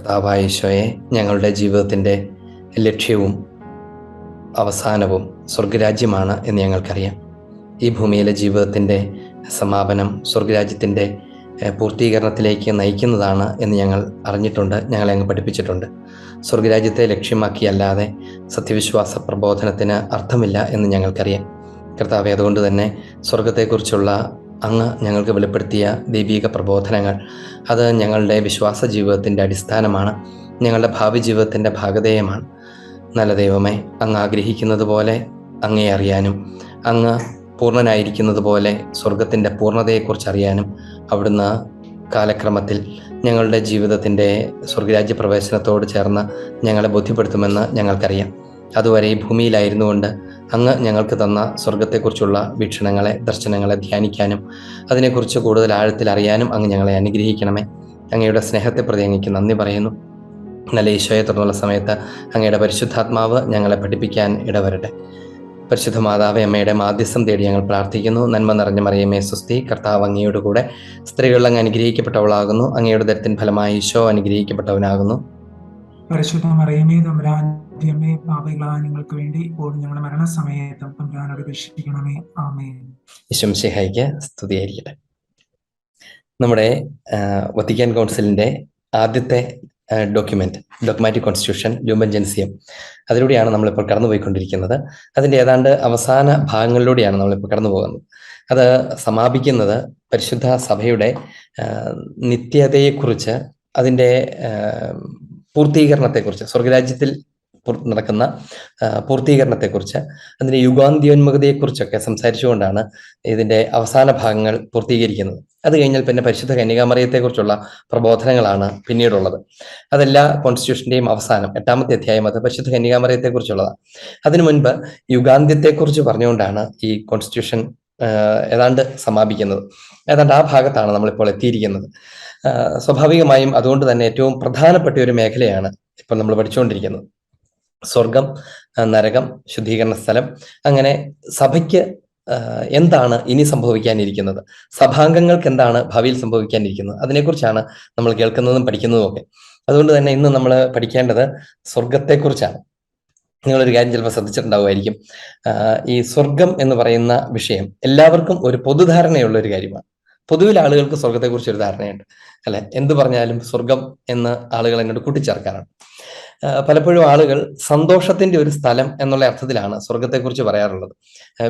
കർത്താവായ ഈശോയെ, ഞങ്ങളുടെ ജീവിതത്തിൻ്റെ ലക്ഷ്യവും അവസാനവും സ്വർഗരാജ്യമാണ് എന്ന് ഞങ്ങൾക്കറിയാം. ഈ ഭൂമിയിലെ ജീവിതത്തിൻ്റെ സമാപനം സ്വർഗരാജ്യത്തിൻ്റെ പൂർത്തീകരണത്തിലേക്ക് നയിക്കുന്നതാണ് എന്ന് ഞങ്ങൾ അറിഞ്ഞിട്ടുണ്ട്, ഞങ്ങളെ അങ്ങ് പഠിപ്പിച്ചിട്ടുണ്ട്. സ്വർഗരാജ്യത്തെ ലക്ഷ്യമാക്കിയല്ലാതെ സത്യവിശ്വാസ പ്രബോധനത്തിന് അർത്ഥമില്ല എന്ന് ഞങ്ങൾക്കറിയാം. കർത്താവെ, അതുകൊണ്ട് തന്നെ സ്വർഗത്തെക്കുറിച്ചുള്ള അങ്ങ് ഞങ്ങൾക്ക് വെളിപ്പെടുത്തിയ ദൈവിക പ്രബോധനങ്ങൾ അത് ഞങ്ങളുടെ വിശ്വാസ ജീവിതത്തിൻ്റെ അടിസ്ഥാനമാണ്, ഞങ്ങളുടെ ഭാവി ജീവിതത്തിൻ്റെ ഭാഗധേയമാണ്. നല്ല ദൈവമേ, അങ്ങ് ആഗ്രഹിക്കുന്നത് പോലെ അങ്ങേ അറിയാനും അങ്ങ് പൂർണ്ണനായിരിക്കുന്നത് പോലെ സ്വർഗത്തിൻ്റെ പൂർണ്ണതയെക്കുറിച്ച് അറിയാനും അവിടുന്ന് കാലക്രമത്തിൽ ഞങ്ങളുടെ ജീവിതത്തിൻ്റെ സ്വർഗരാജ്യ പ്രവേശനത്തോട് ചേർന്ന് ഞങ്ങളെ ബോധ്യപ്പെടുത്തുമെന്ന് ഞങ്ങൾക്കറിയാം. അതുവരെ ഈ ഭൂമിയിലായിരുന്നു കൊണ്ട് അങ്ങ് ഞങ്ങൾക്ക് തന്ന സ്വർഗത്തെക്കുറിച്ചുള്ള വീക്ഷണങ്ങളെ, ദർശനങ്ങളെ ധ്യാനിക്കാനും അതിനെക്കുറിച്ച് കൂടുതൽ ആഴത്തിൽ അറിയാനും അങ്ങ് ഞങ്ങളെ അനുഗ്രഹിക്കണമേ. അങ്ങയുടെ സ്നേഹത്തെ പ്രതി അങ്ങേക്ക് നന്ദി പറയുന്നു. നല്ല ഈശോയെ തുടർന്നുള്ള സമയത്ത് അങ്ങയുടെ പരിശുദ്ധാത്മാവ് ഞങ്ങളെ പഠിപ്പിക്കാൻ ഇടവരട്ടെ. പരിശുദ്ധ മാതാവേ, അമ്മയുടെ മാധ്യസ്ഥം തേടി ഞങ്ങൾ പ്രാർത്ഥിക്കുന്നു. നന്മ നിറഞ്ഞ മറിയമേ സ്വസ്തി, കർത്താവ് അങ്ങയുടെ കൂടെ സ്ത്രീകളിൽ അങ്ങ് അനുഗ്രഹിക്കപ്പെട്ടവളാകുന്നു. അങ്ങയുടെ ദരത്തിൻ ഫലമായി ഈശോ അനുഗ്രഹിക്കപ്പെട്ടവനാകുന്നു. പരിശുദ്ധ മറിയമേ തമ്പുരാന്റമ്മേ, പാപികളായ ഞങ്ങൾക്ക് വേണ്ടി ഇപ്പോൾ ഞങ്ങളുടെ മരണസമയത്തും തമ്പുരാനോട് അപേക്ഷിക്കണമേ. ആമേൻ. ഈശോമിശിഹായ്ക്ക് സ്തുതിയായിരിക്കട്ടെ. നമ്മുടെ വത്തിക്കാൻ കൗൺസിലിന്റെ ആദ്യത്തെ ഡോക്യുമാറ്റിക് കോൺസ്റ്റിറ്റ്യൂഷൻ ലൂമൻ ജെൻസിയം, അതിലൂടെയാണ് നമ്മളിപ്പോൾ കടന്നുപോയിക്കൊണ്ടിരിക്കുന്നത്. അതിൻ്റെ ഏതാണ്ട് അവസാന ഭാഗങ്ങളിലൂടെയാണ് നമ്മളിപ്പോൾ കടന്നു പോകുന്നത്. അത് സമാപിക്കുന്നത് പരിശുദ്ധ സഭയുടെ നിത്യതയെക്കുറിച്ച്, അതിൻ്റെ പൂർത്തീകരണത്തെക്കുറിച്ച്, സ്വർഗരാജ്യത്തിൽ നടക്കുന്ന പൂർത്തീകരണത്തെക്കുറിച്ച്, അതിൻ്റെ യുഗാന്ത്യോന്മുഖതയെക്കുറിച്ചൊക്കെ സംസാരിച്ചുകൊണ്ടാണ് ഇതിൻ്റെ അവസാന ഭാഗങ്ങൾ പൂർത്തീകരിക്കുന്നത്. അത് കഴിഞ്ഞാൽ പിന്നെ പരിശുദ്ധ കന്യകാമറിയത്തെക്കുറിച്ചുള്ള പ്രബോധനങ്ങളാണ് പിന്നീടുള്ളത്. അതെല്ലാ കോൺസ്റ്റിറ്റ്യൂഷൻ്റെയും അവസാനം 8ാമത്തെ അധ്യായം അത് പരിശുദ്ധ കന്യകാമറിയത്തെക്കുറിച്ചുള്ളതാണ്. അതിനു മുൻപ് യുഗാന്ത്യത്തെക്കുറിച്ച് പറഞ്ഞുകൊണ്ടാണ് ഈ കോൺസ്റ്റിറ്റ്യൂഷൻ ഏതാണ്ട് സമാപിക്കുന്നത്. ഏതാണ്ട് ആ ഭാഗത്താണ് നമ്മളിപ്പോൾ എത്തിയിരിക്കുന്നത്. സ്വാഭാവികമായും അതുകൊണ്ട് തന്നെ ഏറ്റവും പ്രധാനപ്പെട്ട ഒരു മേഖലയാണ് ഇപ്പോൾ നമ്മൾ പഠിച്ചുകൊണ്ടിരിക്കുന്നത്. സ്വർഗം, നരകം, ശുദ്ധീകരണ സ്ഥലം, അങ്ങനെ സഭയ്ക്ക് എന്താണ് ഇനി സംഭവിക്കാനിരിക്കുന്നത്, സഭാംഗങ്ങൾക്ക് എന്താണ് ഭാവിയിൽ സംഭവിക്കാനിരിക്കുന്നത്, അതിനെക്കുറിച്ചാണ് നമ്മൾ കേൾക്കുന്നതും പഠിക്കുന്നതും ഒക്കെ. അതുകൊണ്ട് തന്നെ ഇന്ന് നമ്മൾ പഠിക്കേണ്ടത് സ്വർഗത്തെക്കുറിച്ചാണ്. നിങ്ങളൊരു കാര്യം ചിലപ്പോൾ ശ്രദ്ധിച്ചിട്ടുണ്ടാവുമായിരിക്കും, ഈ സ്വർഗം എന്ന് പറയുന്ന വിഷയം എല്ലാവർക്കും ഒരു പൊതുധാരണയുള്ള ഒരു കാര്യമാണ്. പൊതുവിൽ ആളുകൾക്ക് സ്വർഗത്തെക്കുറിച്ച് ഒരു ധാരണയുണ്ട്, അല്ലെ? എന്ത് പറഞ്ഞാലും സ്വർഗം എന്ന് ആളുകൾ അങ്ങോട്ട് കൂട്ടിച്ചേർക്കാറാണ്. പലപ്പോഴും ആളുകൾ സന്തോഷത്തിന്റെ ഒരു സ്ഥലം എന്നുള്ള അർത്ഥത്തിലാണ് സ്വർഗത്തെക്കുറിച്ച് പറയാറുള്ളത്.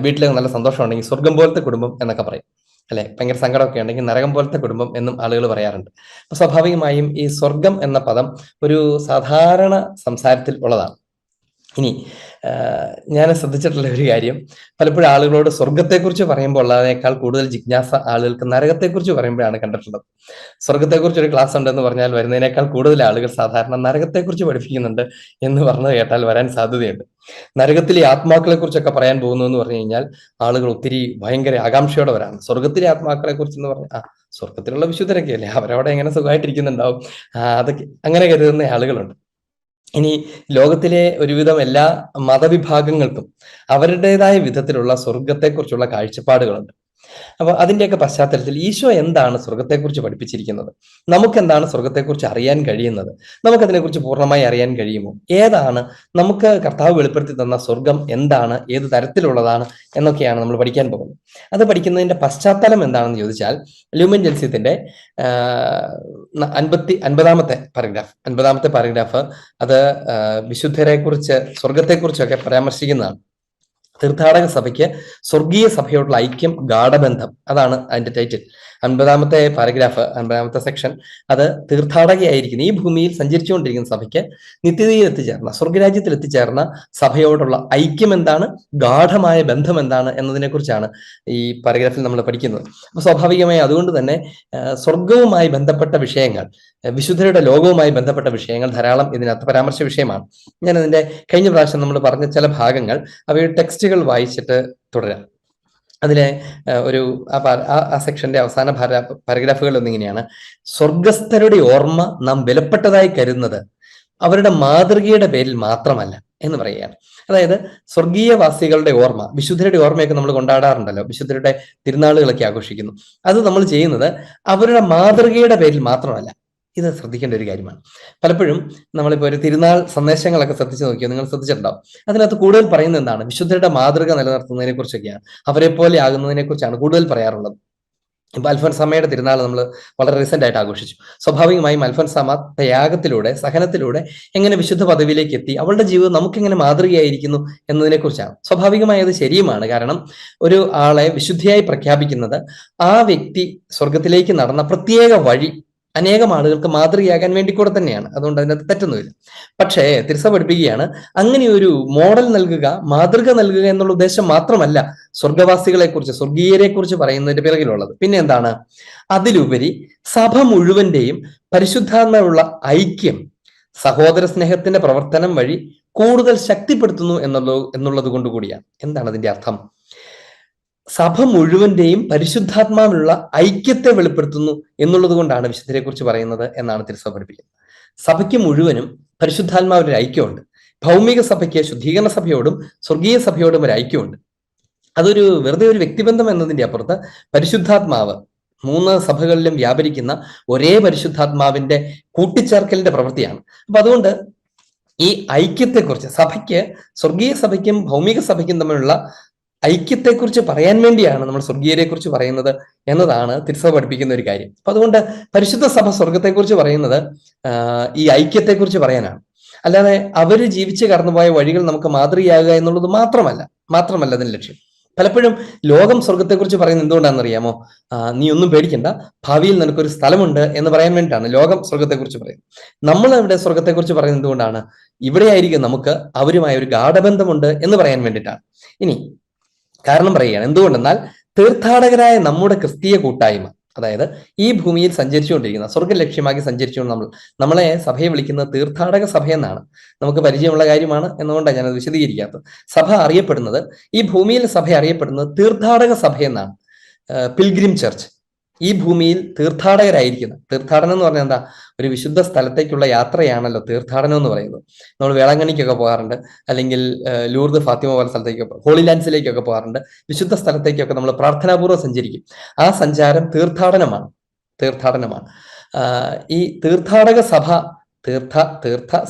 വീട്ടിൽ നല്ല സന്തോഷം ഉണ്ടെങ്കിൽ സ്വർഗം പോലത്തെ കുടുംബം എന്നൊക്കെ പറയും, അല്ലെ? ഭയങ്കര സങ്കടമൊക്കെ ഉണ്ടെങ്കിൽ നരകം പോലത്തെ കുടുംബം എന്നും ആളുകൾ പറയാറുണ്ട്. അപ്പൊ സ്വാഭാവികമായും ഈ സ്വർഗം എന്ന പദം ഒരു സാധാരണ സംസാരത്തിൽ ഉള്ളതാണ്. ഇനി ഞാൻ ശ്രദ്ധിച്ചിട്ടുള്ള ഒരു കാര്യം, പലപ്പോഴും ആളുകളോട് സ്വർഗത്തെക്കുറിച്ച് പറയുമ്പോൾ ഉള്ളതിനേക്കാൾ കൂടുതൽ ജിജ്ഞാസ ആളുകൾക്ക് നരകത്തെക്കുറിച്ച് പറയുമ്പോഴാണ് കണ്ടിട്ടുള്ളത്. സ്വർഗത്തെക്കുറിച്ച് ഒരു ക്ലാസ് ഉണ്ടെന്ന് പറഞ്ഞാൽ വരുന്നതിനേക്കാൾ കൂടുതൽ ആളുകൾ സാധാരണ നരകത്തെക്കുറിച്ച് പഠിപ്പിക്കുന്നുണ്ട് എന്ന് പറഞ്ഞു കേട്ടാൽ വരാൻ സാധ്യതയുണ്ട്. നരകത്തിലെ ആത്മാക്കളെ കുറിച്ചൊക്കെ പറയാൻ പോകുന്നു എന്ന് പറഞ്ഞു കഴിഞ്ഞാൽ ആളുകൾ ഒത്തിരി ഭയങ്കര ആകാംക്ഷയോടെ വരാണ്. സ്വർഗത്തിലെ ആത്മാക്കളെ കുറിച്ച് എന്ന് പറഞ്ഞാൽ സ്വർഗത്തിലുള്ള വിശുദ്ധരൊക്കെ അല്ലേ, അവരവിടെ എങ്ങനെ സുഖമായിട്ടിരിക്കുന്നുണ്ടാവും, അതൊക്കെ അങ്ങനെ കരുതുന്ന ആളുകളുണ്ട്. ഇനി ലോകത്തിലെ ഒരുവിധം എല്ലാ മതവിഭാഗങ്ങൾക്കും അവരുടേതായ വിധത്തിലുള്ള സ്വർഗത്തെക്കുറിച്ചുള്ള കാഴ്ചപ്പാടുകളുണ്ട്. അപ്പൊ അതിന്റെയൊക്കെ പശ്ചാത്തലത്തിൽ ഈശോ എന്താണ് സ്വർഗത്തെക്കുറിച്ച് പഠിപ്പിച്ചിരിക്കുന്നത്, നമുക്ക് എന്താണ് സ്വർഗത്തെക്കുറിച്ച് അറിയാൻ കഴിയുന്നത്, നമുക്കതിനെക്കുറിച്ച് പൂർണ്ണമായി അറിയാൻ കഴിയുമോ, ഏതാണ് നമുക്ക് കർത്താവ് വെളിപ്പെടുത്തി തന്ന സ്വർഗം എന്താണ്, ഏത് തരത്തിലുള്ളതാണ് എന്നൊക്കെയാണ് നമ്മൾ പഠിക്കാൻ പോകുന്നത്. അത് പഠിക്കുന്നതിന്റെ പശ്ചാത്തലം എന്താണെന്ന് ചോദിച്ചാൽ ലൂമൻ ജെൻസിയത്തിന്റെ 50ാമത്തെ പാരഗ്രാഫ് അത് വിശുദ്ധരെ കുറിച്ച്, സ്വർഗത്തെക്കുറിച്ചൊക്കെ പരാമർശിക്കുന്നതാണ്. തീർത്ഥാടക സഭയ്ക്ക് സ്വർഗീയ സഭയോടുള്ള ഐക്യം, ഗാഠബന്ധം, അതാണ് അതിന്റെ ടൈറ്റിൽ. 50ാമത്തെ പാരഗ്രാഫ്, 50ാമത്തെ സെക്ഷൻ അത് തീർത്ഥാടകയായിരിക്കുന്ന ഈ ഭൂമിയിൽ സഞ്ചരിച്ചുകൊണ്ടിരിക്കുന്ന സഭയ്ക്ക് നിത്യതയിൽ എത്തിച്ചേർന്ന, സ്വർഗരാജ്യത്തിൽ എത്തിച്ചേർന്ന സഭയോടുള്ള ഐക്യം എന്താണ്, ഗാഠമായ ബന്ധം എന്താണ് എന്നതിനെ കുറിച്ചാണ് ഈ പാരഗ്രാഫിൽ നമ്മൾ പഠിക്കുന്നത്. അപ്പൊ സ്വാഭാവികമായി അതുകൊണ്ട് തന്നെ സ്വർഗവുമായി ബന്ധപ്പെട്ട വിഷയങ്ങൾ, വിശുദ്ധരുടെ ലോകവുമായി ബന്ധപ്പെട്ട വിഷയങ്ങൾ ധാരാളം ഇതിനകത്ത് പരാമർശ വിഷയമാണ്. ഞാൻ അതിന്റെ കഴിഞ്ഞ പ്രാവശ്യം നമ്മൾ പറഞ്ഞ ചില ഭാഗങ്ങൾ അവയുടെ ടെക്സ്റ്റുകൾ വായിച്ചിട്ട് തുടരാം. അതിലെ ഒരു ആ സെക്ഷന്റെ അവസാന പാരഗ്രാഫുകൾ ഒന്നിങ്ങനെയാണ്: സ്വർഗസ്ഥരുടെ ഓർമ്മ നാം വിലപ്പെട്ടതായി കരുതുന്നത് അവരുടെ മാതൃകയുടെ പേരിൽ മാത്രമല്ല എന്ന് പറയുകയാണ്. അതായത് സ്വർഗീയവാസികളുടെ ഓർമ്മ, വിശുദ്ധരുടെ ഓർമ്മയൊക്കെ നമ്മൾ കൊണ്ടാടാറുണ്ടല്ലോ, വിശുദ്ധരുടെ തിരുനാളുകളൊക്കെ ആഘോഷിക്കുന്നു. അത് നമ്മൾ ചെയ്യുന്നത് അവരുടെ മാതൃകയുടെ പേരിൽ മാത്രമല്ല. ഇത് ശ്രദ്ധിക്കേണ്ട ഒരു കാര്യമാണ്. പലപ്പോഴും നമ്മളിപ്പോൾ ഒരു തിരുനാൾ സന്ദേശങ്ങളൊക്കെ ശ്രദ്ധിച്ചു നോക്കിയോ, നിങ്ങൾ ശ്രദ്ധിച്ചിട്ടുണ്ടാവും. അതിനകത്ത് കൂടുതൽ പറയുന്നത് എന്താണ്? വിശുദ്ധരുടെ മാതൃക നിലനിർത്തുന്നതിനെ കുറിച്ചൊക്കെയാണ്, അവരെ പോലെ ആകുന്നതിനെ കുറിച്ചാണ് കൂടുതൽ പറയാറുള്ളത്. ഇപ്പൊ അൽഫോൻസാമയുടെ തിരുനാൾ നമ്മൾ വളരെ റീസെന്റ് ആയിട്ട് ആഘോഷിച്ചു. സ്വാഭാവികമായും അൽഫോൻസാമ ത്യാഗത്തിലൂടെ, സഹനത്തിലൂടെ എങ്ങനെ വിശുദ്ധ പദവിയിലേക്ക് എത്തി, അവളുടെ ജീവിതം നമുക്കെങ്ങനെ മാതൃകയായിരിക്കുന്നു എന്നതിനെ കുറിച്ചാണ്. സ്വാഭാവികമായി അത് ശരിയുമാണ്. കാരണം ഒരു ആളെ വിശുദ്ധിയായി പ്രഖ്യാപിക്കുന്നത് ആ വ്യക്തി സ്വർഗത്തിലേക്ക് നടന്ന പ്രത്യേക വഴി അനേകം ആളുകൾക്ക് മാതൃകയാകാൻ വേണ്ടി കൂടെ തന്നെയാണ്. അതുകൊണ്ട് അതിനകത്ത് തെറ്റൊന്നുമില്ല. പക്ഷേ തിരുസഭ പഠിപ്പിക്കുകയാണ്, അങ്ങനെ ഒരു മോഡൽ നൽകുക, മാതൃക നൽകുക എന്നുള്ള ഉദ്ദേശം മാത്രമല്ല സ്വർഗവാസികളെ കുറിച്ച്, സ്വർഗീയരെ കുറിച്ച് പറയുന്നതിന്റെ പിറകിലുള്ളത്. പിന്നെ എന്താണ്? അതിലുപരി സഭ മുഴുവന്റെയും പരിശുദ്ധാത്മാവുള്ള ഐക്യം സഹോദര സ്നേഹത്തിന്റെ പ്രവർത്തനം വഴി കൂടുതൽ ശക്തിപ്പെടുത്തുന്നു എന്നുള്ളത് കൊണ്ട് കൂടിയാണ്. എന്താണ് അതിന്റെ അർത്ഥം? സഭ മുഴുവന്റെയും പരിശുദ്ധാത്മാവിലുള്ള ഐക്യത്തെ വെളിപ്പെടുത്തുന്നു എന്നുള്ളത് കൊണ്ടാണ് വിശുദ്ധരെ കുറിച്ച് പറയുന്നത് എന്നാണ് തിരുസഭ പഠിപ്പിക്കുന്നത്. സഭയ്ക്ക് മുഴുവനും പരിശുദ്ധാത്മാവിന്റെ ഐക്യമുണ്ട്. ഭൗമിക സഭയ്ക്ക് ശുദ്ധീകരണ സഭയോടും സ്വർഗീയ സഭയോടും ഒരു ഐക്യമുണ്ട്. അതൊരു വെറുതെ ഒരു വ്യക്തിബന്ധം എന്നതിന്റെ അപ്പുറത്ത് പരിശുദ്ധാത്മാവ് 3 സഭകളിലും വ്യാപരിക്കുന്ന ഒരേ പരിശുദ്ധാത്മാവിന്റെ കൂട്ടിച്ചേർക്കലിന്റെ പ്രവൃത്തിയാണ്. അപ്പൊ അതുകൊണ്ട് ഈ ഐക്യത്തെക്കുറിച്ച്, സഭയ്ക്ക്, സ്വർഗീയ സഭയ്ക്കും ഭൗമിക സഭയ്ക്കും തമ്മിലുള്ള ഐക്യത്തെക്കുറിച്ച് പറയാൻ വേണ്ടിയാണ് നമ്മൾ സ്വർഗീയരെ കുറിച്ച് പറയുന്നത് എന്നതാണ് തിരുസഭ പഠിപ്പിക്കുന്ന ഒരു കാര്യം. അപ്പൊ അതുകൊണ്ട് പരിശുദ്ധ സഭ സ്വർഗത്തെക്കുറിച്ച് പറയുന്നത് ഈ ഐക്യത്തെക്കുറിച്ച് പറയാനാണ്. അല്ലാതെ അവര് ജീവിച്ച് കടന്നുപോയ വഴികൾ നമുക്ക് മാതൃകയാകുക എന്നുള്ളത് മാത്രമല്ല അതിന്റെ ലക്ഷ്യം. പലപ്പോഴും ലോകം സ്വർഗത്തെക്കുറിച്ച് പറയുന്നത് എന്തുകൊണ്ടാണെന്നറിയാമോ? നീ ഒന്നും പേടിക്കണ്ട, ഭാവിയിൽ നിനക്കൊരു സ്ഥലമുണ്ട് എന്ന് പറയാൻ വേണ്ടിയിട്ടാണ് ലോകം സ്വർഗത്തെക്കുറിച്ച് പറയുന്നത്. നമ്മൾ ഇവിടെ സ്വർഗത്തെക്കുറിച്ച് പറയുന്നത് എന്തുകൊണ്ടാണ്? ഇവിടെയായിരിക്കും നമുക്ക് അവരുമായ ഒരു ഗാഢബന്ധമുണ്ട് എന്ന് പറയാൻ വേണ്ടിയിട്ടാണ്. ഇനി കാരണം പറയുകയാണ്. എന്തുകൊണ്ടെന്നാൽ തീർത്ഥാടകരായ നമ്മുടെ ക്രിസ്തീയ കൂട്ടായ്മ, അതായത് ഈ ഭൂമിയിൽ സഞ്ചരിച്ചുകൊണ്ടിരിക്കുന്ന, സ്വർഗ ലക്ഷ്യമാക്കി സഞ്ചരിച്ചുകൊണ്ട് നമ്മളെ സഭയെ വിളിക്കുന്നത് തീർത്ഥാടക സഭയെന്നാണ്. നമുക്ക് പരിചയമുള്ള കാര്യമാണ് എന്നുകൊണ്ടാണ് ഞാനത് വിശദീകരിക്കാത്തത്. സഭ അറിയപ്പെടുന്നത്, ഈ ഭൂമിയിൽ സഭ അറിയപ്പെടുന്നത് തീർത്ഥാടക സഭയെന്നാണ്. പിൽഗ്രിം ചർച്ച്, ഈ ഭൂമിയിൽ തീർത്ഥാടകരായിരിക്കുന്ന, തീർത്ഥാടനം എന്ന് പറഞ്ഞാൽ എന്താ? ഒരു വിശുദ്ധ സ്ഥലത്തേക്കുള്ള യാത്രയാണല്ലോ തീർത്ഥാടനം എന്ന് പറയുന്നത്. നമ്മൾ വേളാങ്കണ്ണിക്കൊക്കെ പോകാറുണ്ട്, അല്ലെങ്കിൽ ലൂർദ്, ഫാത്തിമ പോലെ സ്ഥലത്തേക്കൊക്കെ, ഹോളി ലാൻഡ്സിലേക്കൊക്കെ പോകാറുണ്ട്. വിശുദ്ധ സ്ഥലത്തേക്കൊക്കെ നമ്മൾ പ്രാർത്ഥനാപൂർവ്വം സഞ്ചരിക്കും. ആ സഞ്ചാരം തീർത്ഥാടനമാണ്. ഈ തീർത്ഥാടക സഭ, തീർത്ഥ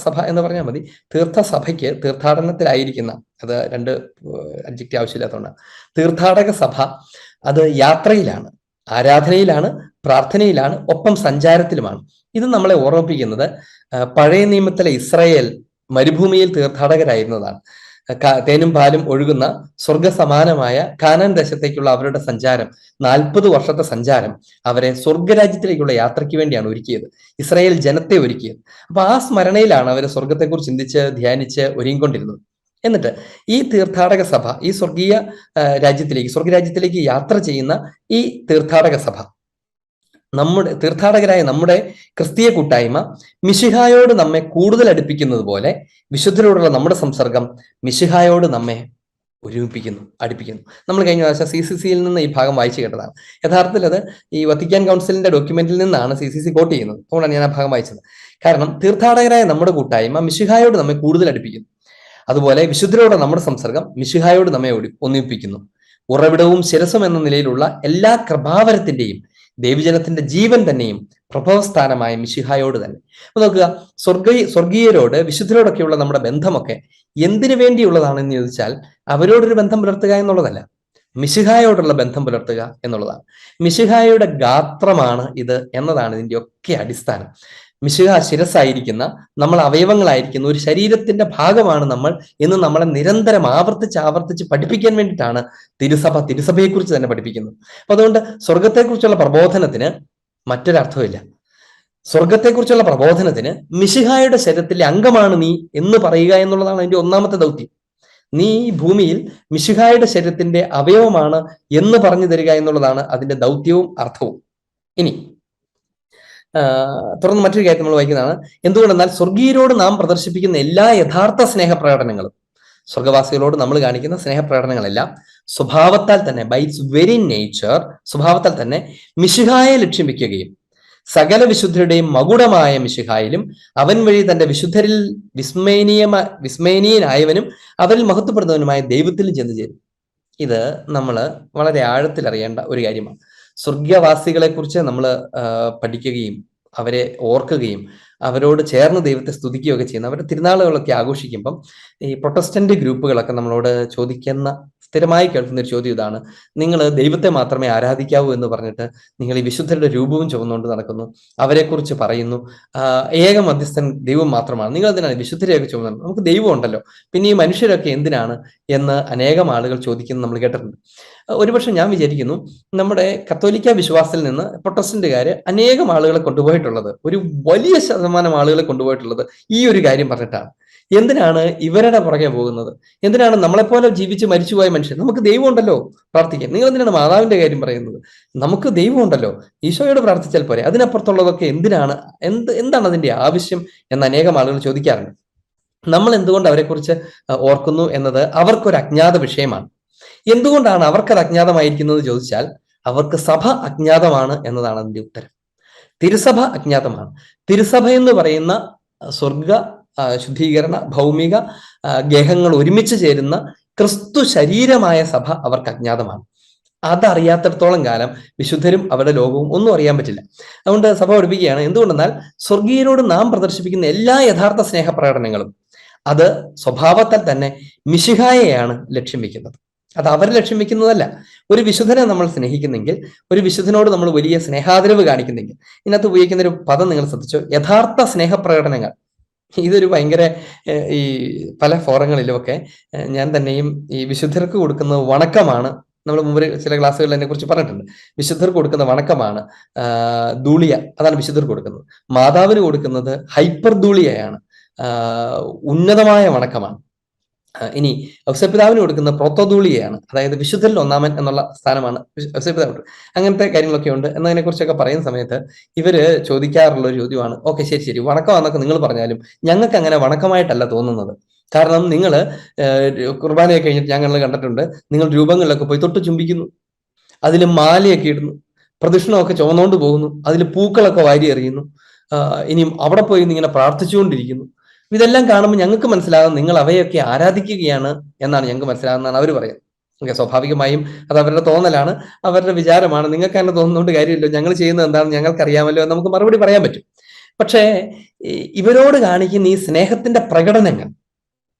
സഭ എന്ന് പറഞ്ഞാൽ മതി. തീർത്ഥസഭയ്ക്ക് തീർത്ഥാടനത്തിലായിരിക്കുന്ന, അത് 2 അഡ്ജക്റ്റീവ് ആവശ്യമില്ലാത്തതുകൊണ്ടാണ്. തീർത്ഥാടക സഭ അത് യാത്രയിലാണ്, ആരാധനയിലാണ്, പ്രാർത്ഥനയിലാണ്, ഒപ്പം സഞ്ചാരത്തിലുമാണ്. ഇത് നമ്മളെ ഓർമ്മിപ്പിക്കുന്നത് പഴയ നിയമത്തിലെ ഇസ്രായേൽ മരുഭൂമിയിൽ തീർത്ഥാടകരായിരുന്നതാണ്. തേനും പാലും ഒഴുകുന്ന സ്വർഗസമാനമായ കാനാൻ ദേശത്തേക്കുള്ള അവരുടെ സഞ്ചാരം, 40 വർഷത്തെ സഞ്ചാരം അവരെ സ്വർഗരാജ്യത്തിലേക്കുള്ള യാത്രയ്ക്ക് വേണ്ടിയാണ് ഒരുക്കിയത്, ഇസ്രായേൽ ജനത്തെ ഒരുക്കിയത്. അപ്പൊ ആ സ്മരണയിലാണ് അവർ സ്വർഗത്തെക്കുറിച്ച് ചിന്തിച്ച് ധ്യാനിച്ച് ഒരുങ്ങിക്കൊണ്ടിരുന്നത്. എന്നിട്ട് ഈ തീർത്ഥാടക സഭ ഈ സ്വർഗരാജ്യത്തിലേക്ക് യാത്ര ചെയ്യുന്ന ഈ തീർത്ഥാടക സഭ, തീർത്ഥാടകരായ നമ്മുടെ ക്രിസ്തീയ കൂട്ടായ്മ മിശിഹായോട് നമ്മെ കൂടുതൽ അടുപ്പിക്കുന്നത് പോലെ വിശുദ്ധരോടുള്ള നമ്മുടെ സംസർഗം മിശിഹായോട് നമ്മെ അടുപ്പിക്കുന്നു. നമ്മൾ കഴിഞ്ഞ പ്രാവശ്യം CCCയിൽ നിന്ന് ഈ ഭാഗം വായിച്ചു കേട്ടതാണ്. യഥാർത്ഥത്തിൽ അത് ഈ വത്തിക്കാൻ കൗൺസിലിന്റെ ഡോക്യുമെന്റിൽ നിന്നാണ് CCC കോട്ട് ചെയ്യുന്നത്. അതുകൊണ്ടാണ് ഞാൻ ആ ഭാഗം വായിച്ചത്. കാരണം തീർത്ഥാടകരായ നമ്മുടെ കൂട്ടായ്മ മിശിഹായോട് നമ്മെ കൂടുതൽ അടുപ്പിക്കുന്നു. അതുപോലെ വിശുദ്ധരോട് നമ്മുടെ സംസർഗം മിശിഹായോട് നമ്മെ ഒന്നിപ്പിക്കുന്നു. ഉറവിടവും ശിരസും എന്ന നിലയിലുള്ള എല്ലാ കൃപാവരത്തിന്റെയും ദൈവജനത്തിന്റെ ജീവൻ തന്നെയും പ്രഭവസ്ഥാനമായ മിശിഹായോട് തന്നെ. അപ്പൊ നോക്കുക, സ്വർഗീയരോട്, വിശുദ്ധരോടൊക്കെയുള്ള നമ്മുടെ ബന്ധമൊക്കെ എന്തിനു വേണ്ടിയുള്ളതാണെന്ന് ചോദിച്ചാൽ അവരോടൊരു ബന്ധം പുലർത്തുക എന്നുള്ളതല്ല, മിശിഹായോടുള്ള ബന്ധം പുലർത്തുക എന്നുള്ളതാണ്. മിശിഹായുടെ ഗാത്രമാണ് ഇത് എന്നതാണ് ഇതിന്റെ ഒക്കെ അടിസ്ഥാനം. മിശിഹ ശിരസ്സായിരിക്കുന്ന, നമ്മൾ അവയവങ്ങളായിരിക്കുന്ന ഒരു ശരീരത്തിന്റെ ഭാഗമാണ് നമ്മൾ എന്ന് നമ്മളെ നിരന്തരം ആവർത്തിച്ച് പഠിപ്പിക്കാൻ വേണ്ടിയിട്ടാണ് തിരുസഭയെക്കുറിച്ച് തന്നെ പഠിപ്പിക്കുന്നത്. അപ്പൊ അതുകൊണ്ട് സ്വർഗത്തെക്കുറിച്ചുള്ള പ്രബോധനത്തിന് മറ്റൊരർത്ഥമില്ല. സ്വർഗത്തെക്കുറിച്ചുള്ള പ്രബോധനത്തിന് മിശിഹായുടെ ശരീരത്തിലെ അംഗമാണ് നീ എന്ന് പറയുക എന്നുള്ളതാണ് അതിന്റെ ഒന്നാമത്തെ ദൗത്യം. നീ ഈ ഭൂമിയിൽ മിശിഹായുടെ ശരീരത്തിന്റെ അവയവമാണ് എന്ന് പറഞ്ഞു തരിക എന്നുള്ളതാണ് അതിന്റെ ദൗത്യവും അർത്ഥവും. ഇനി തുടർന്ന് മറ്റൊരു കാര്യം നമ്മൾ വായിക്കുന്നതാണ്. എന്തുകൊണ്ടെന്നാൽ സ്വർഗീയരോട് നാം പ്രദർശിപ്പിക്കുന്ന എല്ലാ യഥാർത്ഥ സ്നേഹപ്രകടനങ്ങളും, സ്വർഗവാസികളോട് നമ്മൾ കാണിക്കുന്ന സ്നേഹപ്രകടനങ്ങളെല്ലാം സ്വഭാവത്താൽ തന്നെ, ബൈ ഇറ്റ്സ് വെരി നേച്ചർ, സ്വഭാവത്താൽ തന്നെ മിശിഹായെ ലക്ഷ്യം വെക്കുകയും സകല വിശുദ്ധരുടെയും മകുടമായ മിശിഹായിലും അവൻ വഴി തന്റെ വിശുദ്ധരിൽ വിസ്മയനീയനായവനും അവരിൽ മഹത്വപ്പെടുന്നവനുമായ ദൈവത്തിലും ചെന്ന് ചേരും. ഇത് നമ്മൾ വളരെ ആഴത്തിൽ അറിയേണ്ട ഒരു കാര്യമാണ്. സ്വർഗവാസികളെ കുറിച്ച് നമ്മൾ പഠിക്കുകയും അവരെ ഓർക്കുകയും അവരോട് ചേർന്ന് ദൈവത്തെ സ്തുതിക്കുകയൊക്കെ ചെയ്യുന്ന അവരുടെ തിരുനാളുകളൊക്കെ ആഘോഷിക്കുമ്പം ഈ പ്രൊട്ടസ്റ്റന്റ് ഗ്രൂപ്പുകളൊക്കെ നമ്മളോട് ചോദിക്കുന്ന, സ്ഥിരമായി കേൾക്കുന്ന ഒരു ചോദ്യം ഇതാണ്: നിങ്ങൾ ദൈവത്തെ മാത്രമേ ആരാധിക്കാവൂ എന്ന് പറഞ്ഞിട്ട് നിങ്ങൾ ഈ വിശുദ്ധരുടെ രൂപവും ചുമന്നുകൊണ്ട് നടക്കുന്നു, അവരെക്കുറിച്ച് പറയുന്നു, ഏക മധ്യസ്ഥൻ ദൈവം മാത്രമാണ്, നിങ്ങൾ എന്തിനാണ് വിശുദ്ധരെയൊക്കെ ചുമന്നത്, നമുക്ക് ദൈവം ഉണ്ടല്ലോ, പിന്നെ ഈ മനുഷ്യരൊക്കെ എന്തിനാണ് എന്ന് അനേകം ആളുകൾ ചോദിക്കുന്നത് നമ്മൾ കേട്ടിട്ടുണ്ട്. ഒരുപക്ഷെ ഞാൻ വിചാരിക്കുന്നു നമ്മുടെ കത്തോലിക്ക വിശ്വാസത്തിൽ നിന്ന് പ്രൊട്ടസ്റ്റന്റുകാര് അനേകം ആളുകളെ കൊണ്ടുപോയിട്ടുള്ളത്, ഒരു വലിയ ശതമാനം ആളുകളെ കൊണ്ടുപോയിട്ടുള്ളത് ഈ ഒരു കാര്യം പറഞ്ഞിട്ടാണ്. എന്തിനാണ് ഇവരുടെ പുറകെ പോകുന്നത്? എന്തിനാണ് നമ്മളെപ്പോലെ ജീവിച്ച് മരിച്ചുപോയ മനുഷ്യൻ, നമുക്ക് ദൈവം ഉണ്ടല്ലോ പ്രാർത്ഥിക്കാൻ, നിങ്ങൾ എന്തിനാണ് മാതാവിന്റെ കാര്യം പറയുന്നത്? നമുക്ക് ദൈവം ഉണ്ടല്ലോ, ഈശോയോട് പ്രാർത്ഥിച്ചാൽ പോരെ, അതിനപ്പുറത്തുള്ളതൊക്കെ എന്തിനാണ്, എന്താണ് അതിന്റെ ആവശ്യം എന്ന് അനേകം ആളുകൾ ചോദിക്കാറുണ്ട്. നമ്മൾ എന്തുകൊണ്ട് അവരെക്കുറിച്ച് ഓർക്കുന്നു എന്നത് അവർക്കൊരു അജ്ഞാത വിഷയമാണ്. എന്തുകൊണ്ടാണ് അവർക്കത് അജ്ഞാതമായിരിക്കുന്നത് ചോദിച്ചാൽ, അവർക്ക് സഭ അജ്ഞാതമാണ് എന്നതാണ് അതിന്റെ ഉത്തരം. തിരുസഭ അജ്ഞാതമാണ്. തിരുസഭ എന്ന് പറയുന്ന സ്വർഗ ശുദ്ധീകരണ ഭൗമിക ഗേഹങ്ങൾ ഒരുമിച്ച് ചേരുന്ന ക്രിസ്തു ശരീരമായ സഭ അവർക്ക് അജ്ഞാതമാണ്. അതറിയാത്തിടത്തോളം കാലം വിശുദ്ധരും അവരുടെ ലോകവും ഒന്നും അറിയാൻ പറ്റില്ല. അതുകൊണ്ട് സഭ പഠിപ്പിക്കുകയാണ്, എന്തുകൊണ്ടെന്നാൽ സ്വർഗീയരോട് നാം പ്രദർശിപ്പിക്കുന്ന എല്ലാ യഥാർത്ഥ സ്നേഹപ്രകടനങ്ങളും അത് സ്വഭാവത്താൽ തന്നെ മിശിഹായെയാണ് ലക്ഷ്യം വെക്കുന്നത്. അത് അവർ ലക്ഷ്യം വെക്കുന്നതല്ല. ഒരു വിശുദ്ധനെ നമ്മൾ സ്നേഹിക്കുന്നെങ്കിൽ, ഒരു വിശുദ്ധനോട് നമ്മൾ വലിയ സ്നേഹാദരവ് കാണിക്കുന്നെങ്കിൽ, ഇതിനകത്ത് ഉപയോഗിക്കുന്ന ഒരു പദം നിങ്ങൾ ശ്രദ്ധിച്ചോ, യഥാർത്ഥ സ്നേഹപ്രകടനങ്ങൾ. ഇതൊരു ഭയങ്കര ഈ പല ഫോറങ്ങളിലുമൊക്കെ ഞാൻ തന്നെയും ഈ വിശുദ്ധർക്ക് കൊടുക്കുന്നത് വണക്കമാണ്. നമ്മൾ മുമ്പ് ചില ക്ലാസ്സുകളിൽ അതിനെ കുറിച്ച് പറഞ്ഞിട്ടുണ്ട്. വിശുദ്ധർക്ക് കൊടുക്കുന്ന വണക്കമാണ് ധൂളിയ, അതാണ് വിശുദ്ധർക്ക് കൊടുക്കുന്നത്. മാതാവിന് കൊടുക്കുന്നത് ഹൈപ്പർ ധൂളിയയാണ്, ഉന്നതമായ വണക്കമാണ്. ഇനി ഔസേപ്പിതാവിന് കൊടുക്കുന്ന പ്രോത്തോധൂളിയാണ്, അതായത് വിശുദ്ധരിൽ ഒന്നാമൻ എന്നുള്ള സ്ഥാനമാണ് ഔസേപ്പിതാവ്. അങ്ങനത്തെ കാര്യങ്ങളൊക്കെ ഉണ്ട്. എന്നതിനെ കുറിച്ചൊക്കെ പറയുന്ന സമയത്ത് ഇവര് ചോദിക്കാറുള്ള ഒരു ചോദ്യമാണ്, ഓക്കെ ശരി വണക്കമാണെന്നൊക്കെ നിങ്ങൾ പറഞ്ഞാലും ഞങ്ങൾക്ക് അങ്ങനെ വണക്കമായിട്ടല്ല തോന്നുന്നത്. കാരണം നിങ്ങൾ കുർബാനയൊക്കെ കഴിഞ്ഞിട്ട് ഞങ്ങൾ കണ്ടിട്ടുണ്ട്, നിങ്ങൾ രൂപങ്ങളിലൊക്കെ പോയി തൊട്ട് ചുംബിക്കുന്നു, അതിൽ മാലയൊക്കെ ഇടുന്നു, പ്രദക്ഷിണമൊക്കെ ചുമന്നുകൊണ്ട് പോകുന്നു, അതിൽ പൂക്കളൊക്കെ വാരി എറിയുന്നു, ഇനിയും അവിടെ പോയി ഇങ്ങനെ പ്രാർത്ഥിച്ചുകൊണ്ടിരിക്കുന്നു. ഇതെല്ലാം കാണുമ്പോൾ ഞങ്ങൾക്ക് മനസ്സിലാകും നിങ്ങൾ അവയൊക്കെ ആരാധിക്കുകയാണ് എന്നാണ് ഞങ്ങൾക്ക് മനസ്സിലാകുന്നതാണ് അവർ പറയുന്നത്. ഓക്കെ, സ്വാഭാവികമായും അത് അവരുടെ തോന്നലാണ്, അവരുടെ വിചാരമാണ്. നിങ്ങൾക്ക് തന്നെ തോന്നുന്നതുകൊണ്ട് കാര്യമില്ലോ, ഞങ്ങൾ ചെയ്യുന്നത് എന്താണെന്ന് ഞങ്ങൾക്കറിയാമല്ലോ എന്ന് നമുക്ക് മറുപടി പറയാൻ പറ്റും. പക്ഷേ ഇവരോട് കാണിക്കുന്ന ഈ സ്നേഹത്തിന്റെ പ്രകടനങ്ങൾ,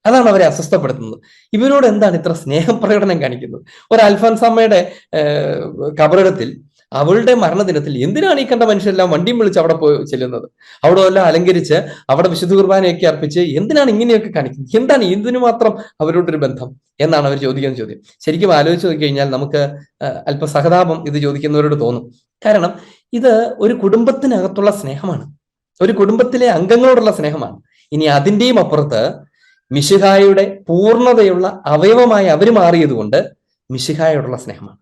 അതാണ് അവരെ അസ്വസ്ഥപ്പെടുത്തുന്നത്. ഇവരോട് എന്താണ് ഇത്ര സ്നേഹം പ്രകടനം കാണിക്കുന്നത്? ഒരു അൽഫോൻസാമ്മയുടെ കബറിടത്തിൽ അവളുടെ മരണദിനത്തിൽ എന്തിനാണ് ഈ കണ്ട മനുഷ്യരെല്ലാം വണ്ടിയും വിളിച്ച് അവിടെ പോയി ചെല്ലുന്നത്? അവിടെ എല്ലാം അലങ്കരിച്ച് അവിടെ വിശുദ്ധ കുർബാനയൊക്കെ അർപ്പിച്ച് എന്തിനാണ് ഇങ്ങനെയൊക്കെ കാണിക്കുന്നത്? എന്താണ് ഇതിനു മാത്രം അവരോടൊരു ബന്ധം എന്നാണ് അവർ ചോദിക്കുന്ന ചോദ്യം. ശരിക്കും ആലോചിച്ച് നോക്കി കഴിഞ്ഞാൽ നമുക്ക് അല്പ സഹതാപം ഇത് ചോദിക്കുന്നവരോട് തോന്നും. കാരണം ഇത് ഒരു കുടുംബത്തിനകത്തുള്ള സ്നേഹമാണ്, ഒരു കുടുംബത്തിലെ അംഗങ്ങളോടുള്ള സ്നേഹമാണ്. ഇനി അതിൻ്റെയും അപ്പുറത്ത് മിശിഹായുടെ പൂർണ്ണതയുള്ള അവയവമായി അവർ മാറിയതുകൊണ്ട് മിശിഹായോടുള്ള സ്നേഹമാണ്.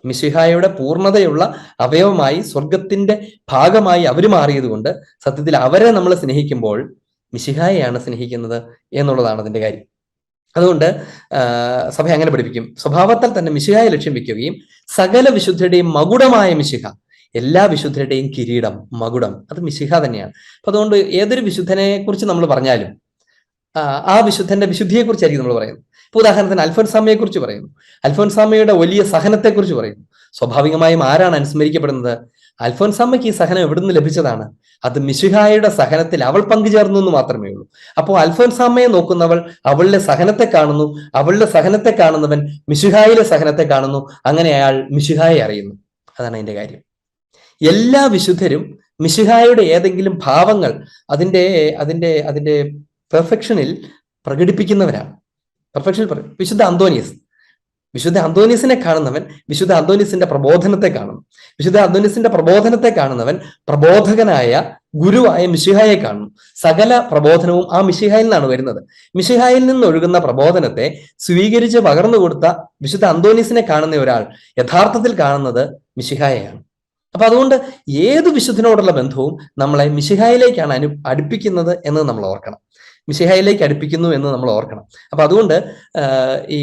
മിശിഹായുടെ പൂർണ്ണതയുള്ള അവയവമായി സ്വർഗത്തിന്റെ ഭാഗമായി അവർ മാറിയത് കൊണ്ട് സത്യത്തിൽ അവരെ നമ്മൾ സ്നേഹിക്കുമ്പോൾ മിശിഹായെയാണ് സ്നേഹിക്കുന്നത് എന്നുള്ളതാണ് അതിന്റെ കാര്യം. അതുകൊണ്ട് സഭ അങ്ങനെ പഠിപ്പിക്കും. സ്വഭാവത്താൽ തന്നെ മിശിഹായെ ലക്ഷ്യം വെക്കുകയും സകല വിശുദ്ധരുടെയും മകുടമായ മിശിഹ, എല്ലാ വിശുദ്ധരുടെയും കിരീടം, മകുടം, അത് മിശിഹ തന്നെയാണ്. അപ്പൊ അതുകൊണ്ട് ഏതൊരു വിശുദ്ധനെ കുറിച്ച് നമ്മൾ പറഞ്ഞാലും ആ വിശുദ്ധന്റെ വിശുദ്ധിയെക്കുറിച്ചായിരിക്കും നമ്മൾ പറയുന്നത്. ഇപ്പൊ ഉദാഹരണത്തിന് അൽഫോൻസാമ്മയെ കുറിച്ച് പറയുന്നു, അൽഫോൻസാമ്മയുടെ വലിയ സഹനത്തെക്കുറിച്ച് പറയുന്നു. സ്വാഭാവികമായും ആരാണ് അനുസ്മരിക്കപ്പെടുന്നത്? അൽഫോൻസാമ്മയ്ക്ക് ഈ സഹനം എവിടുന്ന് ലഭിച്ചതാണ്? അത് മിശിഹായുടെ സഹനത്തിൽ അവൾ പങ്കുചേർന്നു എന്ന് മാത്രമേ ഉള്ളൂ. അപ്പോൾ അൽഫോൻസാമ്മയെ നോക്കുന്നവൾ അവളുടെ സഹനത്തെ കാണുന്നു, അവളുടെ സഹനത്തെ കാണുന്നവൻ മിശിഹായിലെ സഹനത്തെ കാണുന്നു, അങ്ങനെ അയാൾ മിശിഹായെ അറിയുന്നു. അതാണ് അതിന്റെ കാര്യം. എല്ലാ വിശുദ്ധരും മിശിഹായുടെ ഏതെങ്കിലും ഭാവങ്ങൾ അതിന്റെ അതിന്റെ അതിന്റെ പെർഫെക്ഷനിൽ പ്രകടിപ്പിക്കുന്നവരാണ്. പെർഫെക്ഷൻ വിശുദ്ധ അന്തോനീസിനെ കാണുന്നവൻ വിശുദ്ധ അന്തോനീസിന്റെ പ്രബോധനത്തെ കാണുന്നു. വിശുദ്ധ അന്തോനീസിന്റെ പ്രബോധനത്തെ കാണുന്നവൻ പ്രബോധകനായ ഗുരുവായ മിശിഹായെ കാണുന്നു. സകല പ്രബോധനവും ആ മിശിഹായിൽ നിന്നാണ് വരുന്നത്. മിശിഹായിൽ നിന്ന് ഒഴുകുന്ന പ്രബോധനത്തെ സ്വീകരിച്ച് പകർന്നു കൊടുത്ത വിശുദ്ധ അന്തോനീസിനെ കാണുന്ന ഒരാൾ യഥാർത്ഥത്തിൽ കാണുന്നത് മിശിഹായെയാണ്. അപ്പൊ അതുകൊണ്ട് ഏത് വിശുദ്ധനോടുള്ള ബന്ധവും നമ്മളെ മിശിഹായിലേക്കാണ് അടുപ്പിക്കുന്നത് എന്ന് നമ്മൾ ഓർക്കണം. മിശിഹായിലേക്ക് അടുപ്പിക്കുന്നു എന്ന് നമ്മൾ ഓർക്കണം. അപ്പൊ അതുകൊണ്ട് ഈ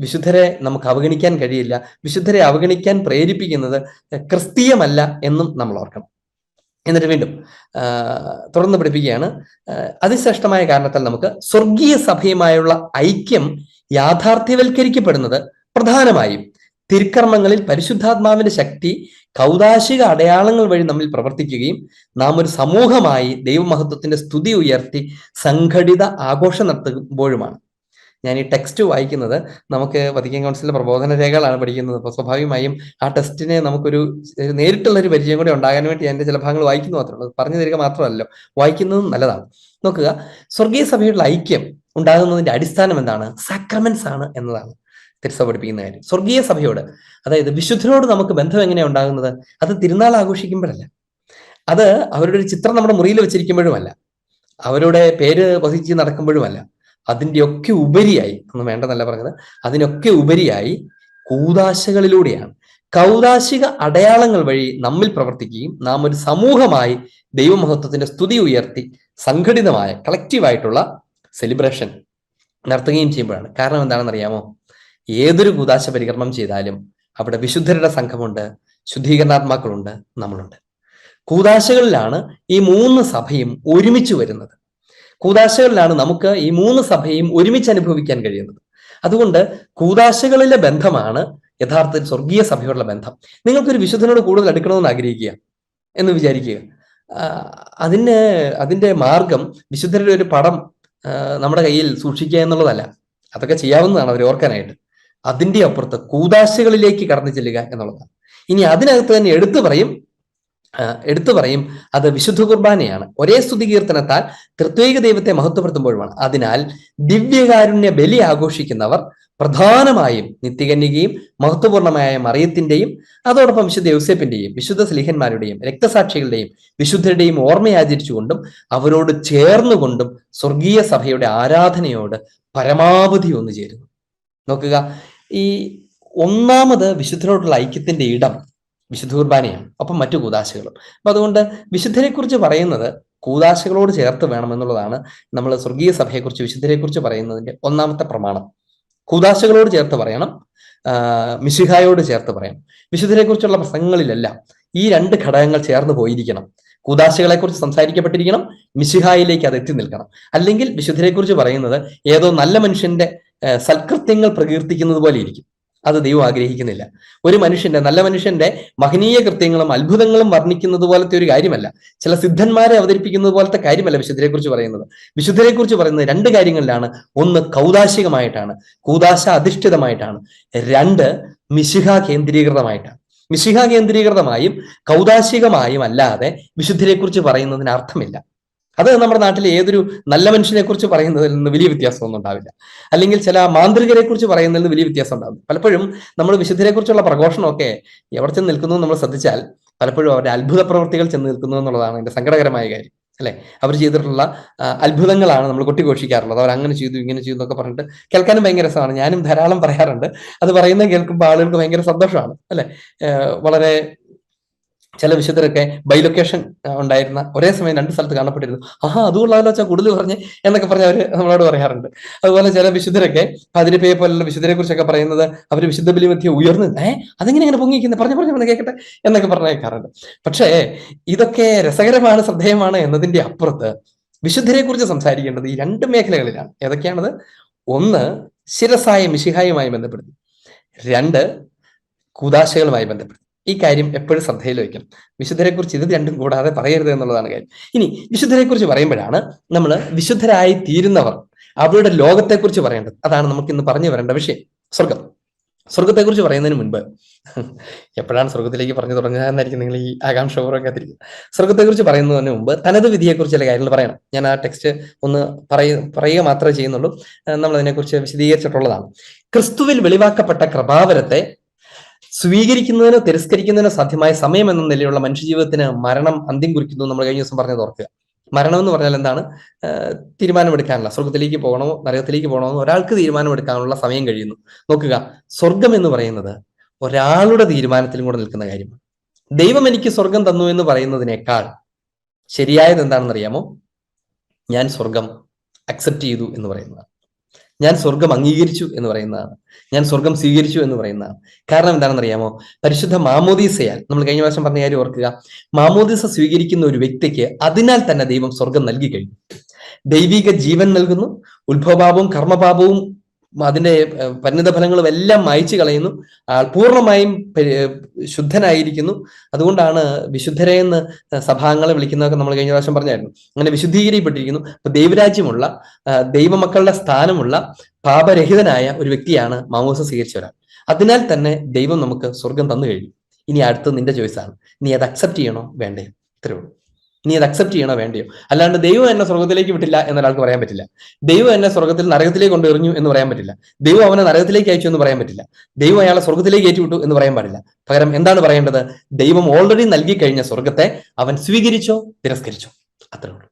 വിശുദ്ധരെ നമുക്ക് അവഗണിക്കാൻ കഴിയില്ല. വിശുദ്ധരെ അവഗണിക്കാൻ പ്രേരിപ്പിക്കുന്നത് ക്രിസ്തീയമല്ല എന്നും നമ്മൾ ഓർക്കണം. എന്നിട്ട് വീണ്ടും തുടർന്ന് പഠിപ്പിക്കുകയാണ്, അതിശ്രേഷ്ഠമായ കാരണത്താൽ നമുക്ക് സ്വർഗീയ സഭയുമായുള്ള ഐക്യം യാഥാർത്ഥ്യവൽക്കരിക്കപ്പെടുന്നത് പ്രധാനമായും തിരുക്കർമ്മങ്ങളിൽ പരിശുദ്ധാത്മാവിന്റെ ശക്തി കൗദാശിക അടയാളങ്ങൾ വഴി നമ്മിൽ പ്രവർത്തിക്കുകയും നാം ഒരു സമൂഹമായി ദൈവമഹത്വത്തിന്റെ സ്തുതി ഉയർത്തി സംഘടിത ആഘോഷം നടത്തുമ്പോഴുമാണ്. ഞാൻ ഈ ടെക്സ്റ്റ് വായിക്കുന്നത് നമുക്ക് വത്തിക്കാൻ കൗൺസിലിന്റെ പ്രബോധന രേഖകളാണ് പഠിക്കുന്നത്. അപ്പോൾ സ്വാഭാവികമായും ആ ടെക്സ്റ്റിനെ നമുക്കൊരു നേരിട്ടുള്ള ഒരു പരിചയം കൂടി ഉണ്ടാകാൻ വേണ്ടി എൻ്റെ ചില ഭാഗങ്ങൾ വായിക്കുന്നു മാത്രമേ ഉള്ളൂ. പറഞ്ഞു തരിക മാത്രമല്ലോ, വായിക്കുന്നതും നല്ലതാണ്. നോക്കുക, സ്വർഗീയ സഭയുടെ ഐക്യം ഉണ്ടാകുന്നതിന്റെ അടിസ്ഥാനം എന്താണ്? സാക്രമെന്റ്സ് ആണ് എന്നതാണ് തിരുസഭ പഠിപ്പിക്കുന്ന കാര്യം. സ്വർഗീയ സഭയോട്, അതായത് വിശുദ്ധരോട് നമുക്ക് ബന്ധം എങ്ങനെയാണ് ഉണ്ടാകുന്നത്? അത് തിരുനാൾ ആഘോഷിക്കുമ്പോഴല്ല, അത് അവരുടെ ഒരു ചിത്രം നമ്മുടെ മുറിയിൽ വെച്ചിരിക്കുമ്പോഴുമല്ല, അവരുടെ പേര് വഹിച്ച് നടക്കുമ്പോഴുമല്ല. അതിൻ്റെയൊക്കെ ഉപരിയായി, ഒന്നും വേണ്ടെന്നല്ല പറഞ്ഞത്, അതിനൊക്കെ ഉപരിയായി കൂദാശകളിലൂടെയാണ്. കൗദാശിക അടയാളങ്ങൾ വഴി നമ്മിൽ പ്രവർത്തിക്കുകയും നാം ഒരു സമൂഹമായി ദൈവമഹത്വത്തിന്റെ സ്തുതി ഉയർത്തി സംഘടിതമായ കളക്റ്റീവായിട്ടുള്ള സെലിബ്രേഷൻ നടത്തുകയും ചെയ്യുമ്പോഴാണ്. കാരണം എന്താണെന്ന് അറിയാമോ? ഏതൊരു കൂദാശ പരികർമ്മം ചെയ്താലും അവിടെ വിശുദ്ധരുടെ സംഘമുണ്ട്, ശുദ്ധീകരണാത്മാക്കളുണ്ട്, നമ്മളുണ്ട്. കൂദാശകളിലാണ് ഈ മൂന്ന് സഭയും ഒരുമിച്ച് വരുന്നത്. കൂദാശകളിലാണ് നമുക്ക് ഈ മൂന്ന് സഭയും ഒരുമിച്ച് അനുഭവിക്കാൻ കഴിയുന്നത്. അതുകൊണ്ട് കൂദാശകളിലെ ബന്ധമാണ് യഥാർത്ഥത്തിൽ സ്വർഗീയ സഭയോടുള്ള ബന്ധം. നിങ്ങൾക്കൊരു വിശുദ്ധനോട് കൂടുതൽ അടുക്കണമെന്ന് ആഗ്രഹിക്കുക എന്ന് വിചാരിക്കുക. അതിന്റെ മാർഗം വിശുദ്ധരുടെ ഒരു പടം നമ്മുടെ കയ്യിൽ സൂക്ഷിക്കുക എന്നുള്ളതല്ല. അതൊക്കെ ചെയ്യാവുന്നതാണ് അവർ ഓർക്കാനായിട്ട്. അതിന്റെ അപ്പുറത്ത് കൂദാശകളിലേക്ക് കടന്നു ചെല്ലുക എന്നുള്ളതാണ്. ഇനി അതിനകത്ത് തന്നെ എടുത്തു പറയും അത് വിശുദ്ധ കുർബാനയാണ്. ഒരേ സ്തുതി കീർത്തനത്താൽ ത്രിത്വൈക ദൈവത്തെ മഹത്വപ്പെടുത്തുമ്പോഴുമാണ്. അതിനാൽ ദിവ്യകാരുണ്യ ബലി ആഘോഷിക്കുന്നവർ പ്രധാനമായും നിത്യകന്യകയും മഹത്വപൂർണമായ മറിയത്തിന്റെയും അതോടൊപ്പം വിശുദ്ധ യൗസേപ്പിന്റെയും വിശുദ്ധ സ്ലീഹന്മാരുടെയും രക്തസാക്ഷികളുടെയും വിശുദ്ധരുടെയും ഓർമ്മയാചരിച്ചുകൊണ്ടും അവരോട് ചേർന്നുകൊണ്ടും സ്വർഗീയ സഭയുടെ ആരാധനയോട് പരമാവധി ഒന്നു ചേരുന്നു. നോക്കുക, ഈ ഒന്നാമത് വിശുദ്ധരോടുള്ള ഐക്യത്തിന്റെ ഇടം വിശുദ്ധ കുർബാനയാണ്, ഒപ്പം മറ്റു കൂദാശകളും. അപ്പൊ അതുകൊണ്ട് വിശുദ്ധരെ കുറിച്ച് പറയുന്നത് കൂദാശകളോട് ചേർത്ത് വേണമെന്നുള്ളതാണ് നമ്മൾ സ്വർഗീയ സഭയെക്കുറിച്ച്, വിശുദ്ധരെ കുറിച്ച് പറയുന്നതിന്റെ ഒന്നാമത്തെ പ്രമാണം. കൂദാശകളോട് ചേർത്ത് പറയണം, മിശിഹായോട് ചേർത്ത് പറയണം. വിശുദ്ധരെ കുറിച്ചുള്ള പ്രസംഗങ്ങളിലെല്ലാം ഈ രണ്ട് ഘടകങ്ങൾ ചേർന്ന് പോയിരിക്കണം. കൂദാശകളെ കുറിച്ച് സംസാരിക്കപ്പെട്ടിരിക്കണം, മിശിഹായിലേക്ക് അത് എത്തി നിൽക്കണം. അല്ലെങ്കിൽ വിശുദ്ധരെ കുറിച്ച് പറയുന്നത് ഏതോ നല്ല മനുഷ്യന്റെ സൽകൃത്യങ്ങൾ പ്രകീർത്തിക്കുന്നത് പോലെ ഇരിക്കും. അത് ദൈവം ആഗ്രഹിക്കുന്നില്ല. ഒരു നല്ല മനുഷ്യന്റെ മഹനീയ കൃത്യങ്ങളും അത്ഭുതങ്ങളും വർണ്ണിക്കുന്നത് പോലത്തെ ഒരു കാര്യമല്ല, ചില സിദ്ധന്മാരെ അവതരിപ്പിക്കുന്നത് പോലത്തെ കാര്യമല്ല വിശുദ്ധരെ കുറിച്ച് പറയുന്നത്. വിശുദ്ധരെ കുറിച്ച് പറയുന്നത് രണ്ട് കാര്യങ്ങളിലാണ്. ഒന്ന് കൗദാശികമായിട്ടാണ്, കൂദാശ അധിഷ്ഠിതമായിട്ടാണ്. രണ്ട് മിശിഹ കേന്ദ്രീകൃതമായിട്ടാണ്. മിശിഹ കേന്ദ്രീകൃതമായും കൗദാശികമായും അല്ലാതെ വിശുദ്ധരെ കുറിച്ച് പറയുന്നതിന് അർത്ഥമില്ല. അത് നമ്മുടെ നാട്ടിലെ ഏതൊരു നല്ല മനുഷ്യനെ കുറിച്ച് പറയുന്നതിൽ നിന്ന് വലിയ വ്യത്യാസമൊന്നും ഉണ്ടാവില്ല. അല്ലെങ്കിൽ ചില മാന്ത്രികരെ കുറിച്ച് പറയുന്നതിൽ നിന്ന് വലിയ വ്യത്യാസം ഉണ്ടാകും. പലപ്പോഴും നമ്മൾ വിശുദ്ധരെ കുറിച്ചുള്ള പ്രഘോഷണമൊക്കെ എവിടെ ചെന്ന് നിൽക്കുന്നു നമ്മൾ ശ്രദ്ധിച്ചാൽ പലപ്പോഴും അവരുടെ അത്ഭുത പ്രവൃത്തികൾ ചെന്ന് നിൽക്കുന്നു എന്നുള്ളതാണ് അതിന്റെ സങ്കടകരമായ കാര്യം, അല്ലെ? അവർ ചെയ്തിട്ടുള്ള അത്ഭുതങ്ങളാണ് നമ്മൾ കൊട്ടിഘോഷിക്കാറുള്ളത്. അവർ അങ്ങനെ ചെയ്തു, ഇങ്ങനെ ചെയ്തു എന്നൊക്കെ പറഞ്ഞിട്ട് കേൾക്കാനും ഭയങ്കര രസമാണ്. ഞാനും ധാരാളം പറയാറുണ്ട്. അത് പറയുന്നത് കേൾക്കുമ്പോൾ ആളുകൾക്ക് ഭയങ്കര സന്തോഷമാണ്, അല്ലെ? വളരെ ചില വിശുദ്ധരൊക്കെ ബൈലൊക്കേഷൻ ഉണ്ടായിരുന്ന ഒരേ സമയം രണ്ട് സ്ഥലത്ത് കാണപ്പെട്ടിരുന്നു. അതുകൊള്ളാലോ വെച്ചാൽ കൂടുതൽ പറഞ്ഞ് എന്നൊക്കെ പറഞ്ഞ് അവർ നമ്മളോട് പറയാറുണ്ട്. അതുപോലെ ചില വിശുദ്ധരൊക്കെ പതിരിപ്പയെ പോലുള്ള വിശുദ്ധരെ കുറിച്ചൊക്കെ പറയുന്നത് അവർ വിശുദ്ധ ബലി മധ്യ ഉയർന്ന് അതെങ്ങനെ പൊങ്ങിക്കുന്നത് പറഞ്ഞു കേൾക്കട്ടെ എന്നൊക്കെ പറഞ്ഞു കേൾക്കാറുണ്ട്. പക്ഷേ ഇതൊക്കെ രസകരമാണ്, ശ്രദ്ധേയമാണ് എന്നതിന്റെ അപ്പുറത്ത് വിശുദ്ധരെ കുറിച്ച് സംസാരിക്കേണ്ടത് ഈ രണ്ട് മേഖലകളിലാണ്. ഏതൊക്കെയാണത്? ഒന്ന്, ശിരസായ മിശിഹായുമായി ബന്ധപ്പെടുത്തി. രണ്ട്, കൂദാശകളുമായി ബന്ധപ്പെടുത്തി. ഈ കാര്യം എപ്പോഴും ശ്രദ്ധയിൽ വയ്ക്കണം. വിശുദ്ധരെ കുറിച്ച് ഇത് രണ്ടും കൂടാതെ പറയരുത് എന്നുള്ളതാണ് കാര്യം. ഇനി വിശുദ്ധരെ കുറിച്ച് പറയുമ്പോഴാണ് നമ്മൾ വിശുദ്ധരായി തീരുന്നവർ അവരുടെ ലോകത്തെക്കുറിച്ച് പറയേണ്ടത്. അതാണ് നമുക്ക് ഇന്ന് പറഞ്ഞു വരേണ്ട വിഷയം, സ്വർഗം. സ്വർഗത്തെക്കുറിച്ച് പറയുന്നതിന് മുൻപ് എപ്പോഴാണ് സ്വർഗത്തിലേക്ക് പറഞ്ഞു തുടങ്ങുകയെന്നായിരിക്കും നിങ്ങൾ ഈ ആകാംക്ഷപൂർവ്വം കാത്തിരിക്കുന്നത്. സ്വർഗത്തെക്കുറിച്ച് പറയുന്നതിന് മുമ്പ് തനത് വിധിയെക്കുറിച്ച് ചില കാര്യങ്ങൾ പറയണം. ഞാൻ ആ ടെക്സ്റ്റ് ഒന്ന് പറയുക മാത്രമേ ചെയ്യുന്നുള്ളൂ. നമ്മൾ അതിനെക്കുറിച്ച് വിശദീകരിച്ചിട്ടുള്ളതാണ്. ക്രിസ്തുവിൽ വെളിവാക്കപ്പെട്ട കൃപാവരത്തെ സ്വീകരിക്കുന്നതിനോ തിരസ്കരിക്കുന്നതിനോ സാധ്യമായ സമയം എന്ന നിലയിലുള്ള മനുഷ്യജീവിതത്തിന് മരണം അന്ത്യം കുറിക്കുന്നു. നമ്മൾ കഴിഞ്ഞ ദിവസം പറഞ്ഞത് ഓർക്കുക. മരണം എന്ന് പറഞ്ഞാൽ എന്താണ്? തീരുമാനമെടുക്കാനുള്ള, സ്വർഗത്തിലേക്ക് പോകണോ നരകത്തിലേക്ക് പോകണോ എന്ന് ഒരാൾക്ക് തീരുമാനമെടുക്കാനുള്ള സമയം കഴിയുന്നു. നോക്കുക, സ്വർഗം എന്ന് പറയുന്നത് ഒരാളുടെ തീരുമാനത്തിലും കൂടെ നിൽക്കുന്ന കാര്യമാണ്. ദൈവം എനിക്ക് സ്വർഗം തന്നു എന്ന് പറയുന്നതിനേക്കാൾ ശരിയായത് എന്താണെന്ന് അറിയാമോ? ഞാൻ സ്വർഗം അക്സെപ്റ്റ് ചെയ്തു എന്ന് പറയുന്നതാണ്. ഞാൻ സ്വർഗം അംഗീകരിച്ചു എന്ന് പറയുന്നതാണ്. ഞാൻ സ്വർഗം സ്വീകരിച്ചു എന്ന് പറയുന്നതാണ്. കാരണം എന്താണെന്ന് അറിയാമോ? പരിശുദ്ധ മാമോദീസയാൽ, നമ്മൾ കഴിഞ്ഞ പ്രാവശ്യം പറഞ്ഞ കാര്യം ഓർക്കുക, മാമോദീസ സ്വീകരിക്കുന്ന ഒരു വ്യക്തിക്ക് അതിനാൽ തന്നെ ദൈവം സ്വർഗം നൽകി കഴിഞ്ഞു. ദൈവിക ജീവൻ നൽകുന്നു. ഉത്ഭവപാപവും കർമ്മപാപവും അതിന്റെ പരിണിത ഫലങ്ങളും എല്ലാം മായ്ച്ചു കളയുന്നു. ആൾ പൂർണ്ണമായും ശുദ്ധനായിരിക്കുന്നു. അതുകൊണ്ടാണ് വിശുദ്ധരെ എന്ന് സഭാംഗങ്ങളെ വിളിക്കുന്നതൊക്കെ നമ്മൾ കഴിഞ്ഞ പ്രാവശ്യം പറഞ്ഞായിരുന്നു. അങ്ങനെ വിശുദ്ധീകരിക്കപ്പെട്ടിരിക്കുന്നു. അപ്പൊ ദൈവരാജ്യമുള്ള, ദൈവമക്കളുടെ സ്ഥാനമുള്ള, പാപരഹിതനായ ഒരു വ്യക്തിയാണ് മാമോദിസ സ്വീകരിച്ച ഒരാൾ. അതിനാൽ തന്നെ ദൈവം നമുക്ക് സ്വർഗം തന്നു കഴിഞ്ഞു. ഇനി അടുത്ത് നിന്റെ ചോയ്സാണ്. നീ അത് അക്സെപ്റ്റ് ചെയ്യണോ വേണ്ടയോ? ഇത്രേ ഉള്ളൂ. നീ അത് അക്സെപ്റ്റ് ചെയ്യണോ വേണ്ടയോ? അല്ലാണ്ട് ദൈവം എന്നെ സ്വർഗത്തിലേക്ക് വിട്ടില്ല എന്നൊരാൾക്ക് പറയാൻ പറ്റില്ല. ദൈവം എന്നെ സ്വർഗത്തിൽ നരകത്തിലേക്ക് കൊണ്ട് എറിഞ്ഞു എന്ന് പറയാൻ പറ്റില്ല. ദൈവം അവനെ നരകത്തിലേക്ക് അയച്ചു എന്ന് പറയാൻ പറ്റില്ല. ദൈവം അയാളെ സ്വർഗത്തിലേക്ക് ഏറ്റുവിട്ടു എന്ന് പറയാൻ പാടില്ല. പകരം എന്താണ് പറയേണ്ടത്? ദൈവം ഓൾറെഡി നൽകി കഴിഞ്ഞ സ്വർഗത്തെ അവൻ സ്വീകരിച്ചോ തിരസ്കരിച്ചോ? അത്രേ ഉള്ളൂ.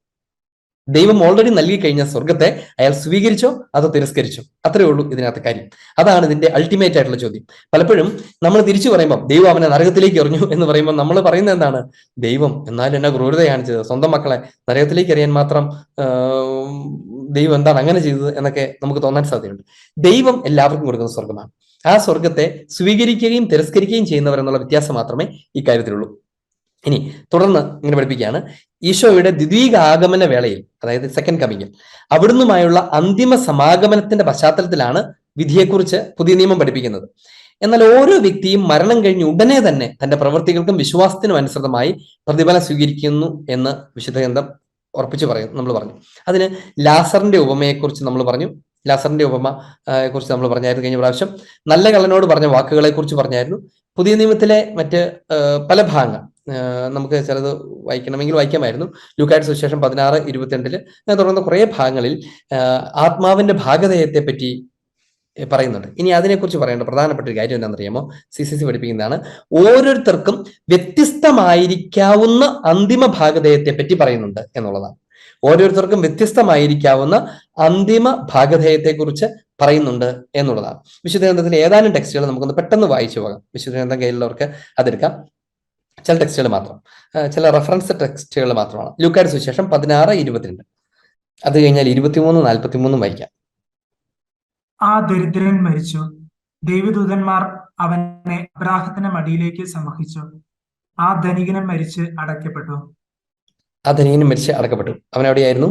ദൈവം ഓൾറെഡി നൽകി കഴിഞ്ഞ സ്വർഗത്തെ അയാൾ സ്വീകരിച്ചോ അതോ തിരസ്കരിച്ചോ? അത്രേ ഉള്ളൂ ഇതിനകത്ത് കാര്യം. അതാണ് ഇതിന്റെ അൾട്ടിമേറ്റ് ആയിട്ടുള്ള ചോദ്യം. പലപ്പോഴും നമ്മൾ തിരിച്ചു പറയുമ്പോൾ ദൈവം അവനെ നരകത്തിലേക്ക് എറിഞ്ഞു എന്ന് പറയുമ്പോൾ നമ്മൾ പറയുന്നത് എന്താണ്? ദൈവം എന്നാലും എന്നെ ക്രൂരത കാണിച്ചത്, സ്വന്തം മക്കളെ നരകത്തിലേക്ക് എറിയാൻ മാത്രം ദൈവം എന്താണ് അങ്ങനെ ചെയ്തത് എന്നൊക്കെ നമുക്ക് തോന്നാൻ സാധ്യതയുണ്ട്. ദൈവം എല്ലാവർക്കും കൊടുക്കുന്ന സ്വർഗമാണ്. ആ സ്വർഗത്തെ സ്വീകരിക്കുകയും തിരസ്കരിക്കുകയും ചെയ്യുന്നവർ എന്നുള്ള വ്യത്യാസം മാത്രമേ ഈ കാര്യത്തിലുള്ളൂ. ഇനി തുടർന്ന് ഇങ്ങനെ പഠിപ്പിക്കുകയാണ്, ഈശോയുടെ ദ്വിതീക ആഗമന വേളയിൽ, അതായത് സെക്കൻഡ് കമ്മിങ്ങിൽ അവിടുന്നുമായുള്ള അന്തിമ സമാഗമനത്തിന്റെ പശ്ചാത്തലത്തിലാണ് വിധിയെക്കുറിച്ച് പുതിയ നിയമം പഠിപ്പിക്കുന്നത്. എന്നാൽ ഓരോ വ്യക്തിയും മരണം കഴിഞ്ഞ് ഉടനെ തന്നെ തന്റെ പ്രവൃത്തികൾക്കും വിശ്വാസത്തിനും അനുസൃതമായി പ്രതിഫലം സ്വീകരിക്കുന്നു എന്ന് വിശുദ്ധ ഗ്രന്ഥം ഉറപ്പിച്ചു നമ്മൾ പറഞ്ഞു. അതിന് ലാസറിന്റെ ഉപമയെക്കുറിച്ച് നമ്മൾ പറഞ്ഞു. ലാസറിന്റെ ഉപമ കുറിച്ച് നമ്മൾ പറഞ്ഞായിരുന്നു കഴിഞ്ഞ പ്രാവശ്യം. നല്ല കള്ളനോട് പറഞ്ഞ വാക്കുകളെ കുറിച്ച് പറഞ്ഞായിരുന്നു. പുതിയ നിയമത്തിലെ മറ്റ് പല ഭാഗങ്ങൾ നമുക്ക് ചിലത് വായിക്കണമെങ്കിൽ വായിക്കാമായിരുന്നു. ലൂക്കായുടെ സുവിശേഷം 16:22 തുടർന്ന് കുറെ ഭാഗങ്ങളിൽ ആത്മാവിന്റെ ഭാഗധേയത്തെ പറ്റി പറയുന്നുണ്ട്. ഇനി അതിനെക്കുറിച്ച് പറയേണ്ട പ്രധാനപ്പെട്ട ഒരു കാര്യം എന്താണെന്നറിയാമോ? CCC പഠിപ്പിക്കുന്നതാണ്. ഓരോരുത്തർക്കും വ്യത്യസ്തമായിരിക്കാവുന്ന അന്തിമ ഭാഗധേയത്തെ പറ്റി പറയുന്നുണ്ട് എന്നുള്ളതാണ്. ഓരോരുത്തർക്കും വ്യത്യസ്തമായിരിക്കാവുന്ന അന്തിമ ഭാഗധേയത്തെ കുറിച്ച് പറയുന്നുണ്ട് എന്നുള്ളതാണ്. വിശുദ്ധ ഗ്രന്ഥത്തിലെ ഏതാനും ടെക്സ്റ്റുകൾ നമുക്കൊന്ന് പെട്ടെന്ന് വായിച്ചു പോകാം. വിശുദ്ധ ഗ്രന്ഥം കയ്യിലുള്ളവർക്ക് അതെടുക്കാം. ചില ടെക്സ്റ്റുകൾ മാത്രം, ചില റെഫറൻസ് ടെക്സ്റ്റുകൾ മാത്രമാണ്. ലൂക്കായുടെ സുവിശേഷം 16:22. അത് കഴിഞ്ഞാൽ 23-43 വായിക്കാം. ആ ദരിദ്രൻ മരിച്ചു. ദൈവദൂതന്മാർ അവനെ അബ്രാഹത്തിന്റെ മടിയിലേക്ക് സമർപ്പിച്ചു. ആ ധനികനും മരിച്ച് അടയ്ക്കപ്പെട്ടു. ആ ധനികനും മരിച്ച് അടക്കപ്പെട്ടു. അവൻ എവിടെയായിരുന്നു?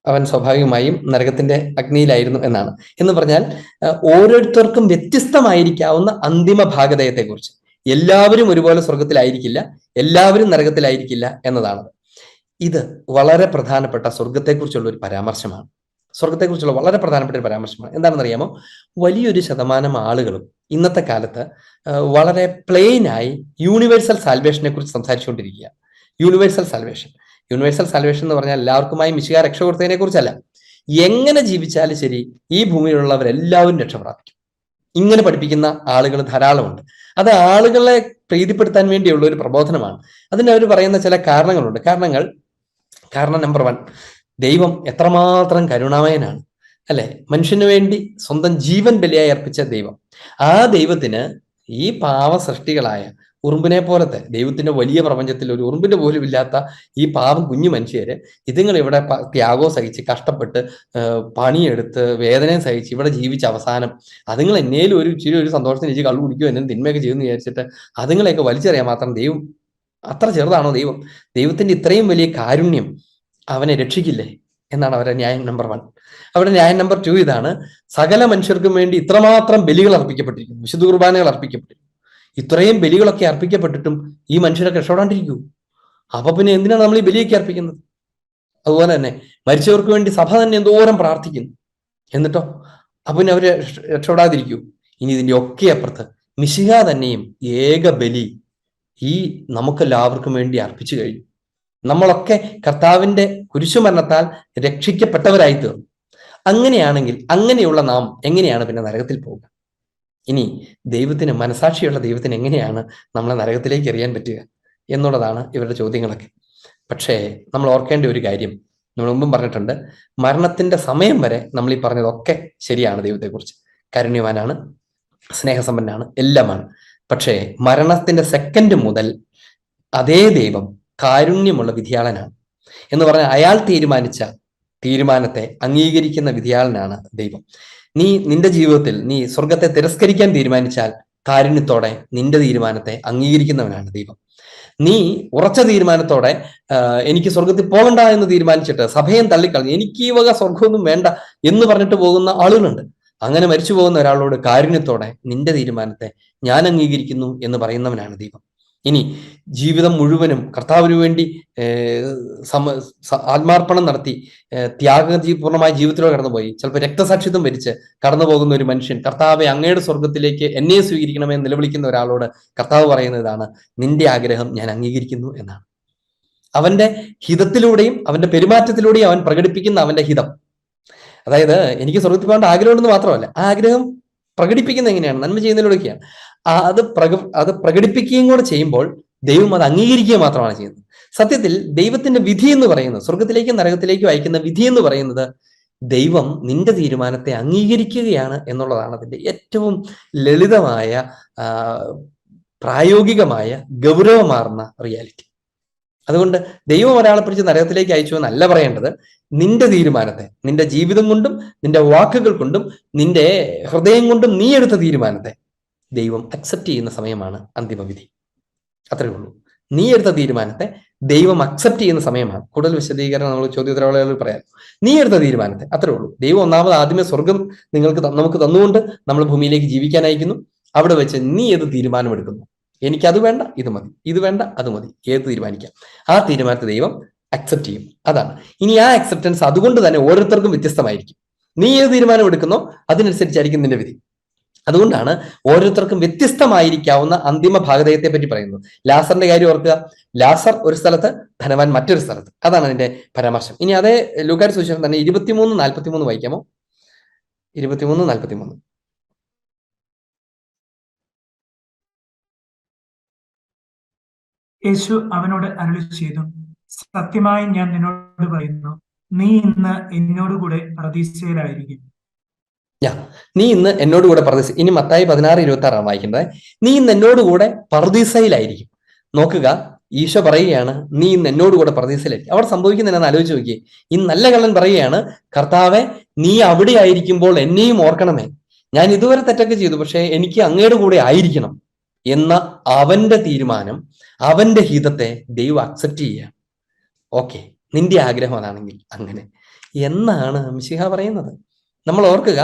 അവൻ സ്വാഭാവികമായും നരകത്തിന്റെ അഗ്നിയിലായിരുന്നു എന്നാണ്. എന്ന് പറഞ്ഞാൽ ഓരോരുത്തർക്കും വ്യത്യസ്തമായിരിക്കാവുന്ന അന്തിമ ഭാഗധേയത്തെ കുറിച്ച്. എല്ലാവരും ഒരുപോലെ സ്വർഗത്തിലായിരിക്കില്ല, എല്ലാവരും നരകത്തിലായിരിക്കില്ല എന്നതാണ്. ഇത് വളരെ പ്രധാനപ്പെട്ട സ്വർഗത്തെക്കുറിച്ചുള്ള ഒരു പരാമർശമാണ്. സ്വർഗത്തെക്കുറിച്ചുള്ള വളരെ പ്രധാനപ്പെട്ട ഒരു പരാമർശമാണ്. എന്താണെന്നറിയാമോ? വലിയൊരു ശതമാനം ആളുകളും ഇന്നത്തെ കാലത്ത് വളരെ പ്ലെയിനായി യൂണിവേഴ്സൽ സാൽവേഷനെ കുറിച്ച് സംസാരിച്ചുകൊണ്ടിരിക്കുക. യൂണിവേഴ്സൽ സാൽവേഷൻ എന്ന് പറഞ്ഞാൽ എല്ലാവർക്കുമായി മിശിഹ രക്ഷ കൊടുത്തതിനെ കുറിച്ചല്ല. എങ്ങനെ ജീവിച്ചാലും ശരി ഈ ഭൂമിയിലുള്ളവരെല്ലാവരും രക്ഷപ്രാപിക്കും. ഇങ്ങനെ പഠിപ്പിക്കുന്ന ആളുകൾ ധാരാളമുണ്ട്. അത് ആളുകളെ പ്രീതിപ്പെടുത്താൻ വേണ്ടിയുള്ള ഒരു പ്രബോധനമാണ്. അതിന് അവർ പറയുന്ന ചില കാരണങ്ങളുണ്ട്. കാരണം നമ്പർ 1, ദൈവം എത്രമാത്രം കരുണാമയനാണ് അല്ലെ? മനുഷ്യന് വേണ്ടി സ്വന്തം ജീവൻ ബലിയായി അർപ്പിച്ച ദൈവം. ആ ദൈവത്തിന് ഈ പാവ സൃഷ്ടികളായ ഉറുമ്പിനെ പോലത്തെ, ദൈവത്തിന്റെ വലിയ പ്രപഞ്ചത്തിൽ ഒരു ഉറുമ്പിന്റെ പോലും ഇല്ലാത്ത ഈ പാവം കുഞ്ഞു മനുഷ്യര് ഇതുങ്ങൾ ഇവിടെ ത്യാഗവും സഹിച്ച് കഷ്ടപ്പെട്ട് പണിയെടുത്ത് വേദനയും സഹിച്ച് ഇവിടെ ജീവിച്ച അവസാനം അതുങ്ങൾ എന്നേലും ഒരു സന്തോഷത്തിന് ഇരിച്ച് കള്ളു കുടിക്കുകയോ എന്നെ തിന്മയൊക്കെ ചെയ്യുമെന്ന് വിചാരിച്ചിട്ട് അതുങ്ങളെയൊക്കെ വലിച്ചെറിയാൻ മാത്രം ദൈവം അത്ര ചെറുതാണോ? ദൈവത്തിന്റെ ഇത്രയും വലിയ കാരുണ്യം അവനെ രക്ഷിക്കില്ലേ എന്നാണ് അവരുടെ ന്യായം നമ്പർ 1. അവരുടെ ന്യായം നമ്പർ 2 ഇതാണ്: സകല മനുഷ്യർക്കും വേണ്ടി ഇത്രമാത്രം ബലികൾ അർപ്പിക്കപ്പെട്ടിരിക്കുന്നു, വിശുദ്ധ കുർബാനകൾ അർപ്പിക്കപ്പെട്ടിരിക്കുന്നു. ഇത്രയും ബലികളൊക്കെ അർപ്പിക്കപ്പെട്ടിട്ടും ഈ മനുഷ്യരൊക്കെ രക്ഷപ്പെടാണ്ടിരിക്കൂ. അപ്പൊ പിന്നെ എന്തിനാണ് നമ്മൾ ഈ ബലിയൊക്കെ അർപ്പിക്കുന്നത്? അതുപോലെ തന്നെ മരിച്ചവർക്ക് വേണ്ടി സഭ തന്നെ എന്തോരം പ്രാർത്ഥിക്കുന്നു, എന്നിട്ടോ അപ്പൊ പിന്നെ അവര് രക്ഷപ്പെടാതിരിക്കൂ. ഇനി ഇതിന്റെ ഒക്കെ അപ്പുറത്ത് മിശിഹ തന്നെയും ഏക ബലി ഈ നമുക്കെല്ലാവർക്കും വേണ്ടി അർപ്പിച്ചു കഴിഞ്ഞു. നമ്മളൊക്കെ കർത്താവിന്റെ കുരിശുമരണത്താൽ രക്ഷിക്കപ്പെട്ടവരായി തീർന്നു. അങ്ങനെയാണെങ്കിൽ അങ്ങനെയുള്ള നാം എങ്ങനെയാണ് പിന്നെ നരകത്തിൽ പോവുക? ഇനി ദൈവത്തിന്, മനസാക്ഷിയുള്ള ദൈവത്തിന് എങ്ങനെയാണ് നമ്മളെ നരകത്തിലേക്ക് എറിയാൻ പറ്റുക എന്നുള്ളതാണ് ഇവരുടെ ചോദ്യങ്ങളൊക്കെ. പക്ഷേ നമ്മൾ ഓർക്കേണ്ട ഒരു കാര്യം, നമ്മൾ മുമ്പും പറഞ്ഞിട്ടുണ്ട്, മരണത്തിന്റെ സമയം വരെ നമ്മൾ ഈ പറഞ്ഞതൊക്കെ ശരിയാണ്. ദൈവത്തെക്കുറിച്ച് കാരുണ്യവാനാണ്, സ്നേഹസമ്പന്നാണ്, എല്ലാമാണ്. പക്ഷേ മരണത്തിന്റെ സെക്കൻഡ് മുതൽ അതേ ദൈവം കാരുണ്യമുള്ള വിധിയാളനാണ് എന്ന് പറഞ്ഞാൽ അയാൾ തീരുമാനിച്ച തീരുമാനത്തെ അംഗീകരിക്കുന്ന വിധിയാളനാണ് ദൈവം. നിന്റെ ജീവിതത്തിൽ നീ സ്വർഗത്തെ തിരസ്കരിക്കാൻ തീരുമാനിച്ചാൽ കാരുണ്യത്തോടെ നിന്റെ തീരുമാനത്തെ അംഗീകരിക്കുന്നവനാണ് ദൈവം. നീ ഉറച്ച തീരുമാനത്തോടെ എനിക്ക് സ്വർഗത്തിൽ പോകണ്ട എന്ന് തീരുമാനിച്ചിട്ട് സഭയും തള്ളിക്കളഞ്ഞ് എനിക്ക് ഈ വക സ്വർഗമൊന്നും വേണ്ട എന്ന് പറഞ്ഞിട്ട് പോകുന്ന ആളുകളുണ്ട്. അങ്ങനെ മരിച്ചു പോകുന്ന ഒരാളോട് കാരുണ്യത്തോടെ നിന്റെ തീരുമാനത്തെ ഞാൻ അംഗീകരിക്കുന്നു എന്ന് പറയുന്നവനാണ് ദൈവം. ഇനി ജീവിതം മുഴുവനും കർത്താവിന് വേണ്ടി ആത്മാർപ്പണം നടത്തി പൂർണ്ണമായ ജീവിതത്തിലൂടെ കടന്നുപോയി, ചിലപ്പോൾ രക്തസാക്ഷിത്വം വരിച്ച് കടന്നു പോകുന്ന ഒരു മനുഷ്യൻ കർത്താവെ അങ്ങയുടെ സ്വർഗത്തിലേക്ക് എന്നെ സ്വീകരിക്കണമെന്ന് നിലവിളിക്കുന്ന ഒരാളോട് കർത്താവ് പറയുന്നതാണ്, നിന്റെ ആഗ്രഹം ഞാൻ അംഗീകരിക്കുന്നു എന്നാണ്. അവന്റെ ഹിതത്തിലൂടെയും അവന്റെ പെരുമാറ്റത്തിലൂടെയും അവൻ പ്രകടിപ്പിക്കുന്ന അവന്റെ ഹിതം. അതായത് എനിക്ക് സ്വർഗത്തിൽ പോകേണ്ട ആഗ്രഹമുണ്ടെന്ന് മാത്രമല്ല, ആ ആഗ്രഹം പ്രകടിപ്പിക്കുന്നത് എങ്ങനെയാണ്? നന്മ ചെയ്യുന്നതിലൂടെയൊക്കെയാണ്. അത് പ്രകടിപ്പിക്കുകയും കൂടെ ചെയ്യുമ്പോൾ ദൈവം അത് അംഗീകരിക്കുക മാത്രമാണ് ചെയ്യുന്നത്. സത്യത്തിൽ ദൈവത്തിന്റെ വിധി എന്ന് പറയുന്നത്, സ്വർഗത്തിലേക്കും നരകത്തിലേക്കും അയക്കുന്ന വിധി എന്ന് പറയുന്നത്, ദൈവം നിന്റെ തീരുമാനത്തെ അംഗീകരിക്കുകയാണ് എന്നുള്ളതാണ് അതിന്റെ ഏറ്റവും ലളിതമായ പ്രായോഗികമായ ഗൗരവമാർന്ന റിയാലിറ്റി. അതുകൊണ്ട് ദൈവം ഒരാളെ പിടിച്ച് നരകത്തിലേക്ക് അയച്ചു എന്നല്ല പറയേണ്ടത്. നിന്റെ തീരുമാനത്തെ, നിന്റെ ജീവിതം കൊണ്ടും നിന്റെ വാക്കുകൾ കൊണ്ടും നിന്റെ ഹൃദയം കൊണ്ടും നീ എടുത്ത തീരുമാനത്തെ ദൈവം അക്സെപ്റ്റ് ചെയ്യുന്ന സമയമാണ് അന്തിമവിധി. അത്രയേ ഉള്ളൂ. നീ എടുത്ത തീരുമാനത്തെ ദൈവം അക്സെപ്റ്റ് ചെയ്യുന്ന സമയമാണ്. കൂടുതൽ വിശദീകരണം നമ്മൾ ചോദ്യോത്തരവേളകളിൽ പറയാം. നീ എടുത്ത തീരുമാനത്തെ, അത്രേ ഉള്ളൂ. ദൈവം ആദ്യമേ സ്വർഗം നമുക്ക് തന്നുകൊണ്ട് നമ്മൾ ഭൂമിയിലേക്ക് ജീവിക്കാൻ അയക്കുന്നു. അവിടെ വെച്ച് നീ ഏത് തീരുമാനമെടുക്കുന്നു, എനിക്കത് വേണ്ട ഇത് മതി, ഇത് വേണ്ട അത് മതി, ഏത് തീരുമാനിക്കാം, ആ തീരുമാനത്തെ ദൈവം അക്സെപ്റ്റ് ചെയ്യും. അതാണ്. ഇനി ആ അക്സെപ്റ്റൻസ് അതുകൊണ്ട് തന്നെ ഓരോരുത്തർക്കും വ്യത്യസ്തമായിരിക്കും. നീ ഏത് തീരുമാനം എടുക്കുന്നോ അതിനനുസരിച്ചായിരിക്കും നിന്റെ വിധി. അതുകൊണ്ടാണ് ഓരോരുത്തർക്കും വ്യത്യസ്തമായിരിക്കാവുന്ന അന്തിമ ഭാഗതയത്തെ പറ്റി പറയുന്നത്. ലാസറിന്റെ കാര്യം ഓർക്കുക. ലാസർ ഒരു സ്ഥലത്ത്, ധനവാൻ മറ്റൊരു സ്ഥലത്ത്. അതാണ് അതിന്റെ പരാമർശം. ഇനി അതേ ലൂക്കായുടെ സുവിശേഷം തന്നെ 23:43 വായിക്കാമോ? 23:43. യേശു അവനോട് അരുളി ചെയ്തു, സത്യമായി ഞാൻ നിന്നോട് പറയുന്നു, നീ ഇന്ന് എന്നോടുകൂടെ പർദീസയിലായിരിക്കും. നീ ഇന്ന് എന്നോടുകൂടെ പർദീസ. ഇനി മത്തായി 16:26 വായിക്കുന്നത്. നീ ഇന്ന് എന്നോടുകൂടെ പർദീസയിലായിരിക്കും. നോക്കുക, ഈശോ പറയുകയാണ് നീ ഇന്ന് എന്നോടുകൂടെ പർദീസയിലായിരിക്കും. അവിടെ സംഭവിക്കുന്നതിനെന്ന് ആലോചിച്ച് നോക്കിയേ. ഈ നല്ല കള്ളൻ പറയുകയാണ്, കർത്താവെ നീ അവിടെ ആയിരിക്കുമ്പോൾ എന്നെയും ഓർക്കണമേ, ഞാൻ ഇതുവരെ തെറ്റൊക്കെ ചെയ്തു, പക്ഷെ എനിക്ക് അങ്ങയുടെ കൂടെ ആയിരിക്കണം എന്ന അവന്റെ തീരുമാനം, അവന്റെ ഹിതത്തെ ദൈവം അക്സെപ്റ്റ് ചെയ്യുക. ഓക്കെ, നിന്റെ ആഗ്രഹം അതാണെങ്കിൽ അങ്ങനെ എന്നാണ് മിശിഹ പറയുന്നത്. നമ്മൾ ഓർക്കുക,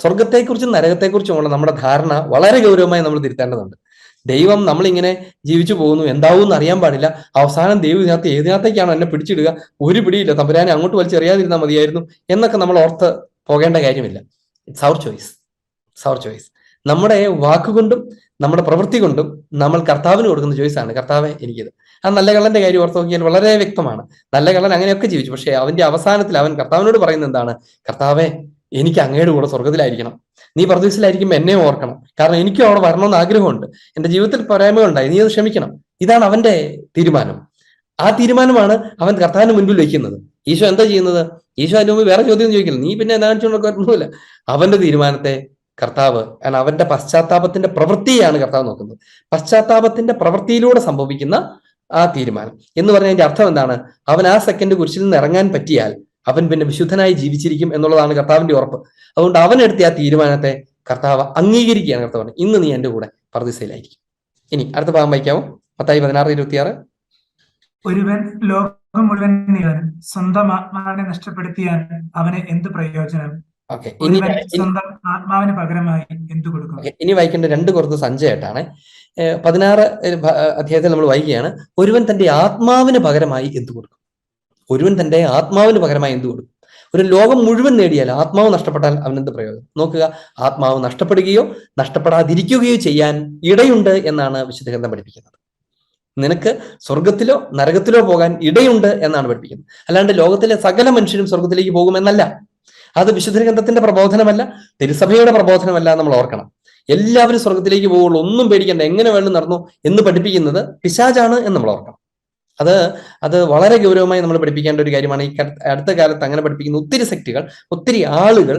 സ്വർഗത്തെക്കുറിച്ചും നരകത്തെക്കുറിച്ചുമുള്ള നമ്മുടെ ധാരണ വളരെ ഗൗരവമായി നമ്മൾ തിരുത്തേണ്ടതുണ്ട്. ദൈവം നമ്മളിങ്ങനെ ജീവിച്ചു പോകുന്നു, എന്താവും എന്ന് അറിയാൻ പാടില്ല. അവസാനം ദൈവം ഏതിനകത്തേക്കാണോ എന്നെ പിടിച്ചിടുക, ഒരു പിടിയില്ല, തമ്പുരാനെ അങ്ങോട്ട് വലിച്ചെറിയാതിരുന്നാൽ മതിയായിരുന്നു എന്നൊക്കെ നമ്മൾ ഓർത്ത് പോകേണ്ട കാര്യമില്ല. It's their choice. നമ്മുടെ വാക്കുകൊണ്ടും നമ്മുടെ പ്രവൃത്തി കൊണ്ടും നമ്മൾ കർത്താവിന് കൊടുക്കുന്ന ചോയ്സാണ്, കർത്താവെ എനിക്കിത്. ആ നല്ല കള്ളന്റെ കാര്യം ഓർത്ത് നോക്കിയാൽ വളരെ വ്യക്തമാണ്. നല്ല കള്ളൻ അങ്ങനെയൊക്കെ ജീവിച്ചു, പക്ഷെ അവന്റെ അവസാനത്തിൽ അവൻ കർത്താവിനോട് പറയുന്നത് എന്താണ്? കർത്താവെ എനിക്ക് അങ്ങയുടെ കൂടെ സ്വർഗത്തിലായിരിക്കണം, നീ പർദീസയിലായിരിക്കുമ്പോൾ എന്നെ ഓർക്കണം, കാരണം എനിക്കും അവിടെ വരണമെന്ന് ആഗ്രഹമുണ്ട്, എന്റെ ജീവിതത്തിൽ പോരായ്മകളുണ്ടായി, നീ അത് ക്ഷമിക്കണം. ഇതാണ് അവന്റെ തീരുമാനം. ആ തീരുമാനമാണ് അവൻ കർത്താവിന് മുൻപിൽ വെക്കുന്നത്. ഈശോ എന്താ ചെയ്യുന്നത്? ഈശോ അതിന് മുമ്പ് വേറെ ചോദ്യം ചോദിക്കില്ല, നീ പിന്നെ എന്താ കാണിച്ചുകൊണ്ടൊക്കെ വരുന്നില്ല. അവന്റെ തീരുമാനത്തെ കർത്താവ്, കാരണം അവന്റെ പശ്ചാത്താപത്തിന്റെ പ്രവൃത്തിയാണ് കർത്താവ് നോക്കുന്നത്. പശ്ചാത്താപത്തിന്റെ പ്രവൃത്തിയിലൂടെ സംഭവിക്കുന്ന ആ തീരുമാനം എന്ന് പറഞ്ഞതിന്റെ അർത്ഥം എന്താണ്? അവൻ ആ സെക്കൻഡ് കുരിശിൽ നിന്ന് ഇറങ്ങാൻ പറ്റിയാൽ അവൻ പിന്നെ വിശുദ്ധനായി ജീവിച്ചിരിക്കും എന്നുള്ളതാണ് കർത്താവിന്റെ ഉറപ്പ്. അതുകൊണ്ട് അവൻ എടുത്ത ആ തീരുമാനത്തെ കർത്താവ് അംഗീകരിക്കുകയാണ്. കർത്താവ് ഇന്ന് നീ എന്റെ കൂടെ പർദീസയിലായിരിക്കും. ഇനി അടുത്ത ഭാഗം വായിക്കാമോ? മത്തായി 16:26. ഒരുവൻ ലോകം മുഴുവൻ നേടാനും സ്വന്തം ആത്മാവിനെ നഷ്ടപ്പെടുത്തിയാൽ അവന് എന്ത് പ്രയോജനം? സ്വന്തം ആത്മാവിന് പകരമായി എന്ത് കൊടുക്കും? ഇനി വായിക്കേണ്ട 2 കൊരിന്ത്യർ 5:8 16 അധ്യായത്തിൽ നമ്മൾ വായിക്കുകയാണ്, ഒരുവൻ തന്റെ ആത്മാവിന് പകരമായി എന്ത് കൊടുക്കും? ഒരുവൻ തന്റെ ആത്മാവിന് പകരമായി എന്ത് കൊടുക്കും? ഒരു ലോകം മുഴുവൻ നേടിയാൽ ആത്മാവ് നഷ്ടപ്പെട്ടാൽ അവനെന്ത് പ്രയോജനം? നോക്കുക, ആത്മാവ് നഷ്ടപ്പെടുകയോ നഷ്ടപ്പെടാതിരിക്കുകയോ ചെയ്യാൻ ഇടയുണ്ട് എന്നാണ് വിശുദ്ധ ഗ്രന്ഥം പഠിപ്പിക്കുന്നത്. നിനക്ക് സ്വർഗത്തിലോ നരകത്തിലോ പോകാൻ ഇടയുണ്ട് എന്നാണ് പഠിപ്പിക്കുന്നത്. അല്ലാണ്ട് ലോകത്തിലെ സകല മനുഷ്യരും സ്വർഗത്തിലേക്ക് പോകുമെന്നല്ല. അത് വിശുദ്ധ ഗ്രന്ഥത്തിന്റെ പ്രബോധനമല്ല, തിരുസഭയുടെ പ്രബോധനമല്ല. നമ്മൾ ഓർക്കണം, എല്ലാവരും സ്വർഗത്തിലേക്ക് പോകുള്ളൂ, ഒന്നും പേടിക്കണ്ട, എങ്ങനെ വേണം നടന്നു എന്ന് പഠിപ്പിക്കുന്നത് പിശാചാണ് എന്ന് നമ്മൾ ഓർക്കണം. അത് വളരെ ഗൗരവമായി നമ്മൾ പഠിപ്പിക്കേണ്ട ഒരു കാര്യമാണ്. ഈ അടുത്ത കാലത്ത് അങ്ങനെ പഠിപ്പിക്കുന്ന ഒത്തിരി സെക്റ്റുകൾ, ഒത്തിരി ആളുകൾ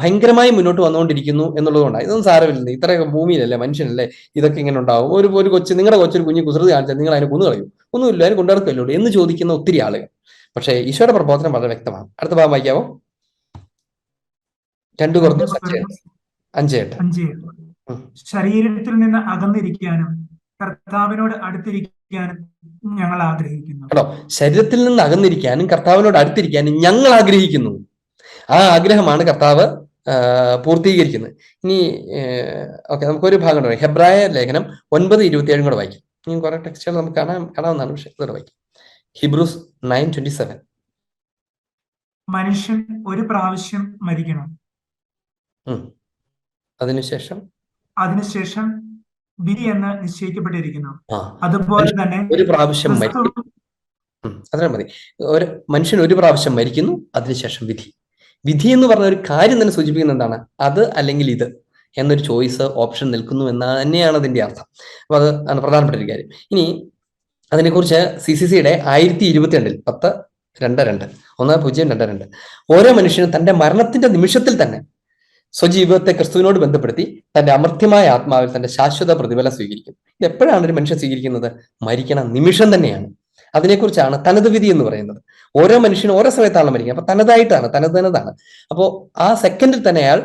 ഭയങ്കരമായി മുന്നോട്ട് വന്നുകൊണ്ടിരിക്കുന്നു എന്നുള്ളതുകൊണ്ടാണ്. ഇതൊന്നും സാരമില്ല, ഇത്രയൊക്കെ ഭൂമിയിലല്ലേ, മനുഷ്യനല്ലേ, ഇതൊക്കെ ഇങ്ങനെ ഉണ്ടാവും. ഒരു കൊച്ചു, നിങ്ങളുടെ കൊച്ചൊരു കുഞ്ഞു കുസൃതി കാണിച്ചാൽ നിങ്ങൾ അതിനെ കൊന്നു കളയും, ഒന്നുമില്ല, അതിന് കൊണ്ടുനടക്കല്ലോ എന്ന് ചോദിക്കുന്ന ഒത്തിരി ആളുകൾ. പക്ഷേ ഈശോയുടെ പ്രബോധനം വളരെ വ്യക്തമാണ്. അടുത്ത ഭാഗം വായിക്കാവോ? 2 കൊരിന്ത്യർ 5:8. ശരീരത്തിൽ നിന്ന് അകന്നിരിക്കാനും കർത്താവിനോട് അടുത്തിരിക്കാനും ഞങ്ങൾ ആഗ്രഹിക്കുന്നു. കേട്ടോ, ശരീരത്തിൽ നിന്ന് അകന്നിരിക്കാനും കർത്താവിനോട് അടുത്തിരിക്കാനും ഞങ്ങൾ ആഗ്രഹിക്കുന്നു. ആ ആഗ്രഹമാണ് കർത്താവ് പൂർത്തീകരിക്കുന്നത്. ഇനി ഓക്കെ, നമുക്കൊരു ഭാഗം കൂടെ വായിക്കാം. ഹെബ്രായ ലേഖനം 9:27 കൂടെ വായിക്കാം. ഇനി കുറെ ടെക്സ്റ്റുകൾ നമുക്ക് കാണാവുന്നതാണ്, പക്ഷെ ഇതോടെ വായിക്കാം. ഹിബ്രൂസ് 9:27. മനുഷ്യൻ ഒരു പ്രാവശ്യം മരിക്കണം, അതിനുശേഷം വിധി എന്ന് നിശ്ചയിക്കപ്പെട്ടിരിക്കുന്നു. അതുപോലെ തന്നെ ഒരു പ്രാവശ്യം അത്ര മതി. മനുഷ്യൻ ഒരു പ്രാവശ്യം മരിക്കുന്നു, അതിനുശേഷം വിധി. വിധി എന്ന് പറഞ്ഞ ഒരു കാര്യം തന്നെ സൂചിപ്പിക്കുന്നത് എന്താണ്? അത് അല്ലെങ്കിൽ ഇത് എന്നൊരു ചോയ്സ്, ഓപ്ഷൻ നിൽക്കുന്നു എന്ന് തന്നെയാണ് അതിന്റെ അർത്ഥം. അപ്പൊ അത് ആണ് പ്രധാനപ്പെട്ട ഒരു കാര്യം. ഇനി അതിനെക്കുറിച്ച് CCCയുടെ 1022 10:22 ഓരോ മനുഷ്യനും തന്റെ മരണത്തിന്റെ നിമിഷത്തിൽ തന്നെ സ്വജീവിതത്തെ ക്രിസ്തുവിനോട് ബന്ധപ്പെടുത്തി തന്റെ അമർത്യമായ ആത്മാവിൽ തന്റെ ശാശ്വത പ്രതിഫലം സ്വീകരിക്കും. ഇത് എപ്പോഴാണ് ഒരു മനുഷ്യൻ സ്വീകരിക്കുന്നത്? മരിക്കണ നിമിഷം തന്നെയാണ്. അതിനെക്കുറിച്ചാണ് തനത് വിധി എന്ന് പറയുന്നത്. ഓരോ മനുഷ്യനും ഓരോ സമയത്താണ് മരിക്കുക. അപ്പൊ തനതാണ്. അപ്പോൾ ആ സെക്കൻഡിൽ തന്നെ അയാൾ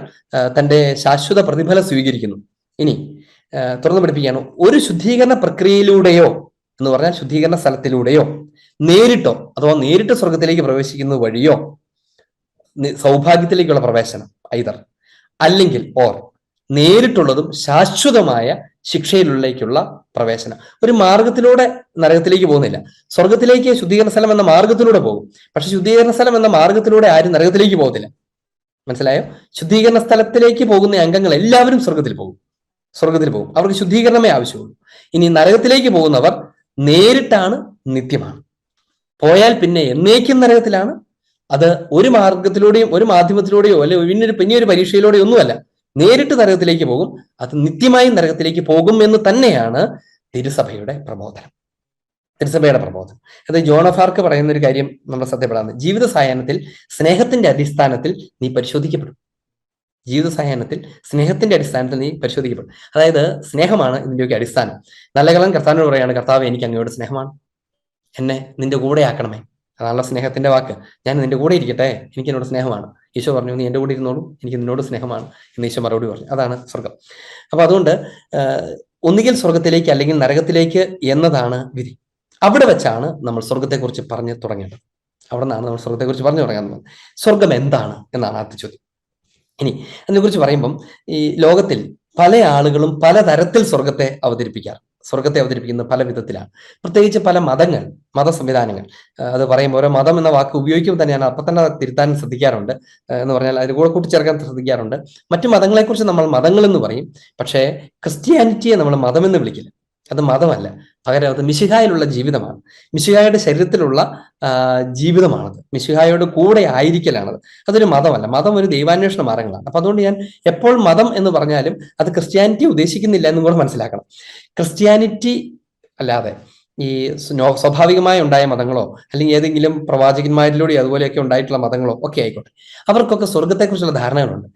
തന്റെ ശാശ്വത പ്രതിഫലം സ്വീകരിക്കുന്നു. ഇനി തുറന്നു പഠിപ്പിക്കുകയാണ്, ഒരു ശുദ്ധീകരണ പ്രക്രിയയിലൂടെയോ എന്ന് പറഞ്ഞാൽ ശുദ്ധീകരണ സ്ഥലത്തിലൂടെയോ നേരിട്ടോ അഥവാ നേരിട്ട് സ്വർഗത്തിലേക്ക് പ്രവേശിക്കുന്നത് വഴിയോ സൗഭാഗ്യത്തിലേക്കുള്ള പ്രവേശനം ഐതർ, അല്ലെങ്കിൽ നേരിട്ടുള്ളതും ശാശ്വതമായ ശിക്ഷയിലേക്കുള്ള പ്രവേശനം. ഒരു മാർഗത്തിലൂടെ നരകത്തിലേക്ക് പോകുന്നില്ല. സ്വർഗത്തിലേക്ക് ശുദ്ധീകരണ സ്ഥലം എന്ന മാർഗത്തിലൂടെ പോകും. പക്ഷെ ശുദ്ധീകരണ സ്ഥലം എന്ന മാർഗത്തിലൂടെ ആരും നരകത്തിലേക്ക് പോകത്തില്ല. മനസ്സിലായോ? ശുദ്ധീകരണ സ്ഥലത്തിലേക്ക് പോകുന്ന അംഗങ്ങൾ എല്ലാവരും സ്വർഗത്തിൽ പോകും. അവർക്ക് ശുദ്ധീകരണമേ ആവശ്യമുള്ളൂ. ഇനി നരകത്തിലേക്ക് പോകുന്നവർ നേരിട്ടാണ്, നിത്യമാണ്. പോയാൽ പിന്നെ എന്നേക്കും നരകത്തിലാണ്. അത് ഒരു മാർഗത്തിലൂടെയും ഒരു മാധ്യമത്തിലൂടെയോ അല്ലെങ്കിൽ പിന്നെയൊരു പരീക്ഷയിലൂടെയോ ഒന്നുമല്ല, നേരിട്ട് നരകത്തിലേക്ക് പോകും. അത് നിത്യമായും നരകത്തിലേക്ക് പോകും എന്ന് തന്നെയാണ് തിരുസഭയുടെ പ്രബോധനം. അത് ജോൺ ഓഫ് ആർക്ക് പറയുന്ന ഒരു കാര്യം നമ്മൾ ശ്രദ്ധപ്പെടാവുന്നത്, ജീവിത സായാഹ്നത്തിൽ സ്നേഹത്തിന്റെ അടിസ്ഥാനത്തിൽ നീ പരിശോധിക്കപ്പെടും. അതായത് സ്നേഹമാണ് ഇതിന്റെയൊക്കെ അടിസ്ഥാനം. നല്ല കാലം കർത്താവിനോട് പറയാണ്, കർത്താവ് എനിക്ക് അങ്ങയോട് സ്നേഹമാണ്, എന്നെ നിന്റെ കൂടെ ആക്കണമേ. അതാണല്ലോ സ്നേഹത്തിന്റെ വാക്ക്. ഞാൻ നിന്റെ കൂടെ ഇരിക്കട്ടെ, എനിക്ക് എന്നോട് സ്നേഹമാണ്. ഈശോ പറഞ്ഞു, നീ എൻ്റെ കൂടെ ഇരുന്നോളൂ, എനിക്ക് നിന്നോട് സ്നേഹമാണ് എന്ന് ഈശോ മറുപടി പറഞ്ഞു. അതാണ് സ്വർഗം. അപ്പൊ അതുകൊണ്ട് ഒന്നുകിൽ സ്വർഗത്തിലേക്ക് അല്ലെങ്കിൽ നരകത്തിലേക്ക് എന്നതാണ് വിധി. അവിടെ വെച്ചാണ് നമ്മൾ സ്വർഗത്തെക്കുറിച്ച് പറഞ്ഞു തുടങ്ങേണ്ടത്. സ്വർഗം എന്താണ് എന്നാണ് ആദ്യ ചോദ്യം. ഇനി അതിനെക്കുറിച്ച് പറയുമ്പം ഈ ലോകത്തിൽ പല ആളുകളും പലതരത്തിൽ സ്വർഗത്തെ അവതരിപ്പിക്കുന്നത് പല വിധത്തിലാണ്. പ്രത്യേകിച്ച് പല മത സംവിധാനങ്ങൾ അത് പറയുമ്പോൾ ഓരോ മതം എന്ന വാക്ക് ഉപയോഗിക്കുമ്പോൾ തന്നെയാണ് അപ്പം തന്നെ തിരുത്താൻ ശ്രദ്ധിക്കാറുണ്ട്. എന്ന് പറഞ്ഞാൽ അതിന് കൂടെ കൂട്ടിച്ചേർക്കാൻ ശ്രദ്ധിക്കാറുണ്ട്. മറ്റു മതങ്ങളെക്കുറിച്ച് നമ്മൾ മതങ്ങൾ എന്ന് പറയും, പക്ഷേ ക്രിസ്ത്യാനിറ്റിയെ നമ്മൾ മതമെന്ന് വിളിക്കില്ല. അത് മതമല്ല, പകരം അത് മിശിഹായിലുള്ള ജീവിതമാണ്. മിശിഹായുടെ ശരീരത്തിലുള്ള ജീവിതമാണത്. മിശിഹായോട് കൂടെ ആയിരിക്കലാണത്. അതൊരു മതമല്ല. മതം ഒരു ദൈവാന്വേഷണ മാർഗങ്ങളാണ്. അപ്പൊ അതുകൊണ്ട് ഞാൻ എപ്പോൾ മതം എന്ന് പറഞ്ഞാലും അത് ക്രിസ്ത്യാനിറ്റി ഉദ്ദേശിക്കുന്നില്ല എന്നും കൂടെ മനസ്സിലാക്കണം. ക്രിസ്ത്യാനിറ്റി അല്ലാതെ ഈ സ്വാഭാവികമായി ഉണ്ടായ മതങ്ങളോ അല്ലെങ്കിൽ ഏതെങ്കിലും പ്രവാചകന്മാരിലൂടെ അതുപോലെയൊക്കെ ഉണ്ടായിട്ടുള്ള മതങ്ങളോ ഒക്കെ ആയിക്കോട്ടെ, അവർക്കൊക്കെ സ്വർഗത്തെക്കുറിച്ചുള്ള ധാരണകളുണ്ട്.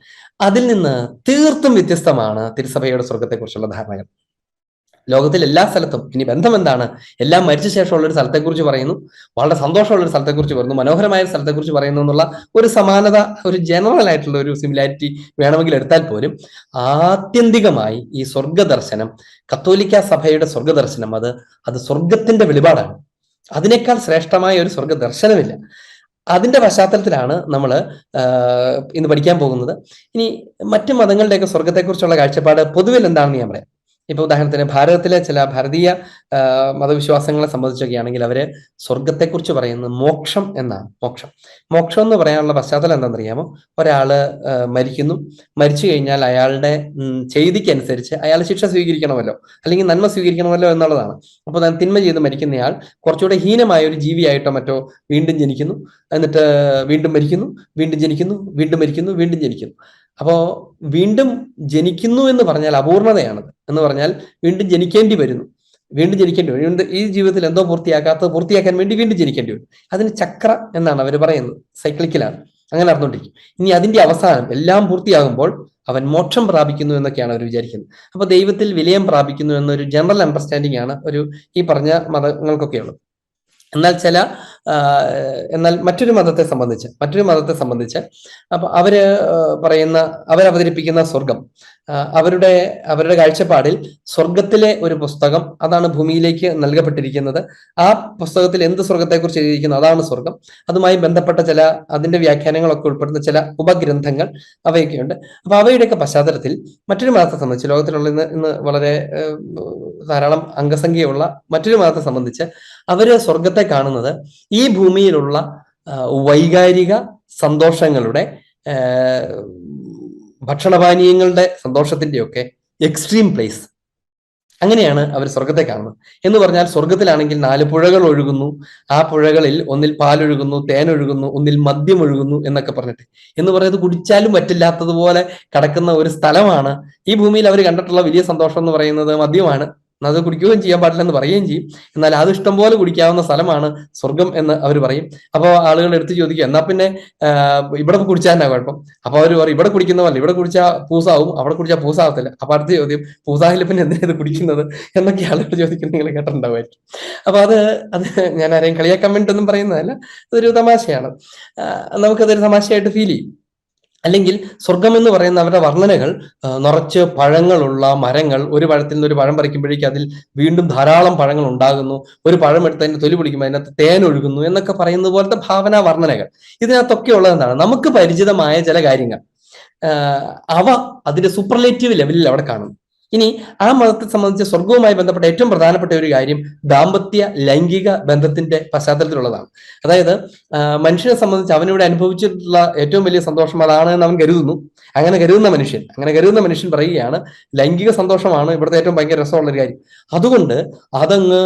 അതിൽ നിന്ന് തീർത്തും വ്യത്യസ്തമാണ് തിരുസഭയുടെ സ്വർഗത്തെക്കുറിച്ചുള്ള ധാരണകൾ. ലോകത്തിൽ എല്ലാ സ്ഥലത്തും ഇനി ബന്ധം എന്താണ്? എല്ലാം മരിച്ച ശേഷമുള്ള ഒരു സ്ഥലത്തെക്കുറിച്ച് പറയുന്നു, വളരെ സന്തോഷമുള്ള ഒരു സ്ഥലത്തെക്കുറിച്ച് പറയുന്നു, മനോഹരമായ ഒരു സ്ഥലത്തെക്കുറിച്ച് പറയുന്നു എന്നുള്ള ഒരു സമാനത, ഒരു ജനറൽ ആയിട്ടുള്ള ഒരു സിമിലാരിറ്റി വേണമെങ്കിൽ എടുത്താൽ പോലും ആത്യന്തികമായി ഈ സ്വർഗദർശനം, കത്തോലിക്ക സഭയുടെ സ്വർഗദർശനം, അത് സ്വർഗത്തിന്റെ വെളിപാടാണ്. അതിനേക്കാൾ ശ്രേഷ്ഠമായ ഒരു സ്വർഗദർശനമില്ല. അതിന്റെ പശ്ചാത്തലത്തിലാണ് നമ്മൾ ഇന്ന് പഠിക്കാൻ പോകുന്നത്. ഇനി മറ്റു മതങ്ങളുടെയൊക്കെ സ്വർഗത്തെക്കുറിച്ചുള്ള കാഴ്ചപ്പാട് പൊതുവിൽ എന്താണെന്ന് ഞാൻ പറയാം. ഇപ്പൊ ഉദാഹരണത്തിന് ഭാരതത്തിലെ ചില ഭാരതീയ മതവിശ്വാസങ്ങളെ സംബന്ധിച്ചൊക്കെയാണെങ്കിൽ അവര് സ്വർഗത്തെക്കുറിച്ച് പറയുന്നത് മോക്ഷം എന്നാണ്. മോക്ഷം എന്ന് പറയാനുള്ള പശ്ചാത്തലം എന്താണെന്നറിയാമോ? ഒരാള് മരിച്ചു കഴിഞ്ഞാൽ അയാളുടെ ചെയ്തിക്കനുസരിച്ച് അയാൾ ശിക്ഷ സ്വീകരിക്കണമല്ലോ, അല്ലെങ്കിൽ നന്മ സ്വീകരിക്കണമല്ലോ എന്നുള്ളതാണ്. അപ്പൊ തിന്മ ചെയ്ത് മരിക്കുന്നയാൾ കുറച്ചുകൂടെ ഹീനമായ ഒരു ജീവിയായിട്ടോ മറ്റോ വീണ്ടും ജനിക്കുന്നു, എന്നിട്ട് വീണ്ടും മരിക്കുന്നു, വീണ്ടും ജനിക്കുന്നു, വീണ്ടും മരിക്കുന്നു, വീണ്ടും ജനിക്കുന്നു. അപ്പോ വീണ്ടും ജനിക്കുന്നു എന്ന് പറഞ്ഞാൽ അപൂർണതയാണത്. എന്ന് പറഞ്ഞാൽ വീണ്ടും ജനിക്കേണ്ടി വരുന്നു. ഈ ജീവിതത്തിൽ എന്തോ പൂർത്തിയാക്കാൻ വേണ്ടി വീണ്ടും ജനിക്കേണ്ടി വരും. അതിന് ചക്ര എന്നാണ് അവർ പറയുന്നത്. സൈക്ലിക്കലാണ്, അങ്ങനെ നടന്നുകൊണ്ടിരിക്കും. ഇനി അതിന്റെ അവസാനം എല്ലാം പൂർത്തിയാകുമ്പോൾ അവൻ മോക്ഷം പ്രാപിക്കുന്നു എന്നൊക്കെയാണ് അവർ വിചാരിക്കുന്നത്. അപ്പൊ ദൈവത്തിൽ വിലയം പ്രാപിക്കുന്നു എന്നൊരു ജനറൽ അണ്ടർസ്റ്റാൻഡിംഗ് ആണ് ഈ പറഞ്ഞ മതങ്ങൾക്കൊക്കെ ഉള്ളത്. എന്നാൽ ചില എന്നാൽ മറ്റൊരു മതത്തെ സംബന്ധിച്ച് അപ്പൊ അവരവതരിപ്പിക്കുന്ന സ്വർഗം, അവരുടെ കാഴ്ചപ്പാടിൽ സ്വർഗത്തിലെ ഒരു പുസ്തകം, അതാണ് ഭൂമിയിലേക്ക് നൽകപ്പെട്ടിരിക്കുന്നത്. ആ പുസ്തകത്തിൽ എന്ത് സ്വർഗത്തെക്കുറിച്ച് എഴുതിയിരിക്കുന്നു അതാണ് സ്വർഗം. അതുമായി ബന്ധപ്പെട്ട അതിന്റെ വ്യാഖ്യാനങ്ങളൊക്കെ ഉൾപ്പെടുന്ന ചില ഉപഗ്രന്ഥങ്ങൾ അവയൊക്കെയുണ്ട്. അപ്പൊ അവയുടെയൊക്കെ പശ്ചാത്തലത്തിൽ മറ്റൊരു മതത്തെ സംബന്ധിച്ച്, ലോകത്തിലുള്ള ഇന്ന് വളരെ ധാരാളം അംഗസംഖ്യയുള്ള മറ്റൊരു മതത്തെ സംബന്ധിച്ച് അവര് സ്വർഗത്തെ കാണുന്നത് ഈ ഭൂമിയിലുള്ള വൈകാരിക സന്തോഷങ്ങളുടെ, ഭക്ഷണപാനീയങ്ങളുടെ സന്തോഷത്തിന്റെയൊക്കെ എക്സ്ട്രീം പ്ലേസ്. അങ്ങനെയാണ് അവർ സ്വർഗത്തെ കാണുന്നത്. എന്ന് പറഞ്ഞാൽ സ്വർഗത്തിലാണെങ്കിൽ 4 പുഴകൾ ഒഴുകുന്നു, ആ പുഴകളിൽ ഒന്നിൽ പാലൊഴുകുന്നു, തേനൊഴുകുന്നു, ഒന്നിൽ മദ്യം ഒഴുകുന്നു എന്നൊക്കെ പറഞ്ഞിട്ട്, എന്ന് പറയുന്നത് കുടിച്ചാലും പറ്റില്ലാത്തതുപോലെ കിടക്കുന്ന ഒരു സ്ഥലമാണ്. ഈ ഭൂമിയിൽ അവർ കണ്ടിട്ടുള്ള വലിയ സന്തോഷം എന്ന് പറയുന്നത് മദ്യമാണ്. അത് കുടിക്കുകയും ചെയ്യാൻ പാടില്ലെന്ന് പറയുകയും ചെയ്യും. എന്നാൽ അത് ഇഷ്ടം പോലെ കുടിക്കാവുന്ന സ്ഥലമാണ് സ്വർഗം എന്ന് അവർ പറയും. അപ്പോൾ ആളുകൾ എടുത്ത് ചോദിക്കുക, എന്നാ പിന്നെ ഇവിടെ കുടിച്ചാൽ എന്നാ കുഴപ്പം? അപ്പൊ അവർ പറയും, ഇവിടെ കുടിക്കുന്ന പോലെ ഇവിടെ കുടിച്ചാൽ പൂസാവും, അവിടെ കുടിച്ചാൽ പൂസാവത്തില്ല. അപ്പൊ അടുത്ത ചോദ്യം, പൂസാഹിൽ പിന്നെ എന്തിനാ ഇത് കുടിക്കുന്നത് എന്നൊക്കെ ആളുകൾ ചോദിക്കുന്നത് നിങ്ങൾ കേട്ടിട്ടുണ്ടാവുമായിരിക്കും. അപ്പൊ അത് ഞാൻ ആരെയും കളിയാക്കാൻ വേണ്ടിയിട്ടൊന്നും പറയുന്നതല്ല, അതൊരു തമാശയാണ്. നമുക്കതൊരു തമാശയായിട്ട് ഫീൽ ചെയ്യും. അല്ലെങ്കിൽ സ്വർഗം എന്ന് പറയുന്ന അവരുടെ വർണ്ണനകൾ നിറച്ച് പഴങ്ങളുള്ള മരങ്ങൾ, ഒരു പഴത്തിൽ നിന്ന് ഒരു പഴം പറിക്കുമ്പോഴേക്കും അതിൽ വീണ്ടും ധാരാളം പഴങ്ങൾ ഉണ്ടാകുന്നു, ഒരു പഴം എടുത്ത് അതിന്റെ തൊലി പൊളിക്കുമ്പോൾ അതിനകത്ത് തേൻ ഒഴുകുന്നു എന്നൊക്കെ പറയുന്നത് പോലത്തെ ഭാവനാ വർണ്ണനകൾ. ഇതിനകത്തൊക്കെ ഉള്ളത് എന്താണ്? നമുക്ക് പരിചിതമായ ചില കാര്യങ്ങൾ അവ അതിന്റെ സൂപ്പർലേറ്റീവ് ലെവലിൽ അവിടെ കാണുന്നു. ഇനി ആ മതത്തെ സംബന്ധിച്ച് സ്വർഗവുമായി ബന്ധപ്പെട്ട ഏറ്റവും പ്രധാനപ്പെട്ട ഒരു കാര്യം ദാമ്പത്യ ലൈംഗിക ബന്ധത്തിന്റെ പശ്ചാത്തലത്തിലുള്ളതാണ്. അതായത് മനുഷ്യനെ സംബന്ധിച്ച് അവനിവിടെ അനുഭവിച്ചിട്ടുള്ള ഏറ്റവും വലിയ സന്തോഷം അതാണ് എന്ന് അവൻ കരുതുന്നു. അങ്ങനെ കരുതുന്ന മനുഷ്യൻ പറയുകയാണ്, ലൈംഗിക സന്തോഷമാണ് ഇവിടുത്തെ ഏറ്റവും ഭയങ്കര രസമുള്ള ഒരു കാര്യം. അതുകൊണ്ട് അതങ്ങ്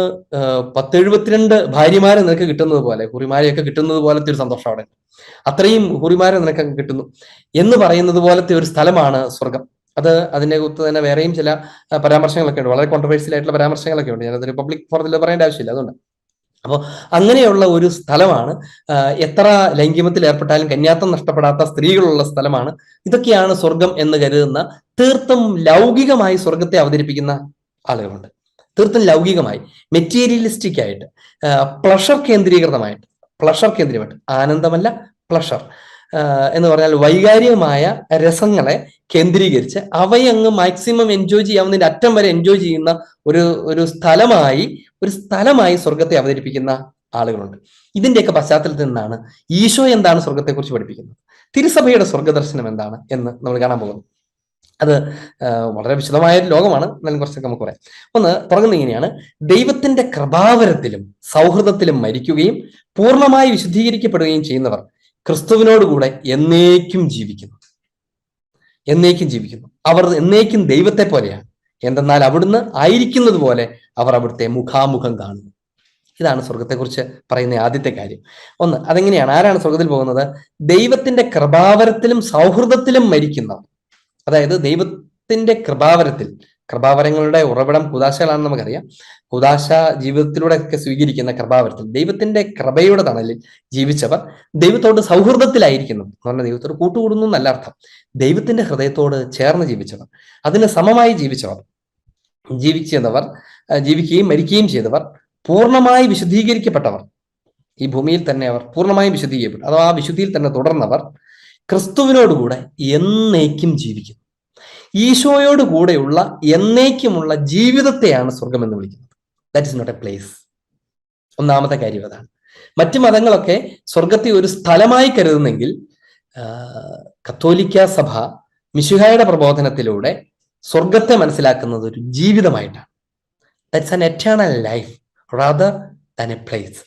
1072 ഭാര്യമാരെ നിനക്ക് കിട്ടുന്നത് പോലെ, കുറിമാരെയൊക്കെ കിട്ടുന്നത് പോലത്തെ ഒരു സന്തോഷം അവിടെ, അത്രയും കുറിമാരെ നിനക്ക് കിട്ടുന്നു എന്ന് പറയുന്നത് പോലത്തെ ഒരു സ്ഥലമാണ് സ്വർഗം. അതിനെ കുറിച്ച് തന്നെ വേറെയും ചില പരാമർശങ്ങളൊക്കെ ഉണ്ട്, വളരെ കോൺട്രവേഴ്സ്യൽ ആയിട്ടുള്ള പരാമർശങ്ങളൊക്കെ ഉണ്ട്. ഞാനതൊരു പബ്ലിക് ഫോറത്തിൽ പറയേണ്ട ആവശ്യമില്ല, അതുകൊണ്ട്. അപ്പോൾ അങ്ങനെയുള്ള ഒരു സ്ഥലമാണ്. എത്ര ലൈംഗികത്തിൽ ഏർപ്പെട്ടാലും കന്യാത്വം നഷ്ടപ്പെടാത്ത സ്ത്രീകളുള്ള സ്ഥലമാണ്. ഇതൊക്കെയാണ് സ്വർഗം എന്ന് കരുതുന്ന, തീർത്തും ലൗകികമായി സ്വർഗത്തെ അവതരിപ്പിക്കുന്ന ആളുകളുണ്ട്. തീർത്തും ലൗകികമായി, മെറ്റീരിയലിസ്റ്റിക് ആയിട്ട്, പ്ലഷർ കേന്ദ്രീകൃതമായിട്ട്, ആനന്ദമല്ല പ്ലഷർ എന്ന് പറഞ്ഞാൽ വൈകാരികമായ രസങ്ങളെ കേന്ദ്രീകരിച്ച് അവയങ്ങ് മാക്സിമം എൻജോയ് ചെയ്യാവുന്നതിന്റെ അറ്റം വരെ എൻജോയ് ചെയ്യുന്ന ഒരു സ്ഥലമായി സ്വർഗത്തെ അവതരിപ്പിക്കുന്ന ആളുകളുണ്ട്. ഇതിന്റെയൊക്കെ പശ്ചാത്തലത്തിൽ നിന്നാണ് ഈശോ എന്താണ് സ്വർഗത്തെക്കുറിച്ച് പഠിപ്പിക്കുന്നത്, തിരുസഭയുടെ സ്വർഗദർശനം എന്താണ് എന്ന് നമ്മൾ കാണാൻ പോകുന്നു. അത് വളരെ വിശദമായ ഒരു ലോകമാണ്, എന്നാലും കുറച്ചൊക്കെ നമുക്ക് പറയാം. ഒന്ന് തുടങ്ങുന്നത് ഇങ്ങനെയാണ്: ദൈവത്തിന്റെ കൃപാവരത്തിലും സൗഹൃദത്തിലും മരിക്കുകയും പൂർണ്ണമായി വിശുദ്ധീകരിക്കപ്പെടുകയും ചെയ്യുന്നവർ ക്രിസ്തുവിനോടുകൂടെ എന്നേക്കും ജീവിക്കുന്നു. അവർ എന്നേക്കും ദൈവത്തെ പോലെയാണ്. എന്തെന്നാൽ അവിടുന്ന് ആയിരിക്കുന്നത് പോലെ അവർ അവിടുത്തെ മുഖാമുഖം കാണുന്നു. ഇതാണ് സ്വർഗത്തെക്കുറിച്ച് പറയുന്ന ആദ്യത്തെ കാര്യം. ഒന്ന്, അതെങ്ങനെയാണ്? ആരാണ് സ്വർഗത്തിൽ പോകുന്നത്? ദൈവത്തിന്റെ കൃപാവരത്തിലും സൗഹൃദത്തിലും മരിക്കുന്നവർ. അതായത് ദൈവത്തിന്റെ കൃപാവരങ്ങളുടെ ഉറവിടം കൂദാശകളാണെന്ന് നമുക്കറിയാം. കൂദാശ ജീവിതത്തിലൂടെ ഒക്കെ സ്വീകരിക്കുന്ന കൃപാവരത്തിൽ, ദൈവത്തിന്റെ കൃപയുടെ തണലിൽ ജീവിച്ചവർ, ദൈവത്തോട് സൗഹൃദത്തിലായിരിക്കുന്നു എന്ന് പറഞ്ഞാൽ ദൈവത്തോട് കൂട്ടുകൂടുന്നു എന്നല്ല അർത്ഥം. ദൈവത്തിന്റെ ഹൃദയത്തോട് ചേർന്ന് ജീവിച്ചവർ, അതിന് സമമായി ജീവിക്കുകയും മരിക്കുകയും ചെയ്തവർ, പൂർണ്ണമായി വിശുദ്ധീകരിക്കപ്പെട്ടവർ, ഈ ഭൂമിയിൽ തന്നെ അവർ പൂർണ്ണമായും വിശുദ്ധീകരിക്കപ്പെട്ടു, അഥവാ ആ വിശുദ്ധിയിൽ തന്നെ തുടർന്നവർ ക്രിസ്തുവിനോടുകൂടെ എന്നേക്കും ജീവിക്കുന്നു. ഈശോയോട് കൂടെയുള്ള എന്നേക്കുമുള്ള ജീവിതത്തെയാണ് സ്വർഗം എന്ന് വിളിക്കുന്നത്. That is not a place. ഒന്നാമത്തെ കാര്യം അതാണ്. മറ്റു മതങ്ങളൊക്കെ സ്വർഗത്തെ ഒരു സ്ഥലമായി കരുതുന്നെങ്കിൽ കത്തോലിക്ക സഭ മിശിഹായുടെ പ്രബോധനത്തിലൂടെ സ്വർഗത്തെ മനസ്സിലാക്കുന്നത് ഒരു ജീവിതമായിട്ടാണ്. That's an eternal life rather than a place.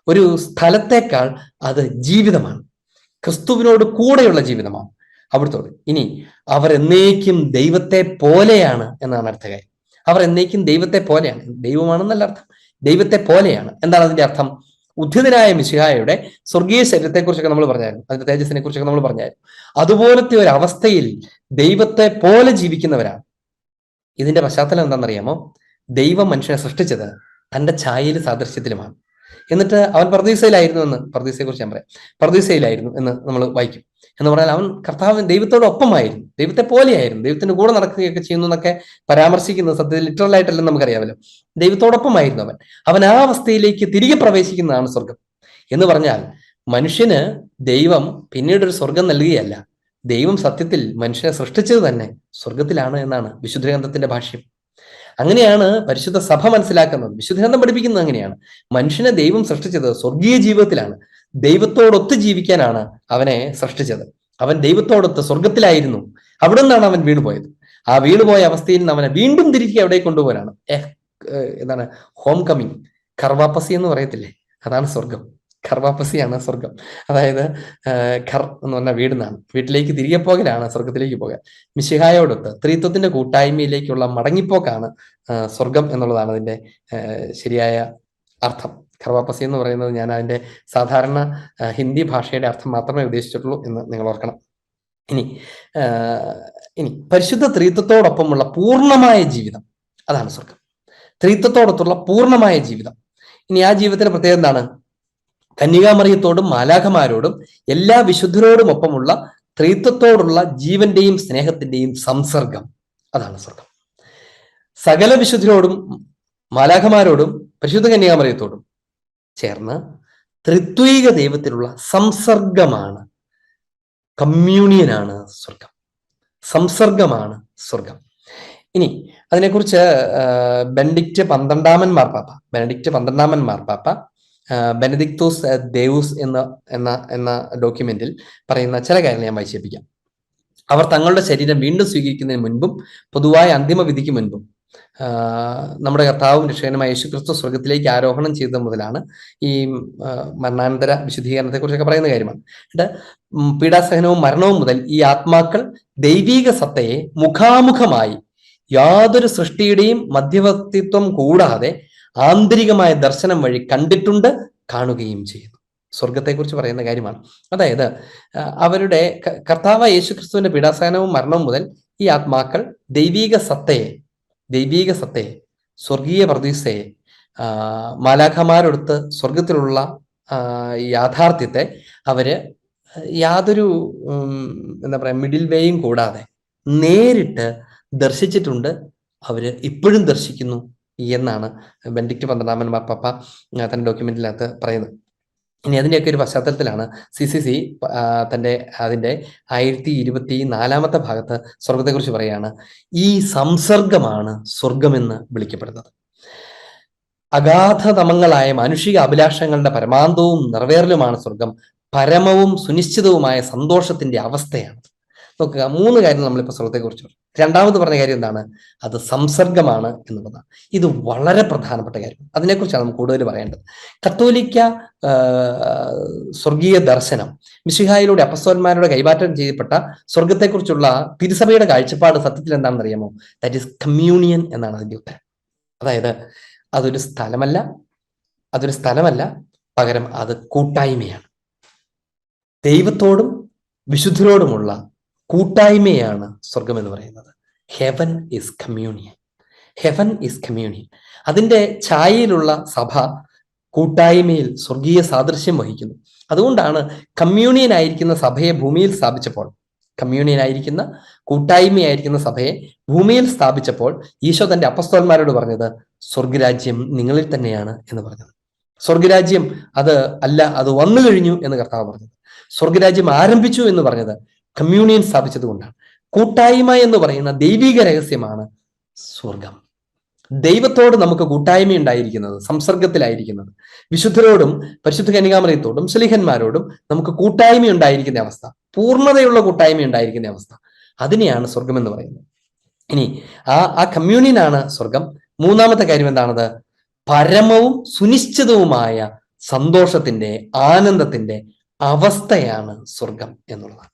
ഒരു സ്ഥലത്തേക്കാൾ അത് ജീവിതമാണ്, ക്രിസ്തുവിനോട് കൂടെയുള്ള ജീവിതമാണ് അവിടുത്തോട്. ഇനി അവർ എന്നേക്കും ദൈവത്തെ പോലെയാണ് എന്നാണ് അടുത്ത കാര്യം. അവർ എന്നേക്കും ദൈവത്തെ പോലെയാണ്, ദൈവമാണെന്നല്ല അർത്ഥം, ദൈവത്തെ പോലെയാണ്. എന്താണ് അതിന്റെ അർത്ഥം? ഉദ്ധിതനായ മിശിഹായുടെ സ്വർഗീയ ശരീരത്തെക്കുറിച്ചൊക്കെ നമ്മൾ പറഞ്ഞായിരുന്നു, അതിന്റെ തേജസ്സിനെ കുറിച്ചൊക്കെ നമ്മൾ പറഞ്ഞായിരുന്നു. അതുപോലത്തെ ഒരു അവസ്ഥയിൽ ദൈവത്തെ പോലെ ജീവിക്കുന്നവരാണ്. ഇതിന്റെ പശ്ചാത്തലം എന്താണെന്നറിയാമോ? ദൈവം മനുഷ്യനെ സൃഷ്ടിച്ചത് തന്റെ ഛായയിൽ സാദൃശ്യത്തിലുമാണ്. എന്നിട്ട് അവൻ പർദീസയിലായിരുന്നു എന്ന്, പർദീസയെ കുറിച്ച് ഞാൻ പറയാം, പർദീസയിലായിരുന്നു എന്ന് നമ്മൾ വായിക്കും. എന്ന് പറഞ്ഞാൽ അവൻ കർത്താവ് ദൈവത്തോടൊപ്പമായിരുന്നു, ദൈവത്തെ പോലെയായിരുന്നു, ദൈവത്തിന്റെ കൂടെ നടക്കുകയൊക്കെ ചെയ്യുന്നു എന്നൊക്കെ പരാമർശിക്കുന്നത് സത്യത്തിൽ ലിറ്ററൽ ആയിട്ടല്ലെന്ന് നമുക്കറിയാമല്ലോ. ദൈവത്തോടൊപ്പമായിരുന്നു അവൻ ആ അവസ്ഥയിലേക്ക് തിരികെ പ്രവേശിക്കുന്നതാണ് സ്വർഗം. എന്ന് പറഞ്ഞാൽ മനുഷ്യന് ദൈവം പിന്നീടൊരു സ്വർഗം നൽകുകയല്ല. ദൈവം സത്യത്തിൽ മനുഷ്യനെ സൃഷ്ടിച്ചത് തന്നെ സ്വർഗത്തിലാണ് എന്നാണ് വിശുദ്ധ ഗ്രന്ഥത്തിന്റെ ഭാഷ്യം. അങ്ങനെയാണ് പരിശുദ്ധ സഭ മനസ്സിലാക്കുന്നത്. വിശുദ്ധ ഗ്രന്ഥം പഠിപ്പിക്കുന്നത് അങ്ങനെയാണ്. മനുഷ്യനെ ദൈവം സൃഷ്ടിച്ചത് സ്വർഗീയ ജീവിതത്തിലാണ്. ദൈവത്തോടൊത്ത് ജീവിക്കാനാണ് അവനെ സൃഷ്ടിച്ചത്. അവൻ ദൈവത്തോടൊത്ത് സ്വർഗത്തിലായിരുന്നു. അവിടെ നിന്നാണ് അവൻ വീണുപോയത്. ആ വീണുപോയ അവസ്ഥയിൽ നിന്ന് അവനെ വീണ്ടും തിരികെ അവിടെ കൊണ്ടുപോകാനാണ് എന്താണ് ഹോം കമ്മിങ്. കർവാപ്പസി എന്ന് പറയത്തില്ലേ, അതാണ് സ്വർഗം. കർവാപ്പസിയാണ് സ്വർഗം. അതായത് ഖർ എന്ന് പറഞ്ഞാൽ വീടുന്നാണ്. വീട്ടിലേക്ക് തിരികെ പോകലാണ് സ്വർഗത്തിലേക്ക് പോകാൻ. മിശിഹായോടൊത്ത് ത്രിത്വത്തിന്റെ കൂട്ടായ്മയിലേക്കുള്ള മടങ്ങിപ്പോക്കാണ് സ്വർഗം എന്നുള്ളതാണ് അതിന്റെ ശരിയായ അർത്ഥം. കർവാപ്പസി എന്ന് പറയുന്നത് ഞാൻ അതിന്റെ സാധാരണ ഹിന്ദി ഭാഷയുടെ അർത്ഥം മാത്രമേ ഉദ്ദേശിച്ചിട്ടുള്ളൂ എന്ന് നിങ്ങൾ ഓർക്കണം. ഇനി പരിശുദ്ധ ത്രിത്വത്തോടൊപ്പമുള്ള പൂർണ്ണമായ ജീവിതം, അതാണ് സ്വർഗം. ത്രിത്വത്തോടൊത്തുള്ള പൂർണ്ണമായ ജീവിതം. ഇനി ആ ജീവിതത്തിന്റെ പ്രത്യേകത എന്താണ്? കന്യകാമറിയത്തോടും മാലാഖമാരോടും എല്ലാ വിശുദ്ധരോടും ഒപ്പമുള്ള ത്രിത്വത്തോടുള്ള ജീവന്റെയും സ്നേഹത്തിന്റെയും സംസർഗം, അതാണ് സ്വർഗം. സകല വിശുദ്ധരോടും മാലാഖമാരോടും പരിശുദ്ധ കന്യകാമറിയത്തോടും ചേർന്ന് ത്രിത്വൈക ദൈവത്തിലുള്ള സംസർഗമാണ്, കമ്മ്യൂണിയനാണ് സ്വർഗം, സംസർഗമാണ് സ്വർഗം. ഇനി അതിനെക്കുറിച്ച് ബെനഡിക്റ്റ് 12 മാർപ്പാപ്പ ബെനഡിക്തോസ് ദേവുസ് എന്ന ഡോക്യുമെന്റിൽ പറയുന്ന ചില കാര്യങ്ങൾ ഞാൻ വായിച്ചേപ്പിക്കാം. അവർ തങ്ങളുടെ ശരീരം വീണ്ടും സ്വീകരിക്കുന്നതിന് മുൻപും പൊതുവായ അന്തിമ വിധിക്ക് മുൻപും നമ്മുടെ കർത്താവും രക്ഷകനുമായ യേശുക്രിസ്തു സ്വർഗത്തിലേക്ക് ആരോഹണം ചെയ്തത് മുതലാണ് ഈ മരണാനന്തര വിശുദ്ധീകരണത്തെ കുറിച്ചൊക്കെ പറയുന്ന കാര്യമാണ്. എന്നിട്ട് പീഡാസഹനവും മരണവും മുതൽ ഈ ആത്മാക്കൾ ദൈവീക സത്തയെ മുഖാമുഖമായി യാതൊരു സൃഷ്ടിയുടെയും മധ്യവർത്തിത്വം കൂടാതെ ആന്തരികമായ ദർശനം വഴി കണ്ടിട്ടുണ്ട്, കാണുകയും ചെയ്യുന്നു. സ്വർഗത്തെക്കുറിച്ച് പറയുന്ന കാര്യമാണ്. അതായത് അവരുടെ കർത്താവ് യേശുക്രിസ്തുവിന്റെ പീഡാസഹനവും മരണവും മുതൽ ഈ ആത്മാക്കൾ ദൈവീക സത്തയെ, സ്വർഗീയ പ്രതീക്ഷയെ, മാലാഖമാരടുത്ത് സ്വർഗത്തിലുള്ള യാഥാർത്ഥ്യത്തെ അവര് യാതൊരു എന്താ പറയാ മിഡിൽ വേയും കൂടാതെ നേരിട്ട് ദർശിച്ചിട്ടുണ്ട്. അവര് ഇപ്പോഴും ദർശിക്കുന്നു എന്നാണ് ബെനഡിക്റ്റ് 12 മാർപ്പാപ്പ തന്റെ ഡോക്യുമെന്റിനകത്ത് പറയുന്നത്. ഇനി അതിൻ്റെയൊക്കെ ഒരു പശ്ചാത്തലത്തിലാണ് CCC അതിന്റെ 1024 ഭാഗത്ത് സ്വർഗത്തെക്കുറിച്ച് പറയുകയാണ്. ഈ സംസർഗമാണ് സ്വർഗമെന്ന് വിളിക്കപ്പെടുന്നത്. അഗാധതമങ്ങളായ മാനുഷിക അഭിലാഷങ്ങളുടെ പരമാന്തവും നിറവേറലുമാണ് സ്വർഗം. പരമവും സുനിശ്ചിതവുമായ സന്തോഷത്തിന്റെ അവസ്ഥയാണ്. നോക്കുക, 3 കാര്യങ്ങൾ നമ്മളിപ്പോൾ സ്വർഗത്തെക്കുറിച്ച് പറഞ്ഞു. രണ്ടാമത് പറഞ്ഞ കാര്യം എന്താണ്? അത് സംസർഗമാണ് എന്നുള്ളതാണ്. ഇത് വളരെ പ്രധാനപ്പെട്ട കാര്യം. അതിനെക്കുറിച്ചാണ് നമുക്ക് കൂടുതൽ പറയേണ്ടത്. കത്തോലിക്ക സ്വർഗീയ ദർശനം, മിശിഹായിലൂടെ അപ്പസ്തോലന്മാരുടെ കൈമാറ്റം ചെയ്യപ്പെട്ട സ്വർഗത്തെക്കുറിച്ചുള്ള തിരുസഭയുടെ കാഴ്ചപ്പാട് സത്യത്തിൽ എന്താണെന്ന് അറിയാമോ? ദാറ്റ് ഈസ് കമ്മ്യൂണിയൻ എന്നാണ് അതിന്റെ ഉത്തരം. അതായത് അതൊരു സ്ഥലമല്ല, പകരം അത് കൂട്ടായ്മയാണ്. ദൈവത്തോടും വിശുദ്ധരോടുമുള്ള കൂട്ടായ്മയാണ് സ്വർഗം എന്ന് പറയുന്നത്. Heaven is communion. അതിന്റെ ഛായയിലുള്ള സഭ കൂട്ടായ്മയിൽ സ്വർഗീയ സാദൃശ്യം വഹിക്കുന്നു. അതുകൊണ്ടാണ് കമ്മ്യൂണിയൻ ആയിരിക്കുന്ന സഭയെ ഭൂമിയിൽ സ്ഥാപിച്ചപ്പോൾ, കൂട്ടായ്മയായിരിക്കുന്ന സഭയെ ഭൂമിയിൽ സ്ഥാപിച്ചപ്പോൾ ഈശോ തന്റെ അപ്പസ്തോലന്മാരോട് പറഞ്ഞത് സ്വർഗരാജ്യം നിങ്ങളിൽ തന്നെയാണ് എന്ന് പറഞ്ഞത്. സ്വർഗരാജ്യം അത് വന്നു കഴിഞ്ഞു എന്ന് കർത്താവ് പറഞ്ഞത്. സ്വർഗരാജ്യം ആരംഭിച്ചു എന്ന് പറഞ്ഞത് കമ്മ്യൂണിയൻ സ്ഥാപിച്ചത് കൊണ്ടാണ്. കൂട്ടായ്മ എന്ന് പറയുന്ന ദൈവിക രഹസ്യമാണ് സ്വർഗം. ദൈവത്തോട് നമുക്ക് കൂട്ടായ്മ ഉണ്ടായിരിക്കുന്നത്, സംസർഗത്തിലായിരിക്കുന്നത്, വിശുദ്ധരോടും പരിശുദ്ധ കന്യകാമറിയത്തോടും ശ്ലീഹന്മാരോടും നമുക്ക് കൂട്ടായ്മ ഉണ്ടായിരിക്കുന്ന അവസ്ഥ, പൂർണ്ണതയുള്ള കൂട്ടായ്മ ഉണ്ടായിരിക്കുന്ന അവസ്ഥ, അതിനെയാണ് സ്വർഗം എന്ന് പറയുന്നത്. ഇനി ആ കമ്മ്യൂണിയനാണ് സ്വർഗം. മൂന്നാമത്തെ കാര്യം എന്താണത്? പരമവും സുനിശ്ചിതവുമായ സന്തോഷത്തിന്റെ, ആനന്ദത്തിന്റെ അവസ്ഥയാണ് സ്വർഗം എന്നുള്ളതാണ്.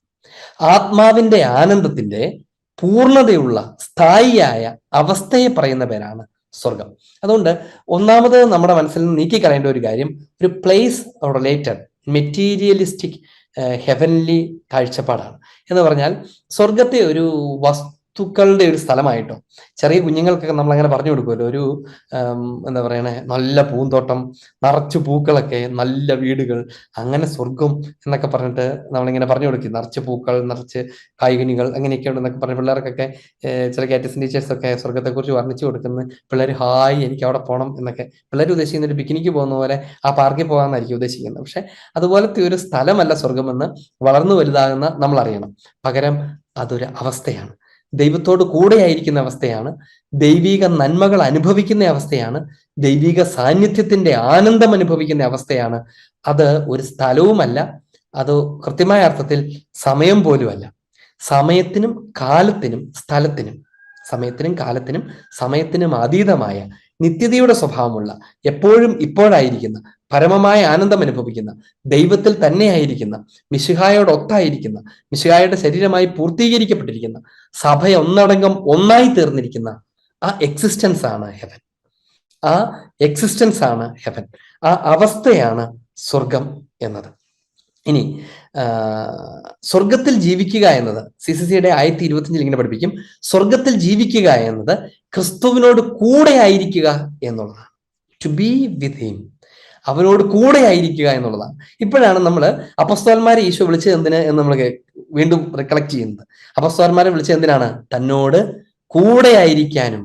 ആത്മാവിന്റെ ആനന്ദത്തിന്റെ പൂർണ്ണതയുള്ള സ്ഥായിയായ അവസ്ഥയെ പറയുന്ന പേരാണ് സ്വർഗം. അതുകൊണ്ട് ഒന്നാമത് നമ്മുടെ മനസ്സിൽ നിന്ന് നീക്കിക്കളയേണ്ട ഒരു കാര്യം ഒരു പ്ലേസ് റിലേറ്റഡ് മെറ്റീരിയലിസ്റ്റിക് ഹെവൻലി കാഴ്ചപ്പാടാണ്. എന്ന് പറഞ്ഞാൽ സ്വർഗത്തെ ഒരു വസ്തുക്കളുടെ ഒരു സ്ഥലമായിട്ടോ. ചെറിയ കുഞ്ഞുങ്ങൾക്കൊക്കെ നമ്മൾ അങ്ങനെ പറഞ്ഞു കൊടുക്കുമല്ലോ, ഒരു എന്താ പറയണേ, നല്ല പൂന്തോട്ടം, നിറച്ചു പൂക്കളൊക്കെ, നല്ല വീടുകൾ, അങ്ങനെ സ്വർഗം എന്നൊക്കെ പറഞ്ഞിട്ട് നമ്മളിങ്ങനെ പറഞ്ഞു കൊടുക്കും. നിറച്ച് പൂക്കൾ, നിറച്ച് കായ്കനികൾ, അങ്ങനെയൊക്കെ ഉണ്ടെന്നൊക്കെ പറഞ്ഞ പിള്ളേർക്കൊക്കെ ചില കാറ്റസിൻ ടീച്ചേഴ്സൊക്കെ സ്വർഗത്തെക്കുറിച്ച് വർണ്ണിച്ചു കൊടുക്കുന്നത് പിള്ളേർ ഹായ് എനിക്ക് അവിടെ പോകണം എന്നൊക്കെ. പിള്ളേർ ഉദ്ദേശിക്കുന്ന ഒരു പിക്നിക്ക് പോകുന്ന പോലെ ആ പാർക്കിൽ പോകാമെന്നായിരിക്കും ഉദ്ദേശിക്കുന്നത്. പക്ഷെ അതുപോലത്തെ ഒരു സ്ഥലമല്ല സ്വർഗമെന്ന് വളർന്നു വലുതാകുന്ന നമ്മൾ അറിയണം. പകരം അതൊരു അവസ്ഥയാണ്, ദൈവത്തോട് കൂടെയായിരിക്കുന്ന അവസ്ഥയാണ്, ദൈവിക നന്മകൾ അനുഭവിക്കുന്ന അവസ്ഥയാണ്, ദൈവിക സാന്നിധ്യത്തിന്റെ ആനന്ദം അനുഭവിക്കുന്ന അവസ്ഥയാണ്. അത് ഒരു സ്ഥലവുമല്ല, അത് കൃത്യമായ അർത്ഥത്തിൽ സമയം പോലുമല്ല. സമയത്തിനും കാലത്തിനും സമയത്തിനും അതീതമായ നിത്യതയുടെ സ്വഭാവമുള്ള, എപ്പോഴും ഇപ്പോഴായിരിക്കുന്ന, പരമമായ ആനന്ദം അനുഭവിക്കുന്ന, ദൈവത്തിൽ തന്നെയായിരിക്കുന്ന, മിശിഹായോടൊത്തായിരിക്കുന്ന, മിശിഹായുടെ ശരീരമായി പൂർത്തീകരിക്കപ്പെട്ടിരിക്കുന്ന, സഭ ഒന്നടങ്കം ഒന്നായി തീർന്നിരിക്കുന്ന ആ എക്സിസ്റ്റൻസ് ആണ് ഹെവൻ. ആ അവസ്ഥയാണ് സ്വർഗം എന്നത്. ഇനി സ്വർഗത്തിൽ ജീവിക്കുക എന്നത് CCCയുടെ 1025 ഇങ്ങനെ പഠിപ്പിക്കും. സ്വർഗത്തിൽ ജീവിക്കുക എന്നത് ക്രിസ്തുവിനോട് കൂടെ ആയിരിക്കുക എന്നുള്ളതാണ്. ടു ബി വിത്ത് ഹിം, അവനോട് കൂടെ ആയിരിക്കുക എന്നുള്ളതാണ്. ഇപ്പോഴാണ് നമ്മൾ അപ്പസ്തോലന്മാരെ ഈശോ വിളിച്ചത് എന്തിന് എന്ന് നമ്മൾ വീണ്ടും റിക്കളക്ട് ചെയ്യുന്നത്. അപ്പസ്തോലന്മാരെ വിളിച്ചത് എന്തിനാണ്? തന്നോട് കൂടെ ആയിരിക്കാനും,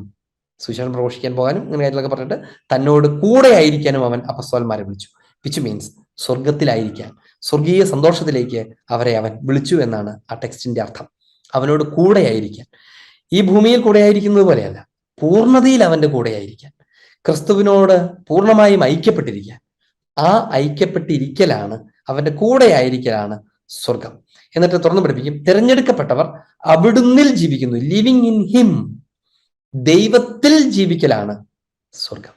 സുവിശേഷം പ്രഘോഷിക്കാൻ പോകാനും, ഇങ്ങനെ കാര്യങ്ങളൊക്കെ പറഞ്ഞിട്ട് തന്നോട് കൂടെ ആയിരിക്കാനും അവൻ അപ്പസ്തോലന്മാരെ വിളിച്ചു. വിച്ച് മീൻസ് സ്വർഗത്തിലായിരിക്കാൻ, സ്വർഗീയ സന്തോഷത്തിലേക്ക് അവരെ അവൻ വിളിച്ചു എന്നാണ് ആ ടെക്സ്റ്റിന്റെ അർത്ഥം. അവനോട് കൂടെ ആയിരിക്കാൻ, ഈ ഭൂമിയിൽ കൂടെ ആയിരിക്കുന്നത് പോലെയല്ല, പൂർണ്ണതയിൽ അവന്റെ കൂടെ ആയിരിക്കാൻ, ക്രിസ്തുവിനോട് പൂർണ്ണമായും ഐക്യപ്പെട്ടിരിക്കാൻ. ആ ഐക്യപ്പെട്ടിരിക്കലാണ്, അവന്റെ കൂടെ ആയിരിക്കലാണ് സ്വർഗം. എന്നിട്ട് തുറന്നു പഠിപ്പിക്കും, തിരഞ്ഞെടുക്കപ്പെട്ടവർ അവിടുന്നിൽ ജീവിക്കുന്നു, ലിവിങ് ഇൻ ഹിം. ദൈവത്തിൽ ജീവിക്കലാണ് സ്വർഗം.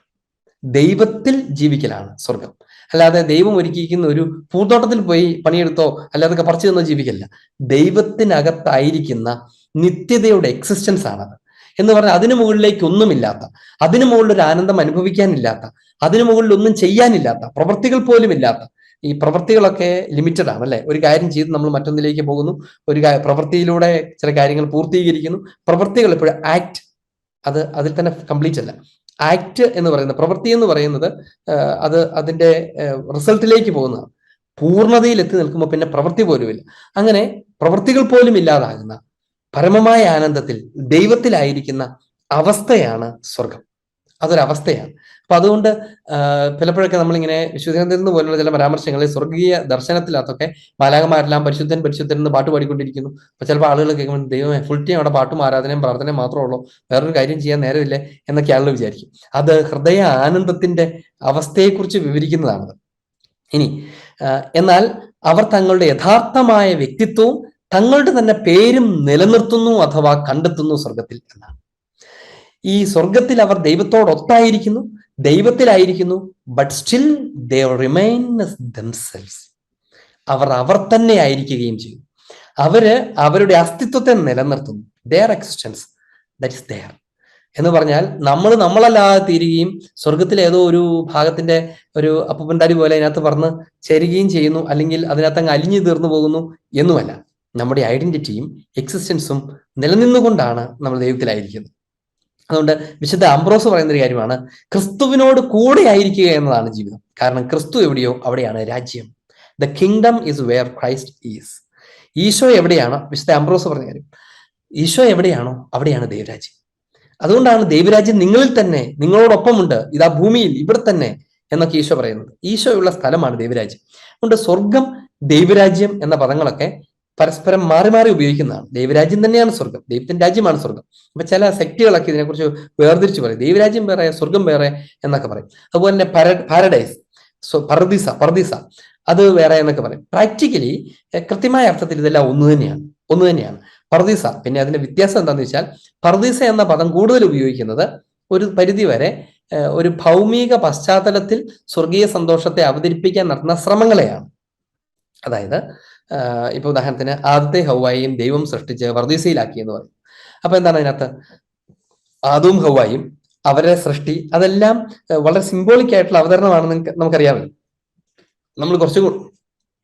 ദൈവത്തിൽ ജീവിക്കലാണ് സ്വർഗം. അല്ലാതെ ദൈവം ഒരുക്കിയിരിക്കുന്ന ഒരു പൂന്തോട്ടത്തിൽ പോയി പണിയെടുത്തോ അല്ലാതെ പറിച്ചു തന്നോ ജീവിക്കല്ല. ദൈവത്തിനകത്തായിരിക്കുന്ന നിത്യതയുടെ എക്സിസ്റ്റൻസ് ആണത്. എന്ന് പറഞ്ഞാൽ അതിനു മുകളിലേക്ക് ഒന്നുമില്ലാത്ത, അതിനു മുകളിൽ ഒരു ആനന്ദം അനുഭവിക്കാനില്ലാത്ത, അതിനു മുകളിൽ ഒന്നും ചെയ്യാനില്ലാത്ത, പ്രവൃത്തികൾ പോലും ഇല്ലാത്ത. ഈ പ്രവൃത്തികളൊക്കെ ലിമിറ്റഡ് ആണ് അല്ലെ. ഒരു കാര്യം ചെയ്ത് നമ്മൾ മറ്റൊന്നിലേക്ക് പോകുന്നു, ഒരു പ്രവൃത്തിയിലൂടെ ചില കാര്യങ്ങൾ പൂർത്തീകരിക്കുന്നു. പ്രവൃത്തികൾ എപ്പോഴും ആക്ട്, അത് അതിൽ തന്നെ കംപ്ലീറ്റ് അല്ല. ആക്ട് എന്ന് പറയുന്നത്, പ്രവൃത്തി എന്ന് പറയുന്നത് അത് അതിന്റെ റിസൾട്ടിലേക്ക് പോകുന്നതാണ്. പൂർണ്ണതയിൽ എത്തി നിൽക്കുമ്പോൾ പിന്നെ പ്രവൃത്തി പോലുമില്ല. അങ്ങനെ പ്രവൃത്തികൾ പോലും ഇല്ലാതാകുന്ന പരമമായ ആനന്ദത്തിൽ ദൈവത്തിലായിരിക്കുന്ന അവസ്ഥയാണ് സ്വർഗം. അതൊരവസ്ഥയാണ്. അപ്പൊ അതുകൊണ്ട് പലപ്പോഴൊക്കെ നമ്മളിങ്ങനെ വിശുദ്ധ പോലുള്ള ചില പരാമർശങ്ങളിൽ സ്വർഗീയ ദർശനത്തിലകത്തൊക്കെ മാലാഖമാരെല്ലാം പരിശുദ്ധൻ പരിശുദ്ധൻ എന്ന് പാട്ട് പാടിക്കൊണ്ടിരിക്കുന്നു. അപ്പൊ ചിലപ്പോൾ ആളുകൾ കേൾക്കുമ്പോൾ ദൈവമേ ഫുൾ ടൈം അവിടെ പാട്ടും ആരാധനയും പ്രാർത്ഥനയും മാത്രമേ ഉള്ളൂ, വേറൊരു കാര്യം ചെയ്യാൻ നേരമില്ലേ എന്നൊക്കെ ആളുകൾ വിചാരിക്കും. അത് ഹൃദയ ആനന്ദത്തിന്റെ അവസ്ഥയെക്കുറിച്ച് വിവരിക്കുന്നതാണത്. ഇനി എന്നാൽ അവർ തങ്ങളുടെ യഥാർത്ഥമായ വ്യക്തിത്വവും തങ്ങളുടെ തന്നെ പേരും നിലനിർത്തുന്നു അഥവാ കണ്ടെത്തുന്നു സ്വർഗത്തിൽ എന്നാണ്. ഈ സ്വർഗത്തിൽ അവർ ദൈവത്തോടൊത്തായിരിക്കുന്നു, ദൈവത്തിലായിരിക്കുന്നു. But still they remain themselves. അവർ തന്നെ ആയിരിക്കുകയും ചെയ്യും. അവരുടെ അസ്തിത്വത്തെ നിലനിർത്തുന്നു. Their existence that is their എന്ന് പറഞ്ഞാൽ നമ്മളല്ലാതെ തീരുകയും സ്വർഗത്തിലെ ഏതോ ഒരു ഭാഗത്തിന്റെ ഒരു അപ്പുപണ്ടാരി പോലെ അതിനകത്ത് പറന്ന് ചേരുകയും ചെയ്യുന്നു, അല്ലെങ്കിൽ അതിനകത്ത് അങ്ങ് അലിഞ്ഞു തീർന്നു പോകുന്നു എന്നുമല്ല. നമ്മുടെ ഐഡന്റിറ്റിയും എക്സിസ്റ്റൻസും നിലനിന്നുകൊണ്ടാണ് നമ്മൾ ദൈവത്തിലായിരിക്കുന്നത്. അതുകൊണ്ട് വിശുദ്ധ അംബ്രോസ് പറയുന്ന ഒരു കാര്യമാണ്, ക്രിസ്തുവിനോട് കൂടെ ആയിരിക്കുക എന്നതാണ് ജീവിതം. കാരണം ക്രിസ്തു എവിടെയോ അവിടെയാണ് രാജ്യം. The kingdom is where Christ is. ഈശോ എവിടെയാണോ, വിശുദ്ധ അംബ്രോസ് പറഞ്ഞ കാര്യം, ഈശോ എവിടെയാണോ അവിടെയാണ് ദൈവരാജ്യം. അതുകൊണ്ടാണ് ദൈവരാജ്യം നിങ്ങളിൽ തന്നെ, നിങ്ങളോടൊപ്പമുണ്ട്, ഇതാ ഭൂമിയിൽ ഇവിടെ തന്നെ എന്നൊക്കെ ഈശോ പറയുന്നത്. ഈശോ ഉള്ള സ്ഥലമാണ് ദൈവരാജ്യം. അതുകൊണ്ട് സ്വർഗം, ദൈവരാജ്യം എന്ന പദങ്ങളൊക്കെ പരസ്പരം മാറി മാറി ഉപയോഗിക്കുന്നതാണ്. ദൈവരാജ്യം തന്നെയാണ് സ്വർഗം, ദൈവത്തിന്റെ രാജ്യമാണ് സ്വർഗം. അപ്പൊ ചില സെക്റ്റുകളൊക്കെ ഇതിനെക്കുറിച്ച് വേർതിരിച്ച് പറയും, ദൈവരാജ്യം വേറെ സ്വർഗം വേറെ എന്നൊക്കെ പറയും. അതുപോലെ തന്നെ പാരഡൈസ്, പർദീസ അത് വേറെ എന്നൊക്കെ പറയും. പ്രാക്ടിക്കലി കൃത്യമായ അർത്ഥത്തിൽ ഇതെല്ലാം ഒന്ന് തന്നെയാണ് പർദീസ. പിന്നെ അതിന്റെ വ്യത്യാസം എന്താണെന്ന് വെച്ചാൽ, പർദീസ എന്ന പദം കൂടുതൽ ഉപയോഗിക്കുന്നത് ഒരു പരിധി വരെ ഒരു ഭൗമിക പശ്ചാത്തലത്തിൽ സ്വർഗീയ സന്തോഷത്തെ അവതരിപ്പിക്കാൻ നടത്തുന്ന ശ്രമങ്ങളെയാണ്. അതായത് ഇപ്പൊ ഉദാഹരണത്തിന് ആദ്യത്തെ ഹൗവായെയും ദൈവം സൃഷ്ടിച്ച് വർദ്ദീസയിലാക്കി എന്ന് പറയും. അപ്പൊ എന്താണ് അതിനകത്ത്? ആദവും ഹൗവായും അവരെ സൃഷ്ടി, അതെല്ലാം വളരെ സിംബോളിക് ആയിട്ടുള്ള അവതരണമാണെന്ന് നമുക്കറിയാമല്ലോ. നമ്മൾ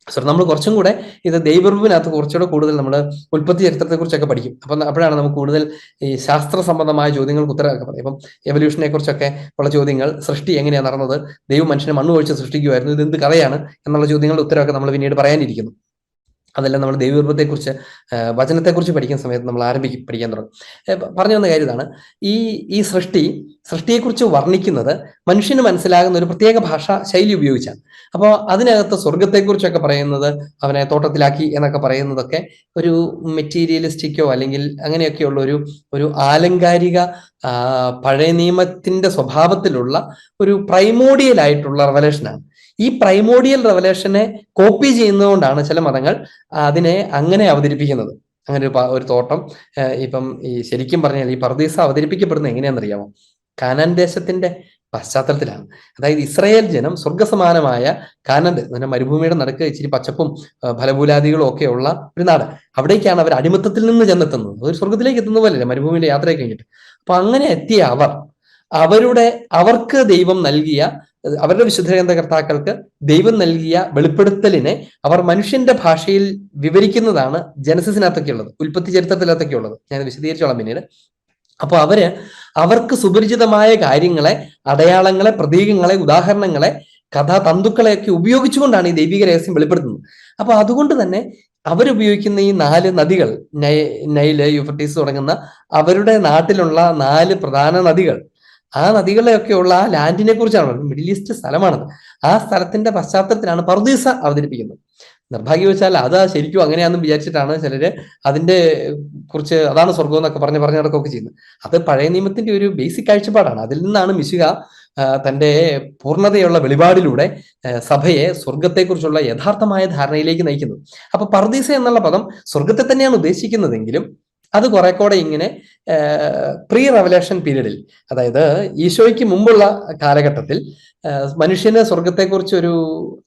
സോ നമ്മൾ കുറച്ചും കൂടെ ഇത് ദൈവറിവിനകത്ത് കുറച്ചുകൂടെ കൂടുതൽ നമ്മൾ ഉൽപ്പത്തി ചരിത്രത്തെ കുറിച്ചൊക്കെ പഠിക്കും. അപ്പം അപ്പോഴാണ് നമുക്ക് കൂടുതൽ ഈ ശാസ്ത്ര സംബന്ധമായ ചോദ്യങ്ങൾക്ക് ഉത്തരമൊക്കെ പറയും. ഇപ്പം എവല്യൂഷനെ കുറിച്ചൊക്കെ ഉള്ള ചോദ്യങ്ങൾ, സൃഷ്ടി എങ്ങനെയാണ് നടന്നത്, ദൈവം മനുഷ്യനെ മണ്ണ് ഒഴിച്ച് സൃഷ്ടിക്കുമായിരുന്നു, ഇത് എന്ത് കഥയാണ് എന്നുള്ള ചോദ്യങ്ങളുടെ ഉത്തരമൊക്കെ നമ്മൾ പിന്നീട് പറയാനിരിക്കുന്നു. അതെല്ലാം നമ്മൾ ദൈവരൂപത്തെക്കുറിച്ച്, വചനത്തെക്കുറിച്ച് പഠിക്കുന്ന സമയത്ത് നമ്മൾ പഠിക്കാൻ തുടങ്ങും. പറഞ്ഞു വന്ന കാര്യം ഇതാണ്, ഈ സൃഷ്ടിയെക്കുറിച്ച് വർണ്ണിക്കുന്നത് മനുഷ്യന് മനസ്സിലാകുന്ന ഒരു പ്രത്യേക ഭാഷാ ശൈലി ഉപയോഗിച്ചാണ്. അപ്പോൾ അതിനകത്ത് സ്വർഗത്തെക്കുറിച്ചൊക്കെ പറയുന്നത് അവനെ തോട്ടത്തിലാക്കി എന്നൊക്കെ പറയുന്നതൊക്കെ ഒരു മെറ്റീരിയലിസ്റ്റിക്കോ അല്ലെങ്കിൽ അങ്ങനെയൊക്കെയുള്ള ഒരു ആലങ്കാരിക പഴയ നിയമത്തിന്റെ സ്വഭാവത്തിലുള്ള ഒരു പ്രൈമോഡിയൽ ആയിട്ടുള്ള റെവലേഷനാണ്. ഈ പ്രൈമോഡിയൽ റെവലേഷനെ കോപ്പി ചെയ്യുന്നതുകൊണ്ടാണ് ചില മതങ്ങൾ അതിനെ അങ്ങനെ അവതരിപ്പിക്കുന്നത്. അങ്ങനെ ഒരു തോട്ടം, ഇപ്പം ഈ ശരിക്കും പറഞ്ഞാൽ ഈ പർദീസ അവതരിപ്പിക്കപ്പെടുന്നത് എങ്ങനെയാണെന്നറിയാമോ? കാനാൻ ദേശത്തിന്റെ പശ്ചാത്തലത്തിലാണ്. അതായത് ഇസ്രായേൽ ജനം സ്വർഗസമാനമായ കാനാൻ, മരുഭൂമിയുടെ നടുക്ക് ഇച്ചിരി പച്ചപ്പും ഫലഭൂലാദികളും ഒക്കെ ഉള്ള ഒരു നാട്, അവിടേക്കാണ് അവർ അടിമത്തത്തിൽ നിന്ന് ചെന്നെത്തുന്നത്. ഒരു സ്വർഗത്തിലേക്ക് എത്തുന്ന പോലെയല്ലേ മരുഭൂമിയുടെ യാത്രയെ കഴിഞ്ഞിട്ട്. അപ്പൊ അങ്ങനെ എത്തിയ അവർക്ക് ദൈവം നൽകിയ, അവരുടെ വിശുദ്ധ ഗ്രന്ഥകർത്താക്കൾക്ക് ദൈവം നൽകിയ വെളിപ്പെടുത്തലിനെ അവർ മനുഷ്യന്റെ ഭാഷയിൽ വിവരിക്കുന്നതാണ് ജനസിസിനകത്തൊക്കെ ഉള്ളത്, ഉൽപ്പത്തി ചരിത്രത്തിനകത്തൊക്കെ ഉള്ളത്. ഞാൻ വിശദീകരിച്ചോളാം പിന്നീട്. അപ്പൊ അവർക്ക് സുപരിചിതമായ കാര്യങ്ങളെ, അടയാളങ്ങളെ, പ്രതീകങ്ങളെ, ഉദാഹരണങ്ങളെ, കഥാതന്തുക്കളെയൊക്കെ ഉപയോഗിച്ചുകൊണ്ടാണ് ഈ ദൈവിക രഹസ്യം വെളിപ്പെടുത്തുന്നത്. അപ്പൊ അതുകൊണ്ട് തന്നെ അവരുപയോഗിക്കുന്ന ഈ 4 നദികൾ, നൈല്, യൂഫ്രട്ടീസ് തുടങ്ങുന്ന അവരുടെ നാട്ടിലുള്ള 4 പ്രധാന നദികൾ, ആ നദികളെയൊക്കെയുള്ള ആ ലാൻഡിനെ കുറിച്ചാണ്, മിഡിൽ ഈസ്റ്റ് സ്ഥലമാണത്. ആ സ്ഥലത്തിന്റെ പശ്ചാത്തലത്തിലാണ് പർദീസ അവതരിപ്പിക്കുന്നത്. നിർഭാഗ്യവശാൽ അത് ശരിക്കും അങ്ങനെയാണെന്ന് വിചാരിച്ചിട്ടാണ് ചിലര് അതിന്റെ കുറിച്ച് അതാണ് സ്വർഗം എന്നൊക്കെ പറഞ്ഞ് നടക്കുകയൊക്കെ ചെയ്യുന്നത്. അത് പഴയ നിയമത്തിന്റെ ഒരു ബേസിക് കാഴ്ചപ്പാടാണ്. അതിൽ നിന്നാണ് മിശിഹ തന്റെ പൂർണ്ണതയുള്ള വെളിപാടിലൂടെ സഭയെ സ്വർഗത്തെക്കുറിച്ചുള്ള യഥാർത്ഥമായ ധാരണയിലേക്ക് നയിക്കുന്നത്. അപ്പൊ പർദീസ എന്നുള്ള പദം സ്വർഗത്തെ തന്നെയാണ് ഉദ്ദേശിക്കുന്നതെങ്കിലും അത് കുറെ കൂടെ ഇങ്ങനെ പ്രീ റെവലേഷൻ പീരീഡിൽ, അതായത് ഈശോയ്ക്ക് മുമ്പുള്ള കാലഘട്ടത്തിൽ മനുഷ്യന് സ്വർഗത്തെക്കുറിച്ച്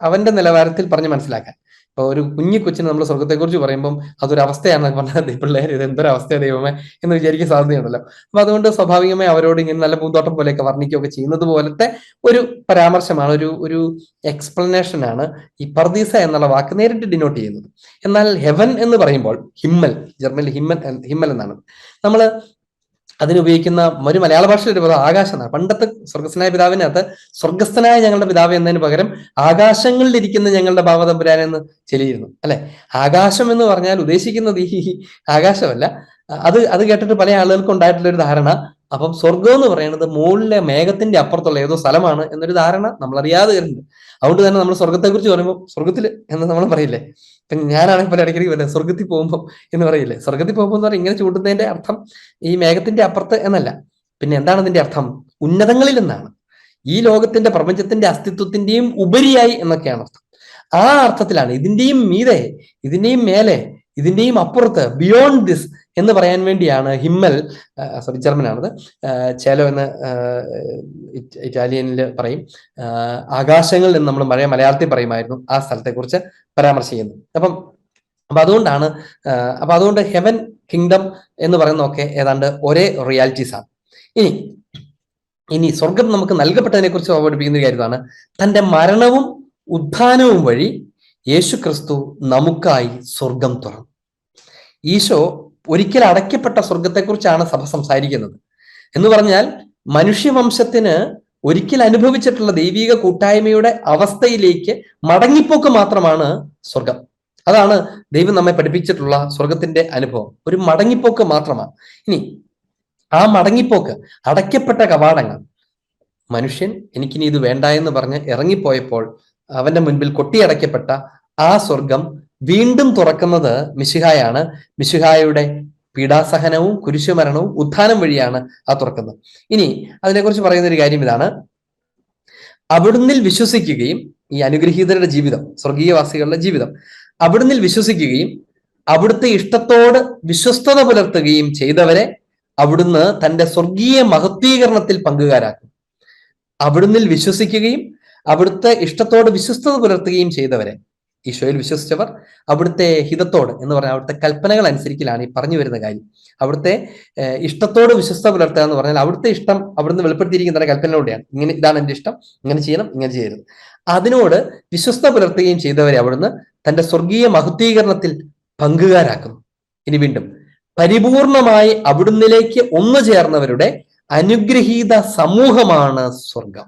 അവന്റെ നിലവാരത്തിൽ പറഞ്ഞ് മനസ്സിലാക്കാൻ. ഇപ്പൊ ഒരു കൊച്ചിന് നമ്മൾ സ്വർഗത്തെക്കുറിച്ച് പറയുമ്പം അതൊരു അവസ്ഥയാണെന്ന് പറഞ്ഞാൽ പിള്ളേർ ഇത് എന്തൊരു അവസ്ഥ ദൈവമേ എന്ന് വിചാരിക്കാൻ സാധ്യതയുണ്ടല്ലോ. അപ്പൊ അതുകൊണ്ട് സ്വാഭാവികമായി അവരോട് ഇങ്ങനെ നല്ല പൂന്തോട്ടം പോലെയൊക്കെ വർണ്ണിക്കുകയൊക്കെ ചെയ്യുന്നത് പോലത്തെ ഒരു പരാമർശമാണ്, ഒരു എക്സ്പ്ലനേഷനാണ് ഈ പർദീസ എന്നുള്ള വാക്ക് നേരിട്ട് ഡിനോട്ട് ചെയ്യുന്നത്. എന്നാൽ ഹെവൻ എന്ന് പറയുമ്പോൾ ഹിമ്മൽ, ജർമ്മനിൽ ഹിമ്മൽ എന്നാണ് നമ്മൾ അതിനുപയോഗിക്കുന്ന ഒരു മലയാള ഭാഷയിൽ ഒരു പദം ആകാശം എന്നാണ്. പണ്ടത്തെ സ്വർഗസ്ഥനായ പിതാവിനകത്ത് സ്വർഗസ്ഥനായ ഞങ്ങളുടെ പിതാവ് എന്നതിന് പകരം ആകാശങ്ങളിലിരിക്കുന്ന ഞങ്ങളുടെ ഭാവതമ്പുരാൻ എന്ന് ചെല്ലിയിരുന്നു, അല്ലെ? ആകാശം എന്ന് പറഞ്ഞാൽ ഉദ്ദേശിക്കുന്നത് ഈ ആകാശമല്ല. അത് കേട്ടിട്ട് പല ആളുകൾക്കും ഉണ്ടായിട്ടുള്ള ഒരു ധാരണ, അപ്പം സ്വർഗം എന്ന് പറയുന്നത് മുകളിലെ മേഘത്തിന്റെ അപ്പുറത്തുള്ള ഏതോ സ്ഥലമാണ് എന്നൊരു ധാരണ നമ്മൾ അറിയാതെ വരുന്നുണ്ട്. അതുകൊണ്ട് തന്നെ നമ്മൾ സ്വർഗത്തെക്കുറിച്ച് പറയുമ്പോൾ സ്വർഗത്തിൽ എന്ന് നമ്മൾ പറയില്ലേ? ഇപ്പം ഞാനാണെങ്കിൽ പല ഇടയ്ക്കിടയ്ക്ക് വരെ സ്വർഗത്തിൽ പോകുമ്പോൾ എന്ന് പറയില്ലേ? സ്വർഗത്തിൽ പോകുമ്പോൾ എന്ന് പറഞ്ഞാൽ ഇങ്ങനെ ചൂണ്ടുന്നതിന്റെ അർത്ഥം ഈ മേഘത്തിന്റെ അപ്പുറത്ത് എന്നല്ല. പിന്നെ എന്താണ് അതിന്റെ അർത്ഥം? ഉന്നതങ്ങളിൽ എന്നാണ്. ഈ ലോകത്തിന്റെ, പ്രപഞ്ചത്തിന്റെ അസ്തിത്വത്തിന്റെയും ഉപരിയായി എന്നൊക്കെയാണ് അർത്ഥം. ആ അർത്ഥത്തിലാണ് ഇതിന്റെയും മീതെ, ഇതിന്റെയും മേലെ, ഇതിന്റെയും അപ്പുറത്ത്, ബിയോണ്ട് ദിസ് എന്ന് പറയാൻ വേണ്ടിയാണ് ഹിമ്മൽ, ജർമ്മനാണത്, ചേലോ എന്ന് ഇറ്റാലിയനിൽ പറയും, ആകാശങ്ങൾ എന്ന് നമ്മൾ മലയാളത്തിൽ പറയുമായിരുന്നു ആ സ്ഥലത്തെക്കുറിച്ച് പരാമർശിക്കുന്നത്. അതുകൊണ്ടാണ് അതുകൊണ്ട് ഹെവൻ, കിങ്ഡം എന്ന് പറയുന്നതൊക്കെ ഏതാണ്ട് ഒരേ റിയാലിറ്റീസ് ആണ്. ഇനി സ്വർഗം നമുക്ക് നൽകപ്പെട്ടതിനെ കുറിച്ച് പഠിപ്പിക്കുന്ന ഒരു കാര്യമാണ്, തന്റെ മരണവും ഉത്ഥാനവും വഴി യേശു ക്രിസ്തു നമുക്കായി സ്വർഗം തുറന്നു. ഈശോ ഒരിക്കൽ അടയ്ക്കപ്പെട്ട സ്വർഗത്തെക്കുറിച്ചാണ് സഭ സംസാരിക്കുന്നത്. എന്ന് പറഞ്ഞാൽ മനുഷ്യവംശത്തിന് ഒരിക്കൽ അനുഭവിച്ചിട്ടുള്ള ദൈവിക കൂട്ടായ്മയുടെ അവസ്ഥയിലേക്ക് മടങ്ങിപ്പോക്ക് മാത്രമാണ് സ്വർഗം. അതാണ് ദൈവം നമ്മെ പഠിപ്പിച്ചിട്ടുള്ള സ്വർഗത്തിന്റെ അനുഭവം, ഒരു മടങ്ങിപ്പോക്ക് മാത്രമാണ്. ഇനി ആ മടങ്ങിപ്പോക്ക്, അടയ്ക്കപ്പെട്ട കവാടങ്ങൾ, മനുഷ്യൻ എനിക്കിനി ഇത് വേണ്ട എന്ന് പറഞ്ഞ് ഇറങ്ങിപ്പോയപ്പോൾ അവന്റെ മുൻപിൽ കൊട്ടിയടയ്ക്കപ്പെട്ട ആ സ്വർഗം വീണ്ടും തുറക്കുന്നത് മിശിഹായാണ്. മിശിഹായുടെ പീഡാസഹനവും കുരിശുമരണവും ഉത്ഥാനം വഴിയാണ് ആ തുറക്കുന്നത്. ഇനി അതിനെക്കുറിച്ച് പറയുന്ന ഒരു കാര്യം ഇതാണ്, അവിടുന്ന് വിശ്വസിക്കുകയും, ഈ അനുഗ്രഹീതരുടെ ജീവിതം, സ്വർഗീയവാസികളുടെ ജീവിതം, അവിടുന്ന് വിശ്വസിക്കുകയും അവിടുത്തെ ഇഷ്ടത്തോട് വിശ്വസ്തത പുലർത്തുകയും ചെയ്തവരെ അവിടുന്ന് തന്റെ സ്വർഗീയ മഹത്വീകരണത്തിൽ പങ്കുകാരാക്കും. അവിടുന്ന് വിശ്വസിക്കുകയും അവിടുത്തെ ഇഷ്ടത്തോട് വിശ്വസ്തത പുലർത്തുകയും ചെയ്തവരെ, ഈശോയിൽ വിശ്വസിച്ചവർ അവിടുത്തെ ഹിതത്തോട് എന്ന് പറഞ്ഞാൽ അവിടുത്തെ കൽപ്പനകൾ അനുസരിക്കലാണ് ഈ പറഞ്ഞു വരുന്ന കാര്യം. അവിടുത്തെ ഇഷ്ടത്തോട് വിശ്വസ്ത പുലർത്തുക എന്ന് പറഞ്ഞാൽ അവിടുത്തെ ഇഷ്ടം അവിടുന്ന് വെളിപ്പെടുത്തിയിരിക്കുന്ന കൽപ്പനയോടെയാണ്. ഇതാണ് എന്റെ ഇഷ്ടം, ഇങ്ങനെ ചെയ്യണം, ഇങ്ങനെ ചെയ്യരുത്. അതിനോട് വിശ്വസ്ത പുലർത്തുകയും ചെയ്തവരെ അവിടുന്ന് തന്റെ സ്വർഗീയ മഹത്വീകരണത്തിൽ പങ്കുകാരാക്കുന്നു. ഇനി വീണ്ടും, പരിപൂർണമായി അവിടുന്നിലേക്ക് ഒന്നു ചേർന്നവരുടെ അനുഗ്രഹീത സമൂഹമാണ് സ്വർഗം.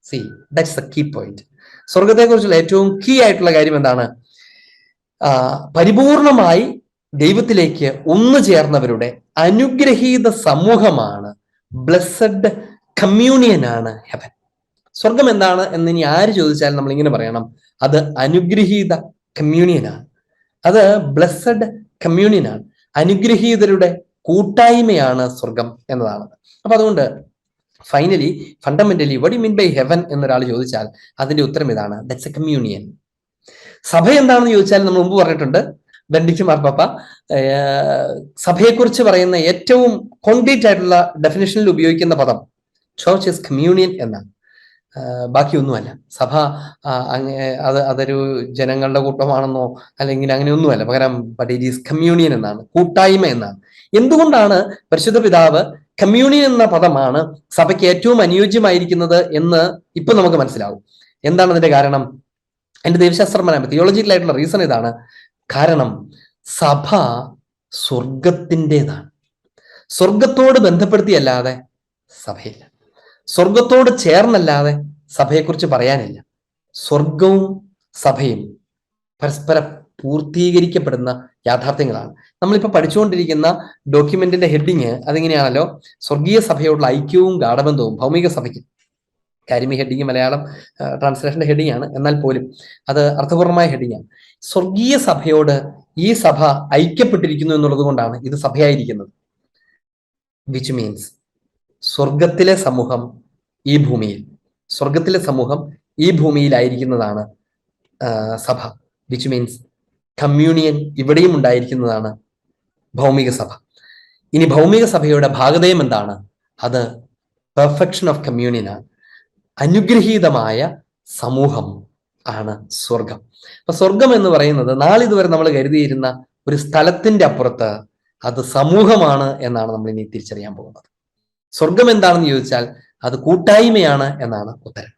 See, that's the key point. സ്വർഗത്തെക്കുറിച്ചുള്ള ഏറ്റവും കീ ആയിട്ടുള്ള കാര്യം എന്താണ്? പരിപൂർണമായി ദൈവത്തിലേക്ക് ഒന്നു ചേർന്നവരുടെ അനുഗ്രഹീത സമൂഹമാണ്, ബ്ലെസ്സഡ് കമ്മ്യൂണിയൻ ആണ് ഹെവൻ. സ്വർഗം എന്താണ് എന്ന് ഇനി ആര് ചോദിച്ചാലും നമ്മൾ ഇങ്ങനെ പറയണം, അത് അനുഗ്രഹീത കമ്മ്യൂണിയനാണ്, അത് ബ്ലെസ്സഡ് കമ്മ്യൂണിയനാണ്, അനുഗ്രഹീതരുടെ കൂട്ടായ്മയാണ് സ്വർഗം എന്നതാണ്. അപ്പൊ അതുകൊണ്ട് finally fundamentally what you mean by heaven എന്നൊരാൾ ചോദിച്ചാൽ അതിന്റെ ഉത്തരം ഇതാണ്, ദാറ്റ്സ് എ കമ്മ്യൂണിയൻ. സഭ എന്താണെന്ന് ചോദിച്ചാൽ നമ്മൾ മുമ്പ് പറഞ്ഞിട്ടുണ്ട്, ബെനഡിക്റ്റ് മാർപ്പാപ്പ സഭയെക്കുറിച്ച് പറയുന്ന ഏറ്റവും കോൺക്രീറ്റ് ആയിട്ടുള്ള ഡെഫിനിഷനിൽ ഉപയോഗിക്കുന്ന പദം ചർച്ച് ഈസ് കമ്മ്യൂണിയൻ എന്നാണ്. ബാക്കിയൊന്നുമല്ല സഭ. അതൊരു ജനങ്ങളുടെ കൂട്ടമാണെന്നോ അല്ലെങ്കിൽ അങ്ങനെയൊന്നുമല്ല, പകരം ബട്ട് ഇറ്റ് ഈസ് കമ്മ്യൂണിയൻ എന്നാണ്, കൂട്ടായ്മ എന്നാണ്. എന്തുകൊണ്ടാണ് പരിശുദ്ധ പിതാവ് കമ്മ്യൂണിയൻ എന്ന പദമാണ് സഭയ്ക്ക് ഏറ്റവും അനുയോജ്യമായിരിക്കുന്നത് എന്ന് ഇപ്പൊ നമുക്ക് മനസ്സിലാവും. എന്താണ് അതിന്റെ കാരണം? എന്റെ ദൈവശാസ്ത്രപരമായ തിയോളജിക്കൽ ആയിട്ടുള്ള റീസൺ ഇതാണ്. കാരണം സഭ സ്വർഗത്തിൻ്റെതാണ്. സ്വർഗത്തോട് ബന്ധപ്പെടുത്തിയല്ലാതെ സഭയില്ല, സ്വർഗത്തോട് ചേർന്നല്ലാതെ സഭയെക്കുറിച്ച് പറയാനില്ല. സ്വർഗവും സഭയും പരസ്പരം പൂർത്തീകരിക്കപ്പെടുന്ന യാഥാർത്ഥ്യങ്ങളാണ്. നമ്മളിപ്പോൾ പഠിച്ചുകൊണ്ടിരിക്കുന്ന ഡോക്യുമെന്റിന്റെ ഹെഡിങ് അതിങ്ങനെയാണല്ലോ, സ്വർഗീയ സഭയോടുള്ള ഐക്യവും ഗാഠബന്ധവും ഭൗമിക സഭയ്ക്ക്. കാരിമി ഹെഡിങ് മലയാളം ട്രാൻസ്ലേഷന്റെ ഹെഡിങ് ആണ്, എന്നാൽ പോലും അത് അർത്ഥപൂർണമായ ഹെഡിങ് ആണ്. സ്വർഗീയ സഭയോട് ഈ സഭ ഐക്യപ്പെട്ടിരിക്കുന്നു എന്നുള്ളത് കൊണ്ടാണ് ഇത് സഭയായിരിക്കുന്നത്. വിച്ച് മീൻസ് സ്വർഗത്തിലെ സമൂഹം ഈ ഭൂമിയിൽ, സ്വർഗത്തിലെ സമൂഹം ഈ ഭൂമിയിലായിരിക്കുന്നതാണ് സഭ. വിച്ച് മീൻസ് കമ്മ്യൂണിയൻ ഇവിടെയും ഉണ്ടായിരിക്കുന്നതാണ് ഭൗമിക സഭ. ഇനി ഭൗമിക സഭയുടെ ഭാഗതയം എന്താണ്? അത് പെർഫെക്ഷൻ ഓഫ് കമ്മ്യൂണിയൻ ആണ്, അനുഗ്രഹീതമായ സമൂഹം ആണ് സ്വർഗം. അപ്പൊ സ്വർഗം എന്ന് പറയുന്നത് നാളിതുവരെ നമ്മൾ കരുതിയിരുന്ന ഒരു സ്ഥലത്തിന്റെ അപ്പുറത്ത് അത് സമൂഹമാണ് എന്നാണ് നമ്മൾ ഇനി തിരിച്ചറിയാൻ പോകുന്നത്. സ്വർഗം എന്താണെന്ന് ചോദിച്ചാൽ അത് കൂട്ടായ്മയാണ് എന്നാണ് ഉത്തരം.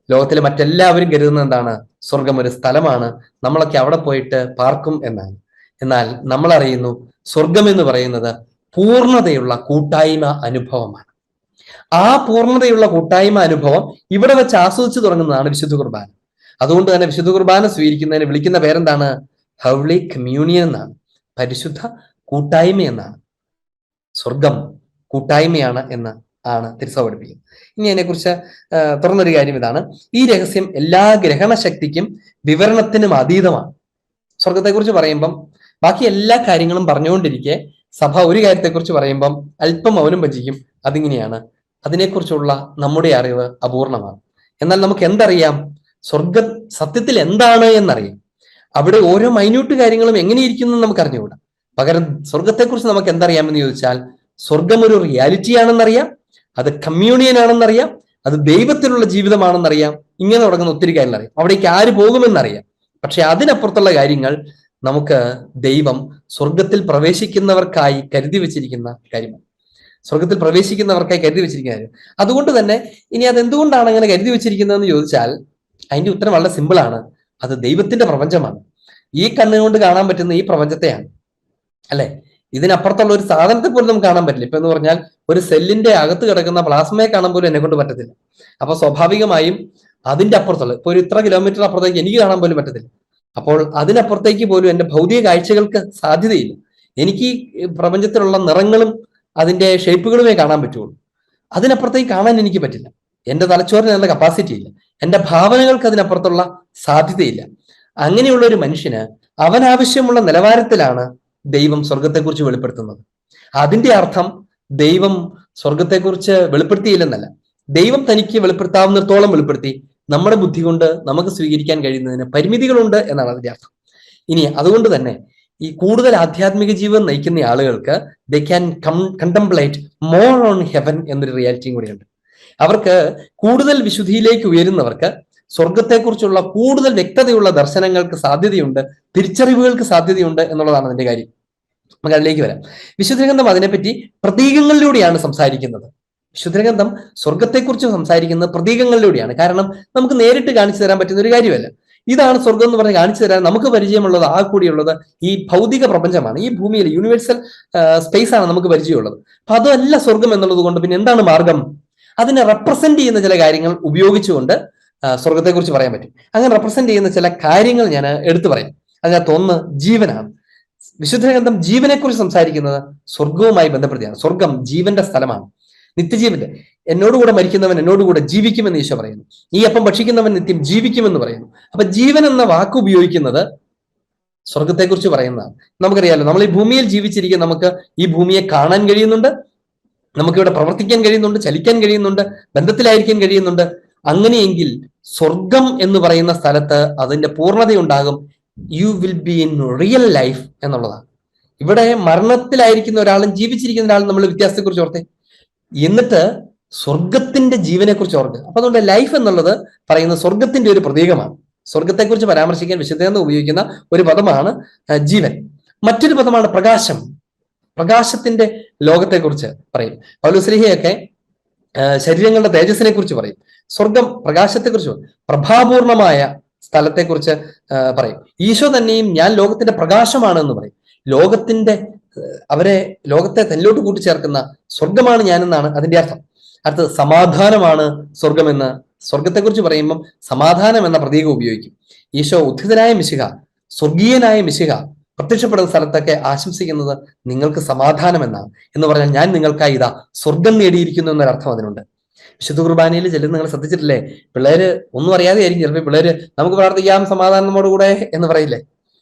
ലോകത്തിലെ മറ്റെല്ലാവരും കരുതുന്നത് എന്താണ്? സ്വർഗം ഒരു സ്ഥലമാണ്, നമ്മളൊക്കെ അവിടെ പോയിട്ട് പാർക്കും എന്നാണ്. എന്നാൽ നമ്മൾ അറിയുന്നു സ്വർഗം എന്ന് പറയുന്നത് പൂർണ്ണതയുള്ള കൂട്ടായ്മ അനുഭവമാണ്. ആ പൂർണ്ണതയുള്ള കൂട്ടായ്മ അനുഭവം ഇവിടെ വെച്ച് ആസ്വദിച്ചു തുടങ്ങുന്നതാണ് വിശുദ്ധ കുർബാന. അതുകൊണ്ട് തന്നെ വിശുദ്ധ കുർബാന സ്വീകരിക്കുന്നതിന് വിളിക്കുന്ന പേരെന്താണ്? ഹൗളി കമ്മ്യൂണിയൻ എന്നാണ്, പരിശുദ്ധ കൂട്ടായ്മ എന്നാണ്. സ്വർഗം കൂട്ടായ്മയാണ് എന്ന് ആണ് തിരുസഭ പഠിപ്പിക്കുന്നത്. ഇനി അതിനെക്കുറിച്ച് തുറന്നൊരു കാര്യം ഇതാണ്, ഈ രഹസ്യം എല്ലാ ഗ്രഹണശക്തിക്കും വിവരണത്തിനും അതീതമാണ്. സ്വർഗത്തെക്കുറിച്ച് പറയുമ്പം ബാക്കി എല്ലാ കാര്യങ്ങളും പറഞ്ഞുകൊണ്ടിരിക്കെ സഭ ഒരു കാര്യത്തെക്കുറിച്ച് പറയുമ്പം അല്പം മൗനം ഭജിക്കും. അതിങ്ങനെയാണ്, അതിനെക്കുറിച്ചുള്ള നമ്മുടെ അറിവ് അപൂർണമാണ്. എന്നാൽ നമുക്ക് എന്തറിയാം? സ്വർഗ സത്യത്തിൽ എന്താണ് എന്നറിയാം. അവിടെ ഓരോ മൈന്യൂട്ട് കാര്യങ്ങളും എങ്ങനെയിരിക്കുന്നു നമുക്ക് അറിഞ്ഞുകൂടാ. പകരം സ്വർഗത്തെക്കുറിച്ച് നമുക്ക് എന്തറിയാമെന്ന് ചോദിച്ചാൽ സ്വർഗം ഒരു റിയാലിറ്റിയാണെന്നറിയാം, അത് കമ്മ്യൂണിയൻ ആണെന്നറിയാം, അത് ദൈവത്തിലുള്ള ജീവിതമാണെന്നറിയാം. ഇങ്ങനെ തുടങ്ങുന്ന ഒത്തിരി കാര്യങ്ങൾ അറിയാം. അവിടേക്ക് ആര് പോകുമെന്നറിയാം. പക്ഷെ അതിനപ്പുറത്തുള്ള കാര്യങ്ങൾ നമുക്ക് ദൈവം സ്വർഗത്തിൽ പ്രവേശിക്കുന്നവർക്കായി കരുതി വെച്ചിരിക്കുന്ന കാര്യമാണ്. സ്വർഗത്തിൽ പ്രവേശിക്കുന്നവർക്കായി കരുതി വെച്ചിരിക്കുന്ന കാര്യം. അതുകൊണ്ട് തന്നെ ഇനി അതെന്തുകൊണ്ടാണ് അങ്ങനെ കരുതി വെച്ചിരിക്കുന്നതെന്ന് ചോദിച്ചാൽ അതിന്റെ ഉത്തരം വളരെ സിമ്പിൾ ആണ്. അത് ദൈവത്തിന്റെ പ്രപഞ്ചമാണ്. ഈ കണ്ണുകൊണ്ട് കാണാൻ പറ്റുന്ന ഈ പ്രപഞ്ചത്തെയാണ്, അല്ലെ? ഇതിനപ്പുറത്തുള്ള ഒരു സാധനത്തെ പോലും നമുക്ക് കാണാൻ പറ്റില്ല. ഇപ്പൊ എന്ന് പറഞ്ഞാൽ ഒരു സെല്ലിന്റെ അകത്ത് കിടക്കുന്ന പ്ലാസ്മയെ കാണാൻ പോലും എന്നെ കൊണ്ട് പറ്റത്തില്ല. അപ്പൊ സ്വാഭാവികമായും അതിന്റെ അപ്പുറത്തുള്ള ഇപ്പൊ ഒരു ഇത്ര കിലോമീറ്റർ അപ്പുറത്തേക്ക് എനിക്ക് കാണാൻ പോലും പറ്റത്തില്ല. അപ്പോൾ അതിനപ്പുറത്തേക്ക് പോലും എന്റെ ഭൗതിക കാഴ്ചകൾക്ക് സാധ്യതയില്ല. എനിക്ക് ഈ പ്രപഞ്ചത്തിലുള്ള നിറങ്ങളും അതിന്റെ ഷേപ്പുകളുമേ കാണാൻ പറ്റുള്ളൂ. അതിനപ്പുറത്തേക്ക് കാണാൻ എനിക്ക് പറ്റില്ല. എന്റെ തലച്ചോറിന് അതിനുള്ള കപ്പാസിറ്റി ഇല്ല. എന്റെ ഭാവനകൾക്ക് അതിനപ്പുറത്തുള്ള സാധ്യതയില്ല. അങ്ങനെയുള്ള ഒരു മനുഷ്യന് അവനാവശ്യമുള്ള നിലവാരത്തിലാണ് ദൈവം സ്വർഗത്തെക്കുറിച്ച് വെളിപ്പെടുത്തുന്നത്. അതിന്റെ അർത്ഥം ദൈവം സ്വർഗത്തെക്കുറിച്ച് വെളിപ്പെടുത്തിയില്ലെന്നല്ല, ദൈവം തനിക്ക് വെളിപ്പെടുത്താവുന്നിടത്തോളം വെളിപ്പെടുത്തി. നമ്മുടെ ബുദ്ധി കൊണ്ട് നമുക്ക് സ്വീകരിക്കാൻ കഴിയുന്നതിന് പരിമിതികളുണ്ട് എന്നാണ് അതിന്റെ അർത്ഥം. ഇനി അതുകൊണ്ട് തന്നെ ഈ കൂടുതൽ ആധ്യാത്മിക ജീവിതം നയിക്കുന്ന ആളുകൾക്ക് they can contemplate more on heaven എന്നൊരു റിയാലിറ്റിയും കൂടിയുണ്ട്. അവർക്ക് കൂടുതൽ വിശുദ്ധിയിലേക്ക് ഉയരുന്നവർക്ക് സ്വർഗത്തെക്കുറിച്ചുള്ള കൂടുതൽ വ്യക്തതയുള്ള ദർശനങ്ങൾക്ക് സാധ്യതയുണ്ട്, തിരിച്ചറിവുകൾക്ക് സാധ്യതയുണ്ട് എന്നുള്ളതാണ് അതിന്റെ കാര്യം. നമുക്ക് അതിലേക്ക് വരാം. വിശുദ്ധഗ്രന്ഥം അതിനെപ്പറ്റി പ്രതീകങ്ങളിലൂടെയാണ് സംസാരിക്കുന്നത്. വിശുദ്ധഗ്രന്ഥം സ്വർഗത്തെക്കുറിച്ച് സംസാരിക്കുന്നത് പ്രതീകങ്ങളിലൂടെയാണ്. കാരണം നമുക്ക് നേരിട്ട് കാണിച്ചു തരാൻ പറ്റുന്ന ഒരു കാര്യമല്ല. ഇതാണ് സ്വർഗം എന്ന് പറഞ്ഞ് കാണിച്ചു തരാൻ നമുക്ക് പരിചയമുള്ളത് ആ കൂടിയുള്ളത് ഈ ഭൗതിക പ്രപഞ്ചമാണ്. ഈ ഭൂമിയിൽ യൂണിവേഴ്സൽ സ്പേസ് ആണ് നമുക്ക് പരിചയമുള്ളത്. അപ്പൊ അതല്ല സ്വർഗം എന്നുള്ളത് കൊണ്ട് പിന്നെ എന്താണ് മാർഗം? അതിനെ റെപ്രസെന്റ് ചെയ്യുന്ന ചില കാര്യങ്ങൾ ഉപയോഗിച്ചുകൊണ്ട് സ്വർഗത്തെക്കുറിച്ച് പറയാൻ പറ്റും. അങ്ങനെ റെപ്രസെന്റ് ചെയ്യുന്ന ചില കാര്യങ്ങൾ ഞാൻ എടുത്തു പറയാം. അതിനകത്ത് ഒന്ന് ജീവനാണ്. വിശുദ്ധ ഗ്രന്ഥം ജീവനെക്കുറിച്ച് സംസാരിക്കുന്നത് സ്വർഗവുമായി ബന്ധപ്പെടുത്തിയാണ്. സ്വർഗം ജീവന്റെ സ്ഥലമാണ്, നിത്യജീവന്റെ. എന്നോടുകൂടെ മരിക്കുന്നവൻ എന്നോടുകൂടെ ജീവിക്കുമെന്ന് ഈശോ പറയുന്നു. ഈ അപ്പം ഭക്ഷിക്കുന്നവൻ നിത്യം ജീവിക്കുമെന്ന് പറയുന്നു. അപ്പൊ ജീവൻ എന്ന വാക്ക് ഉപയോഗിക്കുന്നത് സ്വർഗത്തെക്കുറിച്ച് പറയുന്നതാണ്. നമുക്കറിയാലോ, നമ്മൾ ഈ ഭൂമിയിൽ ജീവിച്ചിരിക്കുന്ന നമുക്ക് ഈ ഭൂമിയെ കാണാൻ കഴിയുന്നുണ്ട്, നമുക്കിവിടെ പ്രവർത്തിക്കാൻ കഴിയുന്നുണ്ട്, ചലിക്കാൻ കഴിയുന്നുണ്ട്, ബന്ധത്തിലായിരിക്കാൻ കഴിയുന്നുണ്ട്. അങ്ങനെയെങ്കിൽ സ്വർഗം എന്ന് പറയുന്ന സ്ഥലത്ത് അതിന്റെ പൂർണ്ണതയുണ്ടാകും. You will be in real life എന്നുള്ളതാണ്. ഇവിടെ മരണത്തിലായിരിക്കുന്ന ഒരാളും ജീവിച്ചിരിക്കുന്ന ഒരാളും നമ്മൾ വ്യത്യാസത്തെക്കുറിച്ച് ഓർത്തേ. എന്നിട്ട് സ്വർഗത്തിന്റെ ജീവനെ കുറിച്ച് ഓർക്കുക. അപ്പൊ അതുകൊണ്ട് ലൈഫ് എന്നുള്ളത് പറയുന്ന സ്വർഗത്തിന്റെ ഒരു പ്രതീകമാണ്. സ്വർഗത്തെക്കുറിച്ച് പരാമർശിക്കാൻ വിശുദ്ധ ഉപയോഗിക്കുന്ന ഒരു പദമാണ് ജീവൻ. മറ്റൊരു പദമാണ് പ്രകാശം. പ്രകാശത്തിന്റെ ലോകത്തെക്കുറിച്ച് പറയും. പൗലോസ്ലീഹയൊക്കെ ശരീരങ്ങളുടെ തേജസ്സിനെ കുറിച്ച് പറയും. സ്വർഗം പ്രകാശത്തെക്കുറിച്ച്, പ്രഭാപൂർണമായ സ്ഥലത്തെക്കുറിച്ച് പറയും. ഈശോ തന്നെയും ഞാൻ ലോകത്തിന്റെ പ്രകാശമാണ് എന്ന് പറയും. ലോകത്തെ തന്നിലോട്ട് കൂട്ടിച്ചേർക്കുന്ന സ്വർഗമാണ് ഞാനെന്നാണ് അതിന്റെ അർത്ഥം. അടുത്തത് സമാധാനമാണ് സ്വർഗമെന്ന് സ്വർഗത്തെക്കുറിച്ച് പറയുമ്പം സമാധാനം എന്ന പ്രതീകം ഉപയോഗിക്കും. ഈശോ ഉദ്ധിതനായ മിശിഹ, സ്വർഗീയനായ മിശിഹ പ്രത്യക്ഷപ്പെടുന്ന സ്ഥലത്തൊക്കെ ആശംസിക്കുന്നത് നിങ്ങൾക്ക് സമാധാനം എന്നാണ്. എന്ന് പറഞ്ഞാൽ ഞാൻ നിങ്ങൾക്കായി ഇതാ സ്വർഗം നേടിയിരിക്കുന്നു എന്നൊരർത്ഥം അതിനുണ്ട്. വിശുദ്ധ കുർബാനയിൽ ചെല്ലുന്ന നിങ്ങൾ ശ്രദ്ധിച്ചിട്ടില്ലേ? പിള്ളേര് ഒന്നും അറിയാതെ ആയിരിക്കും ചിലപ്പോൾ പിള്ളേര് നമുക്ക് പ്രാർത്ഥിക്കാം സമാധാനമോട് കൂടെ എന്ന് പറയില്ലേ?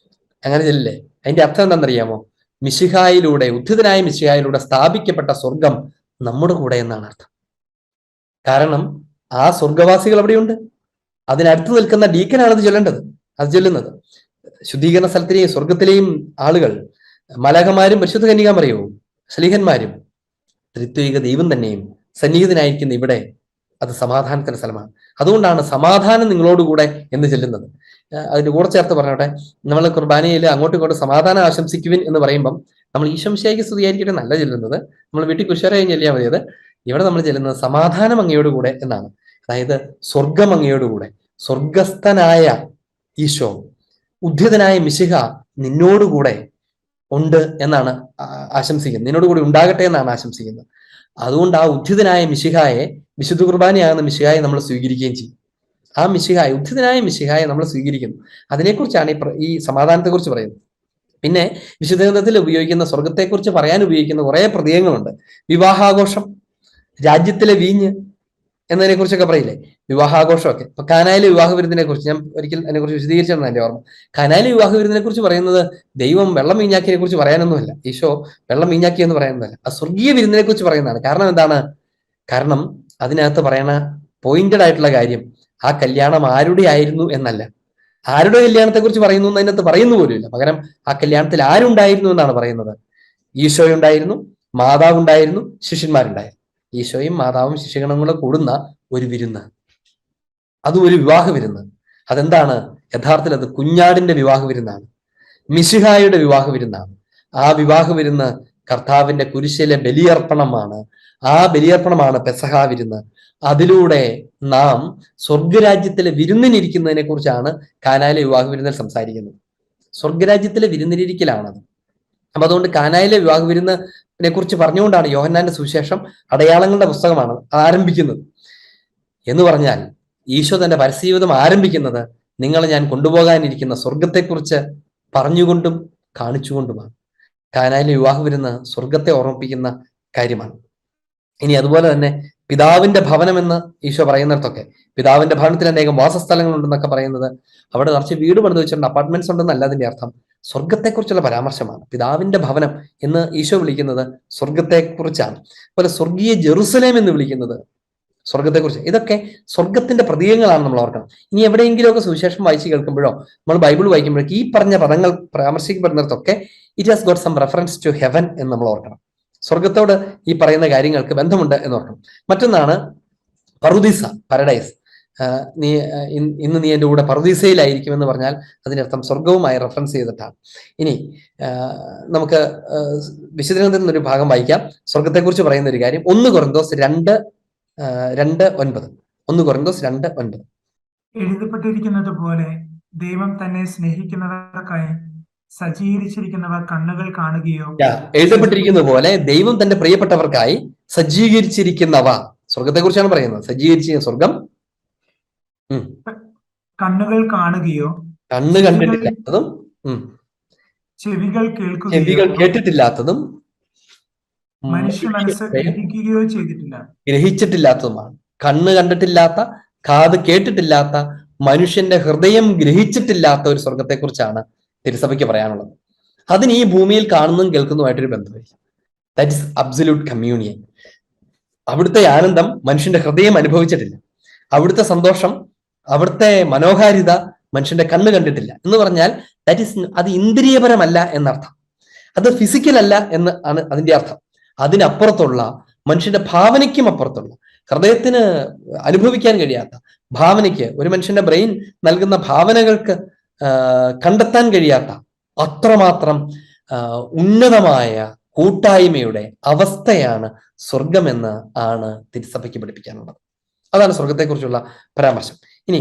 അങ്ങനെ ചെല്ലില്ലേ? അതിന്റെ അർത്ഥം എന്താണെന്നറിയാമോ? മിശിഹായിലൂടെ, ഉദ്ധിതനായ മിശിഹായിലൂടെ സ്ഥാപിക്കപ്പെട്ട സ്വർഗം നമ്മുടെ കൂടെ എന്നാണ് അർത്ഥം. കാരണം ആ സ്വർഗവാസികൾ അവിടെയുണ്ട്. അതിനടുത്ത് നിൽക്കുന്ന ഡീക്കനാണ് അത് ചൊല്ലുന്നത്. ശുദ്ധീകരണ സ്ഥലത്തിലെയും സ്വർഗത്തിലെയും ആളുകൾ, മലാഖമാരും പരിശുദ്ധ കന്യകാമറിയവും ശ്ലീഹന്മാരും ത്രിത്വിക ദൈവം തന്നെയും സന്നിഹിതനായിരിക്കുന്ന ഇവിടെ അത് സമാധാനത്തിന്റെ സ്ഥലമാണ്. അതുകൊണ്ടാണ് സമാധാനം നിങ്ങളോടുകൂടെ എന്ന് ചെല്ലുന്നത്. അതിന്റെ കൂടെ ചേർത്ത് പറഞ്ഞോട്ടെ, നമ്മൾ കുർബാനയിൽ അങ്ങോട്ടും ഇങ്ങോട്ടും സമാധാനം ആശംസിക്കുവിൻ എന്ന് പറയുമ്പം നമ്മൾ ഈശോ മിശിഹായ്ക്ക് സ്തുതിയായിരിക്കട്ടെ നല്ല ചെല്ലുന്നത്. നമ്മൾ വീട്ടിൽ കുശാരായും ചെല്ലിയാൽ മതി. അത് ഇവിടെ നമ്മൾ ചെല്ലുന്നത് സമാധാനം അങ്ങയോടുകൂടെ എന്നാണ്. അതായത് സ്വർഗം അങ്ങയോടുകൂടെ, സ്വർഗസ്ഥനായ ഈശോ, ഉദ്ധിതനായ മിശിഹ നിന്നോടുകൂടെ ഉണ്ട് എന്നാണ് ആശംസിക്കുന്നത്. നിന്നോടുകൂടി ഉണ്ടാകട്ടെ എന്നാണ് ആശംസിക്കുന്നത്. അതുകൊണ്ട് ആ ഉദ്ധിതനായ മിശിഹായെ, വിശുദ്ധ കുർബാനയാകുന്ന മിശിഹായെ നമ്മൾ സ്വീകരിക്കുകയും ചെയ്യും. ആ മിശിഹായ, ഉദ്ധിതനായ മിശിഹായെ നമ്മൾ സ്വീകരിക്കുന്നു. അതിനെക്കുറിച്ചാണ് ഈ സമാധാനത്തെക്കുറിച്ച് പറയുന്നത്. പിന്നെ വിശുദ്ധ ഗ്രന്ഥത്തിൽ ഉപയോഗിക്കുന്ന സ്വർഗത്തെക്കുറിച്ച് പറയാൻ ഉപയോഗിക്കുന്ന കുറെ പ്രതീകങ്ങളുണ്ട്. വിവാഹാഘോഷം, രാജ്യത്തിലെ വീഞ്ഞ് എന്നതിനെ കുറിച്ചൊക്കെ പറയില്ലേ? വിവാഹാഘോഷമൊക്കെ. ഇപ്പൊ കാനായിലെ വിവാഹ വിരുന്നിനെ കുറിച്ച് ഞാൻ ഒരിക്കൽ അതിനെക്കുറിച്ച് വിശദീകരിച്ചാണ് എന്റെ ഓർമ്മ. കാനായിലെ വിവാഹ വിരുന്നിനെ കുറിച്ച് പറയുന്നത് ദൈവം വെള്ളം വീഞ്ഞാക്കിയെ കുറിച്ച് പറയാനൊന്നുമല്ല, ഈശോ വെള്ളം വീഞ്ഞാക്കി എന്ന് പറയുന്നതല്ല, ആ സ്വർഗീയ വിരുന്നിനെ കുറിച്ച് പറയുന്നതാണ്. കാരണം എന്താണ്? കാരണം അതിനകത്ത് പറയണ പോയിന്റഡ് ആയിട്ടുള്ള കാര്യം ആ കല്യാണം ആരുടെ ആയിരുന്നു എന്നല്ല, ആരുടെ കല്യാണത്തെ കുറിച്ച് പറയുന്നു എന്ന് അതിനകത്ത് പറയുന്നു പോലുമില്ല. പകരം ആ കല്യാണത്തിൽ ആരുണ്ടായിരുന്നു എന്നാണ് പറയുന്നത്. ഈശോയുണ്ടായിരുന്നു, മാതാവുണ്ടായിരുന്നു, ശിഷ്യന്മാരുണ്ടായിരുന്നു. ഈശോയും മാതാവും ശിഷ്യഗണവും കൂടെ കൂടുന്ന ഒരു വിരുന്ന്, അതും ഒരു വിവാഹ വിരുന്ന്. അതെന്താണ്? യഥാർത്ഥത്തിൽ അത് കുഞ്ഞാടിന്റെ വിവാഹ വിരുന്നാണ്, മിശിഹായുടെ വിവാഹ വിരുന്നാണ്. ആ വിവാഹ വിരുന്ന് കർത്താവിന്റെ കുരിശിലെ ബലിയർപ്പണമാണ്. ആ ബലിയർപ്പണമാണ് പെസഹ വിരുന്ന്. അതിലൂടെ നാം സ്വർഗരാജ്യത്തിലെ വിരുന്നിനിരിക്കുന്നതിനെ കുറിച്ചാണ് കാനായിലെ വിവാഹ വിരുന്നിൽ സംസാരിക്കുന്നത്. സ്വർഗരാജ്യത്തിലെ വിരുന്നിനിരിക്കലാണത്. അപ്പൊ അതുകൊണ്ട് കാനായിലെ വിവാഹ വിരുന്നിനെ കുറിച്ച് പറഞ്ഞുകൊണ്ടാണ് യോഹന്നാന്റെ സുവിശേഷം അടയാളങ്ങളുടെ പുസ്തകമാണ് ആരംഭിക്കുന്നത്. എന്ന് പറഞ്ഞാൽ ഈശോ തന്റെ പരസ്യജീവിതം ആരംഭിക്കുന്നത് നിങ്ങളെ ഞാൻ കൊണ്ടുപോകാനിരിക്കുന്ന സ്വർഗത്തെക്കുറിച്ച് പറഞ്ഞുകൊണ്ടും കാണിച്ചുകൊണ്ടുമാണ്. കാനായിലെ വിവാഹ വിരുന്ന് സ്വർഗത്തെ ഓർമ്മിപ്പിക്കുന്ന കാര്യമാണ്. ഇനി അതുപോലെ തന്നെ പിതാവിന്റെ ഭവനമെന്ന് ഈശോ പറയുന്നിടത്തൊക്കെ പിതാവിന്റെ ഭവനത്തിൽ അനേകം വാസസ്ഥലങ്ങളുണ്ടെന്നൊക്കെ പറയുന്നത് അവിടെ നിറച്ച് വീട് പണിത് വെച്ചിട്ടുണ്ട്, അപ്പാർട്ട്മെന്റ്സ് ഉണ്ടെന്നല്ല അതിന്റെ അർത്ഥം. സ്വർഗത്തെക്കുറിച്ചുള്ള പരാമർശമാണ്. പിതാവിന്റെ ഭവനം എന്ന് ഈശോ വിളിക്കുന്നത് സ്വർഗത്തെക്കുറിച്ചാണ്. അതുപോലെ സ്വർഗീയ ജെറുസലേം എന്ന് വിളിക്കുന്നത് സ്വർഗത്തെക്കുറിച്ച്. ഇതൊക്കെ സ്വർഗത്തിന്റെ പ്രതീകങ്ങളാണ് നമ്മൾ ഓർക്കണം. ഇനി എവിടെയെങ്കിലുമൊക്കെ സുവിശേഷം വായിച്ച് കേൾക്കുമ്പോഴോ നമ്മൾ ബൈബിൾ വായിക്കുമ്പോഴേക്ക് ഈ പറഞ്ഞ പദങ്ങൾ പരാമർശിക്കപ്പെടുന്നിടത്തൊക്കെ it has got some reference to heaven എന്ന് നമ്മൾ ഓർക്കണം. സ്വർഗത്തോട് ഈ പറയുന്ന കാര്യങ്ങൾക്ക് ബന്ധമുണ്ട് എന്ന് ഓർക്കണം. മറ്റൊന്നാണ് പറുദീസ, പാരഡൈസ്. ഇന്ന് നീ എൻ്റെ കൂടെ പറുദീസയിലായിരിക്കും എന്ന് പറഞ്ഞാൽ അതിനർത്ഥം സ്വർഗവുമായി റെഫറൻസ് ചെയ്തിട്ടാണ്. ഇനി നമുക്ക് വിശുദ്ധ ഗ്രന്ഥത്തിൽ നിന്നൊരു ഭാഗം വായിക്കാം. സ്വർഗത്തെക്കുറിച്ച് പറയുന്ന ഒരു കാര്യം 1 കൊരിന്തോസ് 2:9. 1 കൊരിന്തോസ് 2:9 എഴുതപ്പെട്ടിരിക്കുന്നത് പോലെ ദൈവം തന്നെ സ്നേഹിക്കുന്നവർക്കായി സജ്ജീകരിച്ചിരിക്കുന്നവ കണ്ണുകൾ കാണുകയോ എഴുതപ്പെട്ടിരിക്കുന്നത് പോലെ ദൈവം തന്റെ പ്രിയപ്പെട്ടവർക്കായി സജ്ജീകരിച്ചിരിക്കുന്നവ, സ്വർഗത്തെ കുറിച്ചാണ് പറയുന്നത്. സജ്ജീകരിച്ച സ്വർഗം കണ്ണുകൾ കാണുകയോ കണ്ണ് കണ്ടിട്ടില്ലാത്തതും ചെവികൾ കേട്ടിട്ടില്ലാത്തതും മനുഷ്യ മനസ്സ് ഗ്രഹിക്കുകയോ ഗ്രഹിച്ചിട്ടില്ലാത്തതുമാണ്. കണ്ണ് കണ്ടിട്ടില്ലാത്ത, കാത് കേട്ടിട്ടില്ലാത്ത, മനുഷ്യന്റെ ഹൃദയം ഗ്രഹിച്ചിട്ടില്ലാത്ത ഒരു സ്വർഗത്തെ കുറിച്ചാണ് തിരുസഭയ്ക്ക് പറയാനുള്ളത്. അതിന് ഈ ഭൂമിയിൽ കാണുന്നതും കേൾക്കുന്നതുമായിട്ടൊരു ബന്ധമില്ല. That is absolute communion. അവിടുത്തെ ആനന്ദം മനുഷ്യന്റെ ഹൃദയം അനുഭവിച്ചിട്ടില്ല. അവിടുത്തെ സന്തോഷം, അവിടുത്തെ മനോഹാരിത മനുഷ്യന്റെ കണ്ണ് കണ്ടിട്ടില്ല എന്ന് പറഞ്ഞാൽ അത് ഇന്ദ്രിയപരമല്ല എന്നർത്ഥം. അത് ഫിസിക്കൽ അല്ല എന്ന് ആണ് അതിന്റെ അർത്ഥം. അതിനപ്പുറത്തുള്ള, മനുഷ്യന്റെ ഭാവനയ്ക്കും അപ്പുറത്തുള്ള, ഹൃദയത്തിന് അനുഭവിക്കാൻ കഴിയാത്ത, ഭാവനയ്ക്ക്, ഒരു മനുഷ്യന്റെ ബ്രെയിൻ നൽകുന്ന ഭാവനകൾക്ക് കണ്ടെത്താൻ കഴിയാത്ത അത്രമാത്രം ഉന്നതമായ കൂട്ടായ്മയുടെ അവസ്ഥയാണ് സ്വർഗമെന്ന് ആണ് തിരുസഭയ്ക്ക് പഠിപ്പിക്കാനുള്ളത്. അതാണ് സ്വർഗത്തെക്കുറിച്ചുള്ള പരാമർശം. ഇനി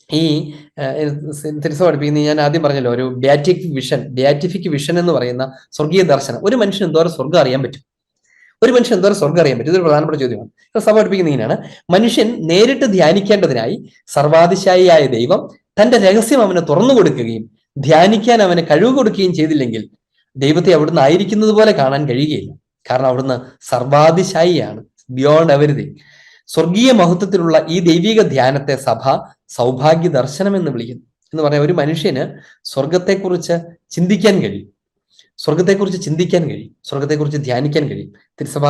ഈ തിരുസഭ പഠിപ്പിക്കുന്ന, ഞാൻ ആദ്യം പറഞ്ഞല്ലോ, ഒരു ബിയാറ്റിഫിക് വിഷൻ എന്ന് പറയുന്ന സ്വർഗീയ ദർശനം. ഒരു മനുഷ്യൻ എന്തോരം സ്വർഗം അറിയാൻ പറ്റും? ഇതൊരു പ്രധാനപ്പെട്ട ചോദ്യമാണ്. സഭ പഠിപ്പിക്കുന്ന ഇങ്ങനെയാണ്: മനുഷ്യൻ നേരിട്ട് ധ്യാനിക്കേണ്ടതിനായി സർവാതിശായിയായ ദൈവം തന്റെ രഹസ്യം അവന് തുറന്നു കൊടുക്കുകയും ധ്യാനിക്കാൻ അവന് കഴിവ് കൊടുക്കുകയും ചെയ്തില്ലെങ്കിൽ ദൈവത്തെ അവിടുന്ന് ആയിരിക്കുന്നത് പോലെ കാണാൻ കഴിയുകയില്ല. കാരണം അവിടുന്ന് സർവാതിശായിയാണ്, ബിയോണ്ട് എവരിതിങ്. സ്വർഗീയ മഹത്വത്തിലുള്ള ഈ ദൈവിക ധ്യാനത്തെ സഭ സൗഭാഗ്യ ദർശനം എന്ന് വിളിക്കുന്നു. എന്ന് പറയാൻ ഒരു മനുഷ്യന് സ്വർഗത്തെക്കുറിച്ച് ചിന്തിക്കാൻ കഴിയും, സ്വർഗത്തെക്കുറിച്ച് ധ്യാനിക്കാൻ കഴിയും. തിരുസഭ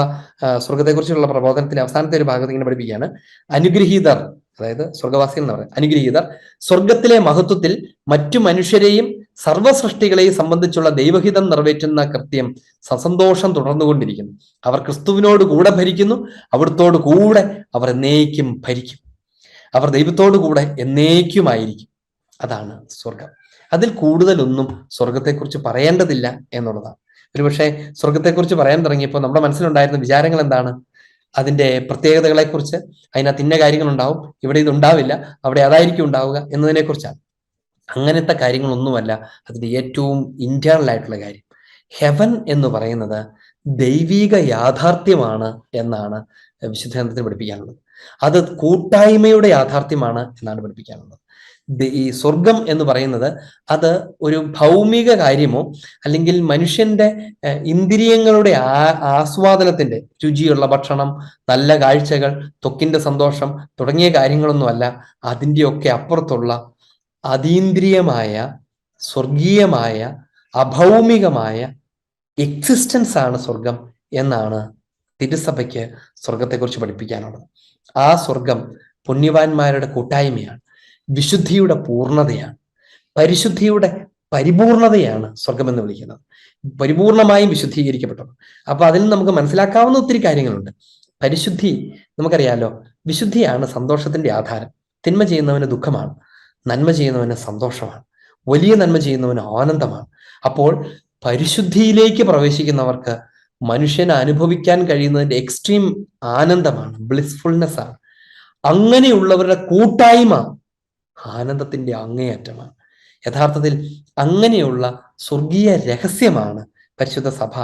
സ്വർഗത്തെക്കുറിച്ചുള്ള പ്രബോധനത്തിന്റെ അവസാനത്തെ ഒരു ഭാഗത്ത് ഇങ്ങനെ പഠിപ്പിക്കുകയാണ്: അനുഗ്രഹീതർ, അതായത് സ്വർഗവാസികൾ എന്ന് പറയുന്നത്, അനുഗ്രഹീതർ സ്വർഗത്തിലെ മഹത്വത്തിൽ മറ്റു മനുഷ്യരെയും സർവ്വസൃഷ്ടികളെയും സംബന്ധിച്ചുള്ള ദൈവഹിതം നിറവേറ്റുന്ന കൃത്യം സസന്തോഷം തുടർന്നുകൊണ്ടിരിക്കുന്നു. അവർ ക്രിസ്തുവിനോട് കൂടെ ഭരിക്കുന്നു, അവിടുത്തോട് കൂടെ അവർ എന്നേക്കും ഭരിക്കും. അവർ ദൈവത്തോടു കൂടെ എന്നേക്കുമായിരിക്കും. അതാണ് സ്വർഗം. അതിൽ കൂടുതലൊന്നും സ്വർഗത്തെക്കുറിച്ച് പറയേണ്ടതില്ല എന്നുള്ളതാണ്. ഒരുപക്ഷെ സ്വർഗത്തെക്കുറിച്ച് പറയാൻ തുടങ്ങിയപ്പോൾ നമ്മുടെ മനസ്സിലുണ്ടായിരുന്ന വിചാരങ്ങൾ എന്താണ്? അതിന്റെ പ്രത്യേകതകളെക്കുറിച്ച്, അതിനകത്ത് ഇന്ന കാര്യങ്ങളുണ്ടാവും, ഇവിടെ ഇതുണ്ടാവില്ല, അവിടെ അതായിരിക്കും ഉണ്ടാവുക എന്നതിനെ കുറിച്ചാണ്. അങ്ങനത്തെ കാര്യങ്ങളൊന്നുമല്ല അതിന്റെ ഏറ്റവും ഇന്റേണൽ ആയിട്ടുള്ള കാര്യം. ഹെവൻ എന്ന് പറയുന്നത് ദൈവിക യാഥാർത്ഥ്യമാണ് എന്നാണ് വിശുദ്ധ ഗ്രന്ഥത്തിൽ പഠിപ്പിക്കാനുള്ളത്. അത് കൂട്ടായ്മയുടെ യാഥാർത്ഥ്യമാണ് എന്നാണ് പഠിപ്പിക്കാനുള്ളത്. ഈ സ്വർഗം എന്ന് പറയുന്നത് അത് ഒരു ഭൗമിക കാര്യമോ അല്ലെങ്കിൽ മനുഷ്യന്റെ ഇന്ദ്രിയങ്ങളുടെ ആസ്വാദനത്തിന്റെ, രുചിയുള്ള ഭക്ഷണം, നല്ല കാഴ്ചകൾ, ത്വക്കിന്റെ സന്തോഷം തുടങ്ങിയ കാര്യങ്ങളൊന്നുമല്ല. അതിൻ്റെയൊക്കെ അപ്പുറത്തുള്ള അതീന്ദ്രിയമായ, സ്വർഗീയമായ, അഭൗമികമായ എക്സിസ്റ്റൻസ് ആണ് സ്വർഗം എന്നാണ് തിരുസഭയ്ക്ക് സ്വർഗത്തെക്കുറിച്ച് പഠിപ്പിക്കാനുള്ളത്. ആ സ്വർഗം പുണ്യവാന്മാരുടെ കൂട്ടായ്മയാണ്, വിശുദ്ധിയുടെ പൂർണ്ണതയാണ്, പരിശുദ്ധിയുടെ പരിപൂർണതയാണ് സ്വർഗം എന്ന് വിളിക്കുന്നത്. പരിപൂർണമായും വിശുദ്ധീകരിക്കപ്പെട്ടത്. അപ്പൊ അതിൽ നമുക്ക് മനസ്സിലാക്കാവുന്ന ഒത്തിരി കാര്യങ്ങളുണ്ട്. പരിശുദ്ധി നമുക്കറിയാലോ, വിശുദ്ധിയാണ് സന്തോഷത്തിന്റെ ആധാരം. തിന്മ ചെയ്യുന്നവന് ദുഃഖമാണ്, നന്മ ചെയ്യുന്നവന് സന്തോഷമാണ്, വലിയ നന്മ ചെയ്യുന്നവന് ആനന്ദമാണ്. അപ്പോൾ പരിശുദ്ധിയിലേക്ക് പ്രവേശിക്കുന്നവർക്ക് മനുഷ്യന് അനുഭവിക്കാൻ കഴിയുന്നതിന്റെ എക്സ്ട്രീം ആനന്ദമാണ്, ബ്ലിസ്ഫുൾനെസ് ആണ്. അങ്ങനെയുള്ളവരുടെ കൂട്ടായ്മ ആനന്ദത്തിന്റെ അങ്ങേയറ്റമാണ്. യഥാർത്ഥത്തിൽ അങ്ങനെയുള്ള സ്വർഗീയ രഹസ്യമാണ് പരിശുദ്ധ സഭ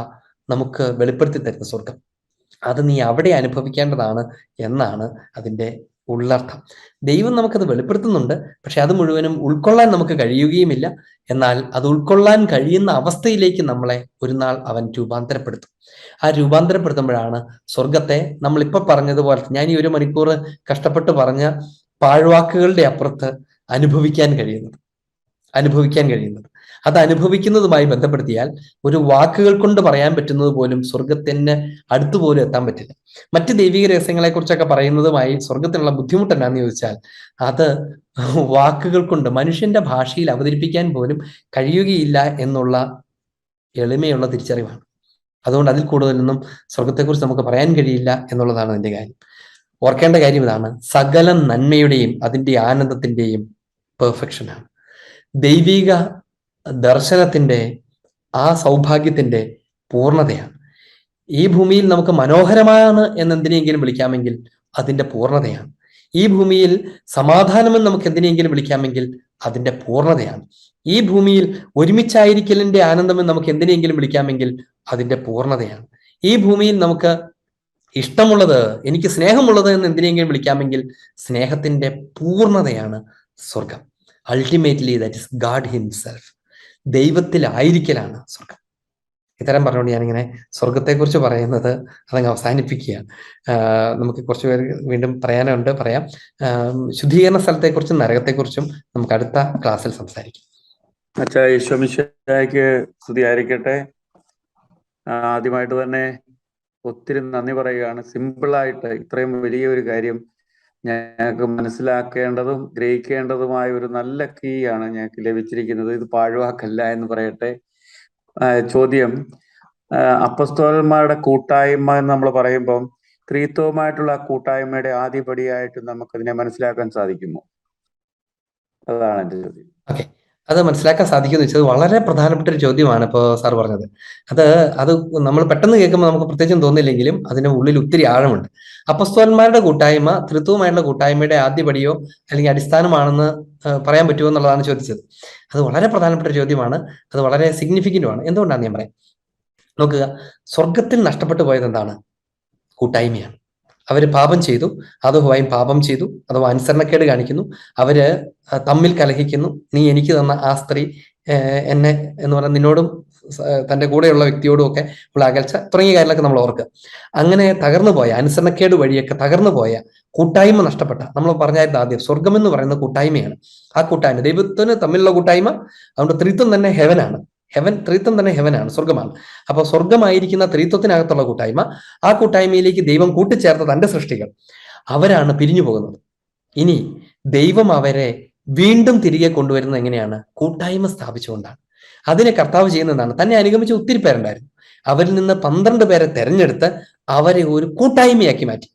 നമുക്ക് വെളിപ്പെടുത്തി തരുന്ന സ്വർഗം. അത് നീ അവിടെ അനുഭവിക്കേണ്ടതാണ് എന്നാണ് അതിൻ്റെ ഉള്ളർത്ഥം. ദൈവം നമുക്കത് വെളിപ്പെടുത്തുന്നുണ്ട്, പക്ഷെ അത് മുഴുവനും ഉൾക്കൊള്ളാൻ നമുക്ക് കഴിയുകയുമില്ല. എന്നാൽ അത് ഉൾക്കൊള്ളാൻ കഴിയുന്ന അവസ്ഥയിലേക്ക് നമ്മളെ ഒരു നാൾ അവൻ രൂപാന്തരപ്പെടുത്തും. ആ രൂപാന്തരപ്പെടുത്തുമ്പോഴാണ് സ്വർഗത്തെ നമ്മളിപ്പോൾ പറഞ്ഞതുപോലെ, ഞാൻ ഈ 1 മണിക്കൂർ കഷ്ടപ്പെട്ട് പറഞ്ഞ പാഴ്വാക്കുകളുടെ അപ്പുറത്ത് അനുഭവിക്കാൻ കഴിയുന്നത്. അത് അനുഭവിക്കുന്നതുമായി ബന്ധപ്പെടുത്തിയാൽ ഒരു വാക്കുകൾ കൊണ്ട് പറയാൻ പറ്റുന്നത് പോലും സ്വർഗത്തിന് അടുത്തുപോലും എത്താൻ പറ്റില്ല. മറ്റ് ദൈവിക രഹസ്യങ്ങളെ കുറിച്ചൊക്കെ പറയുന്നതുമായി സ്വർഗത്തിനുള്ള ബുദ്ധിമുട്ട് എന്നാന്ന് ചോദിച്ചാൽ അത് വാക്കുകൾ കൊണ്ട് മനുഷ്യന്റെ ഭാഷയിൽ അവതരിപ്പിക്കാൻ പോലും കഴിയുകയില്ല എന്നുള്ള എളിമയുള്ള തിരിച്ചറിവാണ്. അതുകൊണ്ട് അതിൽ കൂടുതലൊന്നും സ്വർഗത്തെക്കുറിച്ച് നമുക്ക് പറയാൻ കഴിയില്ല എന്നുള്ളതാണ് അതിന്റെ കാര്യം. ഓർക്കേണ്ട കാര്യം ഇതാണ്: സകല നന്മയുടെയും അതിൻ്റെ ആനന്ദത്തിന്റെയും പെർഫെക്ഷനാണ്. ദൈവിക ദർശനത്തിന്റെ ആ സൗഭാഗ്യത്തിന്റെ പൂർണ്ണതയാണ്. ഈ ഭൂമിയിൽ നമുക്ക് മനോഹരമാണ് എന്നെന്തിനെങ്കിലും വിളിക്കാമെങ്കിൽ അതിന്റെ പൂർണ്ണതയാണ്. ഈ ഭൂമിയിൽ സമാധാനമെന്ന് നമുക്ക് എന്തിനെങ്കിലും വിളിക്കാമെങ്കിൽ അതിന്റെ പൂർണ്ണതയാണ്. ഈ ഭൂമിയിൽ ഒരുമിച്ചായിരിക്കലിന്റെ ആനന്ദമെന്ന് നമുക്ക് എന്തിനെങ്കിലും വിളിക്കാമെങ്കിൽ അതിന്റെ പൂർണ്ണതയാണ്. ഈ ഭൂമിയിൽ നമുക്ക് ഇഷ്ടമുള്ളത്, എനിക്ക് സ്നേഹമുള്ളത് എന്ന് എന്തിനെങ്കിലും വിളിക്കാമെങ്കിൽ സ്നേഹത്തിന്റെ പൂർണ്ണതയാണ് സ്വർഗം. Ultimately that is God himself. ദൈവത്തിലായിരിക്കലാണ് സ്വർഗം. ഇത്തരം പറഞ്ഞുകൊണ്ട് ഞാനിങ്ങനെ സ്വർഗത്തെക്കുറിച്ച് പറയുന്നത് അതങ്ങ് അവസാനിപ്പിക്കുകയാണ്. നമുക്ക് കുറച്ച് പേര് വീണ്ടും പറയാനുണ്ട്, പറയാം. ശുദ്ധീകരണ സ്ഥലത്തെക്കുറിച്ചും നരകത്തെക്കുറിച്ചും നമുക്ക് അടുത്ത ക്ലാസ്സിൽ സംസാരിക്കാം. അച്ഛാ, ഈശോമിശിഹായ്ക്ക് സ്തുതിയായിരിക്കട്ടെ. ആദ്യമായിട്ട് തന്നെ ഒത്തിരി നന്ദി പറയുകയാണ്. സിമ്പിളായിട്ട് ഇത്രയും വലിയൊരു കാര്യം ഞങ്ങൾക്ക് മനസ്സിലാക്കേണ്ടതും ഗ്രഹിക്കേണ്ടതുമായ ഒരു നല്ല കീ ആണ് ഞങ്ങൾക്ക് ലഭിച്ചിരിക്കുന്നത്. ഇത് പാഴ്വാക്കല്ല എന്ന് പറയട്ടെ. ചോദ്യം, അപ്പസ്തോലന്മാരുടെ കൂട്ടായ്മ എന്ന് നമ്മൾ പറയുമ്പം ത്രിത്വമായിട്ടുള്ള കൂട്ടായ്മയുടെ ആദ്യപടിയായിട്ട് നമുക്കതിനെ മനസ്സിലാക്കാൻ സാധിക്കുമോ? അതാണ് എൻ്റെ ചോദ്യം. ഓക്കെ, അത് മനസ്സിലാക്കാൻ സാധിക്കുമെന്ന് വെച്ചത് വളരെ പ്രധാനപ്പെട്ട ഒരു ചോദ്യമാണ് ഇപ്പോൾ സാർ പറഞ്ഞത്. അത് നമ്മൾ പെട്ടെന്ന് കേൾക്കുമ്പോൾ നമുക്ക് പ്രത്യേകിച്ചും തോന്നില്ലെങ്കിലും അതിന് ഉള്ളിൽ ഒത്തിരി ആഴമുണ്ട്. അപ്പസ്തോലന്മാരുടെ കൂട്ടായ്മ ത്രിത്വമായിട്ടുള്ള കൂട്ടായ്മയുടെ ആദ്യപടിയോ അല്ലെങ്കിൽ അടിസ്ഥാനമാണെന്ന് പറയാൻ പറ്റുമോ എന്നുള്ളതാണ് ചോദിച്ചത്. അത് വളരെ പ്രധാനപ്പെട്ട ഒരു ചോദ്യമാണ്. അത് വളരെ സിഗ്നിഫിക്കൻ്റുമാണ്. എന്തുകൊണ്ടാണ് ഞാൻ പറയാം. നോക്കുക, സ്വർഗത്തിൽ നഷ്ടപ്പെട്ടു പോയത് എന്താണ്? കൂട്ടായ്മയാണ്. അവര് പാപം ചെയ്തു, അതുമായി പാപം ചെയ്തു, അഥവാ അനുസരണക്കേട് കാണിക്കുന്നു. അവര് തമ്മിൽ കലഹിക്കുന്നു. നീ എനിക്ക് തന്ന ആ സ്ത്രീ എന്നെ എന്ന് പറഞ്ഞാൽ നിന്നോടും തന്റെ കൂടെയുള്ള വ്യക്തിയോടും ഒക്കെ ഉള്ള അകൽച്ച തുടങ്ങിയ കാര്യങ്ങളൊക്കെ നമ്മൾ ഓർക്കുക. അങ്ങനെ തകർന്നു പോയ, അനുസരണക്കേട് വഴിയൊക്കെ തകർന്നു പോയ കൂട്ടായ്മ നഷ്ടപ്പെട്ട, നമ്മൾ പറഞ്ഞായിരുന്നു ആദ്യം, സ്വർഗം എന്ന് പറയുന്ന കൂട്ടായ്മയാണ്. ആ കൂട്ടായ്മ ദൈവത്തിന് തമ്മിലുള്ള കൂട്ടായ്മ. അതുകൊണ്ട് ത്രിത്വം തന്നെ ഹെവനാണ്. ത്രിത്വം തന്നെ ഹെവനാണ്, സ്വർഗമാണ്. അപ്പോൾ സ്വർഗമായിരിക്കുന്ന ത്രിത്വത്തിനകത്തുള്ള കൂട്ടായ്മ, ആ കൂട്ടായ്മയിലേക്ക് ദൈവം കൂട്ടിച്ചേർത്ത തന്റെ സൃഷ്ടികൾ, അവരാണ് പിരിഞ്ഞു പോകുന്നത്. ഇനി ദൈവം അവരെ വീണ്ടും തിരികെ കൊണ്ടുവരുന്നത് എങ്ങനെയാണ്? കൂട്ടായ്മ സ്ഥാപിച്ചുകൊണ്ടാണ്. അതിനെ കർത്താവ് ചെയ്യുന്നതാണ്. തന്നെ അനുഗമിച്ച ഒത്തിരി പേരുണ്ടായിരുന്നു. അവരിൽ നിന്ന് 12 പേരെ തെരഞ്ഞെടുത്ത് അവരെ ഒരു കൂട്ടായ്മയാക്കി മാറ്റി.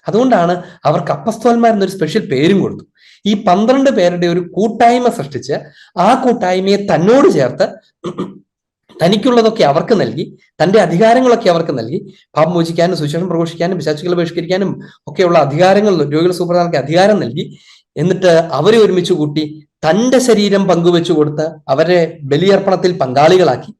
അതുകൊണ്ടാണ് അവർക്ക് അപ്പസ്തോലന്മാരെന്നൊരു സ്പെഷ്യൽ പേരും കൊടുത്തു. ഈ 12 പേരുടെ ഒരു കൂട്ടായ്മ സൃഷ്ടിച്ച് ആ കൂട്ടായ്മയെ തന്നോട് ചേർത്ത് തനിക്കുള്ളതൊക്കെ അവർക്ക് നൽകി, തന്റെ അധികാരങ്ങളൊക്കെ അവർക്ക് നൽകി, പാപം മോചിക്കാനും സുവിശേഷം പ്രഘോഷിക്കാനും പിശാചുക്കളെ ബഹിഷ്കരിക്കാനും ഒക്കെയുള്ള അധികാരങ്ങൾ, രോഗികൾ സൂപ്രധാനക്ക് അധികാരം നൽകി. എന്നിട്ട് അവരെ ഒരുമിച്ച് കൂട്ടി തന്റെ ശരീരം പങ്കുവെച്ചു കൊടുത്ത് അവരെ ബലിയർപ്പണത്തിൽ പങ്കാളികളാക്കി.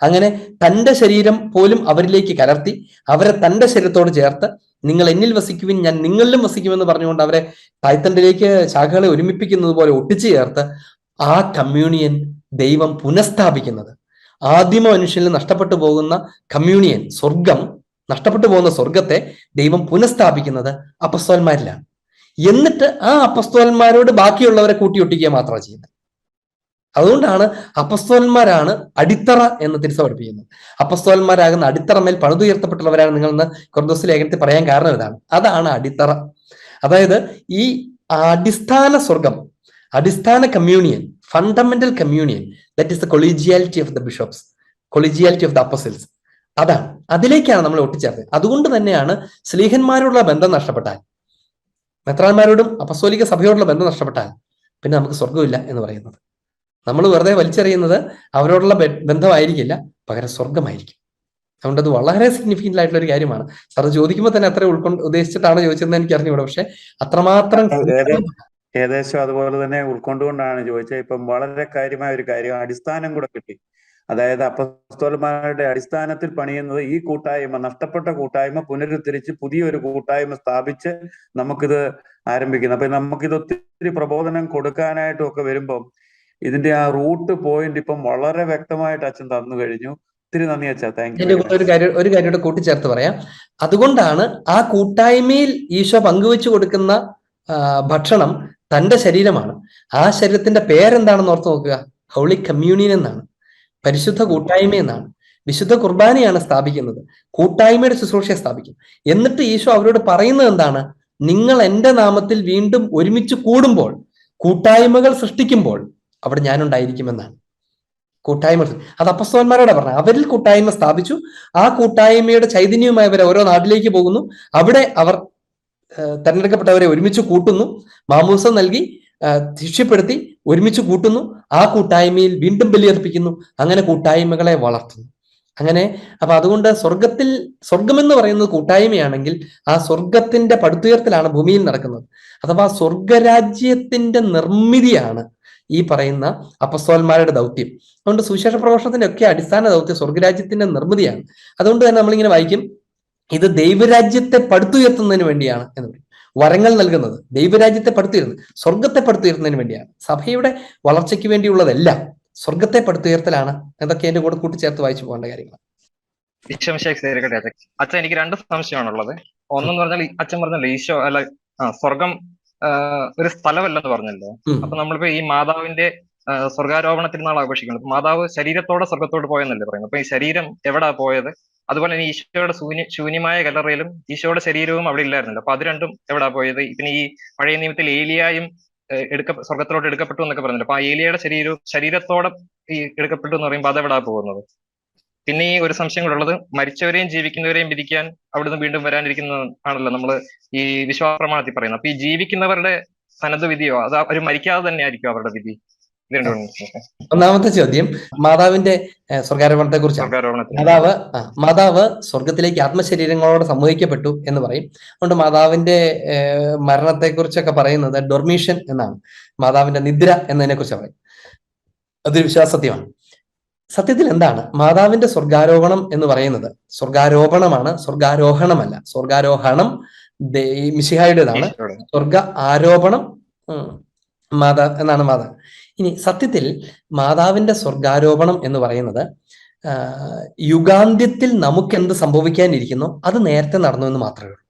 അങ്ങനെ തന്റെ ശരീരം പോലും അവരിലേക്ക് കലർത്തി അവരെ തന്റെ ശരീരത്തോട് ചേർത്ത്, നിങ്ങൾ എന്നിൽ വസിക്കുവിൻ ഞാൻ നിങ്ങളിലും വസിക്കുമെന്ന് പറഞ്ഞുകൊണ്ട് അവരെ തായ്തണ്ടിലേക്ക് ശാഖകളെ ഒരുമിപ്പിക്കുന്നത് പോലെ ഒട്ടിച്ചു ചേർത്ത് ആ കമ്മ്യൂണിയൻ ദൈവം പുനഃസ്ഥാപിക്കുന്നത്, ആദിമ മനുഷ്യനിൽ നഷ്ടപ്പെട്ടു പോകുന്ന കമ്മ്യൂണിയൻ, സ്വർഗം നഷ്ടപ്പെട്ടു പോകുന്ന സ്വർഗത്തെ ദൈവം പുനഃസ്ഥാപിക്കുന്നത് അപ്പസ്തോലന്മാരിലാണ്. എന്നിട്ട് ആ അപ്പസ്തോലന്മാരോട് ബാക്കിയുള്ളവരെ കൂട്ടിയൊട്ടിക്കുക മാത്രമാണ് ചെയ്യുന്നത്. അതുകൊണ്ടാണ് അപ്പസ്തോലന്മാരാണ് അടിത്തറ എന്ന് തിരിച്ചു പഠിപ്പിക്കുന്നത്. അപ്പസ്തോലന്മാരാകുന്ന അടിത്തറമേൽ പണിതുയർത്തപ്പെട്ടുള്ളവരാണ് നിങ്ങളെന്ന് കൊരിന്തോസ് ലേഖനത്തിൽ പറയാൻ കാരണം ഇതാണ്. അതാണ് അടിത്തറ. അതായത് ഈ അടിസ്ഥാന സ്വർഗം, അടിസ്ഥാന communion, fundamental communion, that is the collegiality of the bishops, collegiality of the apostles. അതാണ്, അതിലേക്കാണ് നമ്മൾ ഒട്ടിച്ചേർത്തത്. അതുകൊണ്ട് തന്നെയാണ് സ്ലീഹന്മാരോടുള്ള ബന്ധം നഷ്ടപ്പെട്ടാൽ, മെത്രാന്മാരോടും അപ്പസ്തോലിക സഭയോടുള്ള ബന്ധം നഷ്ടപ്പെട്ടാൽ പിന്നെ നമുക്ക് സ്വർഗമില്ല എന്ന് പറയുന്നത്. നമ്മൾ വെറുതെ വലിച്ചെറിയുന്നത് അവരോടുള്ള ബന്ധമായിരിക്കില്ല, പകരം സ്വർഗമായിരിക്കും. അതുകൊണ്ട് അത് വളരെ സിഗ്നിഫിക്കന്റ് ആയിട്ടുള്ള ഒരു കാര്യമാണ്. സാർ ചോദിക്കുമ്പോൾ തന്നെ അത്ര ഉദ്ദേശിച്ചിട്ടാണ് ചോദിച്ചതെന്ന് എനിക്ക് അറിഞ്ഞുകൂടാ. പക്ഷെ അത്രമാത്രം ഏകദേശം അതുപോലെ തന്നെ ഉൾക്കൊണ്ടുകൊണ്ടാണ് ചോദിച്ചത്. ഇപ്പം വളരെ കാര്യമായ ഒരു കാര്യം, അടിസ്ഥാനം കൂടെ കിട്ടി. അതായത് അപ്പസ്തോലന്മാരുടെ അടിസ്ഥാനത്തിൽ പണിയുന്നത് ഈ കൂട്ടായ്മ, നഷ്ടപ്പെട്ട കൂട്ടായ്മ പുനരുദ്ധരിച്ച് പുതിയൊരു കൂട്ടായ്മ സ്ഥാപിച്ച് നമുക്കിത് ആരംഭിക്കുന്നു. അപ്പൊ നമുക്കിത് ഒത്തിരി പ്രബോധനം കൊടുക്കാനായിട്ടും ഒക്കെ വരുമ്പം ഇതിന്റെ ആ റൂട്ട് പോയിന്റ് ഇപ്പം വളരെ വ്യക്തമായിട്ട് അച്ഛൻ തന്നു കഴിഞ്ഞു. ഒത്തിരി നന്ദി അച്ഛാ. Thank you. ഒരു കാര്യം കൂട്ടിച്ചേർത്ത് പറയാം. അതുകൊണ്ടാണ് ആ കൂട്ടായ്മയിൽ ഈശോ പങ്കുവെച്ചു കൊടുക്കുന്ന ഭക്ഷണം തന്റെ ശരീരമാണ്. ആ ശരീരത്തിന്റെ പേരെന്താണെന്ന് ഓർത്ത് നോക്കുക. ഹോളി കമ്മ്യൂണിയൻ എന്നാണ്, പരിശുദ്ധ കൂട്ടായ്മ എന്നാണ്. വിശുദ്ധ കുർബാനയാണ് സ്ഥാപിക്കുന്നത്, കൂട്ടായ്മയുടെ ശുശ്രൂഷയെ സ്ഥാപിക്കും. എന്നിട്ട് ഈശോ അവരോട് പറയുന്നത് എന്താണ്? നിങ്ങൾ എന്റെ നാമത്തിൽ വീണ്ടും ഒരുമിച്ച് കൂടുമ്പോൾ, കൂട്ടായ്മകൾ സൃഷ്ടിക്കുമ്പോൾ അവിടെ ഞാനുണ്ടായിരിക്കുമെന്നാണ്. കൂട്ടായ്മ അത് അപ്പസ്തോലന്മാരോടെ പറഞ്ഞത്. അവരിൽ കൂട്ടായ്മ സ്ഥാപിച്ചു. ആ കൂട്ടായ്മയുടെ ചൈതന്യവുമായി അവർ ഓരോ നാട്ടിലേക്ക് പോകുന്നു. അവിടെ അവർ തെരഞ്ഞെടുക്കപ്പെട്ടവരെ ഒരുമിച്ച് കൂട്ടുന്നു, മാമൂസം നൽകി ശിക്ഷപ്പെടുത്തി ഒരുമിച്ച് കൂട്ടുന്നു. ആ കൂട്ടായ്മയിൽ വീണ്ടും ബലിയർപ്പിക്കുന്നു. അങ്ങനെ കൂട്ടായ്മകളെ വളർത്തുന്നു. അങ്ങനെ അപ്പൊ അതുകൊണ്ട് സ്വർഗമെന്ന് പറയുന്നത് കൂട്ടായ്മയാണെങ്കിൽ ആ സ്വർഗത്തിന്റെ പടുത്തുയർത്തലാണ് ഭൂമിയിൽ നടക്കുന്നത്. അഥവാ സ്വർഗരാജ്യത്തിന്റെ നിർമ്മിതിയാണ് ഈ പറയുന്ന അപ്പസ്തോലന്മാരുടെ ദൗത്യം. അതുകൊണ്ട് സുവിശേഷ പ്രഘോഷണത്തിന്റെ ഒക്കെ അടിസ്ഥാന ദൗത്യം സ്വർഗരാജ്യത്തിന്റെ നിർമ്മിതിയാണ്. അതുകൊണ്ട് തന്നെ നമ്മളിങ്ങനെ വായിക്കും, ഇത് ദൈവരാജ്യത്തെ പടുത്തുയർത്തുന്നതിന് വേണ്ടിയാണ് എന്ന് പറയും. വരങ്ങൾ നൽകുന്നത് ദൈവരാജ്യത്തെ പടുത്തുയർത്തുന്നത്, സ്വർഗത്തെ പടുത്തുയർത്തുന്നതിന് വേണ്ടിയാണ്. സഭയുടെ വളർച്ചയ്ക്ക് വേണ്ടിയുള്ളതെല്ലാം സ്വർഗത്തെ പടുത്തുയർത്തലാണ്. എന്തൊക്കെ എന്റെ കൂടെ കൂട്ടിച്ചേർത്ത് വായിച്ചു പോകേണ്ട കാര്യങ്ങളാണ്. അച്ഛൻ, എനിക്ക് രണ്ട് സംശയമാണുള്ളത്. ഒന്നെന്ന് പറഞ്ഞാൽ അച്ഛൻ പറഞ്ഞല്ലോ ഈശോ അല്ല സ്വർഗം ഒരു സ്ഥലമല്ലെന്ന് പറഞ്ഞല്ലോ. അപ്പൊ നമ്മളിപ്പോ ഈ മാതാവിന്റെ സ്വർഗാരോപണ തിരുനാൾ ആഘോഷിക്കുന്നത്, മാതാവ് ശരീരത്തോടെ സ്വർഗത്തോട് പോയെന്നല്ലേ പറയുന്നത്. അപ്പൊ ഈ ശരീരം എവിടാ പോയത്? അതുപോലെ തന്നെ ഈശോയുടെ ശൂന്യമായ കല്ലറയിലും ഈശോയുടെ ശരീരവും അവിടെ ഇല്ലായിരുന്നല്ലോ. അപ്പൊ അത് രണ്ടും എവിടാ പോയത്? പിന്നെ ഈ പഴയ നിയമത്തിൽ ഏലിയായും സ്വർഗത്തിലോട്ട് എടുക്കപ്പെട്ടു എന്നൊക്കെ പറഞ്ഞല്ലോ. അപ്പൊ ആ ഏലിയയുടെ ശരീരത്തോടെ ഈ എടുക്കപ്പെട്ടു എന്ന് പറയുമ്പോൾ അതെവിടാ പോകുന്നത്? പിന്നെ ഈ ഒരു സംശയം കൂടെ ഉള്ളത്, മരിച്ചവരെയും ജീവിക്കുന്നവരെയും വിധിക്കാൻ അവിടുന്ന് വീണ്ടും വരാനിരിക്കുന്ന ആണല്ലോ നമ്മൾ ഈ വിശ്വാസ പ്രമാണത്തിൽ പറയുന്നത്. അപ്പൊ ഈ ജീവിക്കുന്നവരുടെ സന്നദ്ധ വിധിയോ അത് അവർ മരിക്കാതെ തന്നെ ആയിരിക്കും അവരുടെ വിധി? ഒന്നാമത്തെ ചോദ്യം മാതാവിന്റെ സ്വർഗാരോപണത്തെ കുറിച്ചാണ്. മാതാവ് സ്വർഗത്തിലേക്ക് ആത്മശരീരങ്ങളോട് സംവഹിക്കപ്പെട്ടു എന്ന് പറയും. അതുകൊണ്ട് മാതാവിന്റെ മരണത്തെ കുറിച്ചൊക്കെ പറയുന്നത് ഡൊർമീഷൻ എന്നാണ്, മാതാവിന്റെ നിദ്ര എന്നതിനെ കുറിച്ച് പറയും. അതൊരു വിശ്വാസത്യമാണ്. സത്യത്തിൽ എന്താണ് മാതാവിന്റെ സ്വർഗാരോഹണം എന്ന് പറയുന്നത്? സ്വർഗാരോപണമാണ്, സ്വർഗാരോഹണമല്ല. സ്വർഗാരോഹണം മിശിഹായുടേതാണ്, സ്വർഗ ആരോപണം എന്നാണ് മാതാവ്. ഇനി സത്യത്തിൽ മാതാവിന്റെ സ്വർഗാരോപണം എന്ന് പറയുന്നത് യുഗാന്ത്യത്തിൽ നമുക്ക് എന്ത് സംഭവിക്കാനിരിക്കുന്നു അത് നേരത്തെ നടന്നു എന്ന് മാത്രമേ ഉള്ളൂ.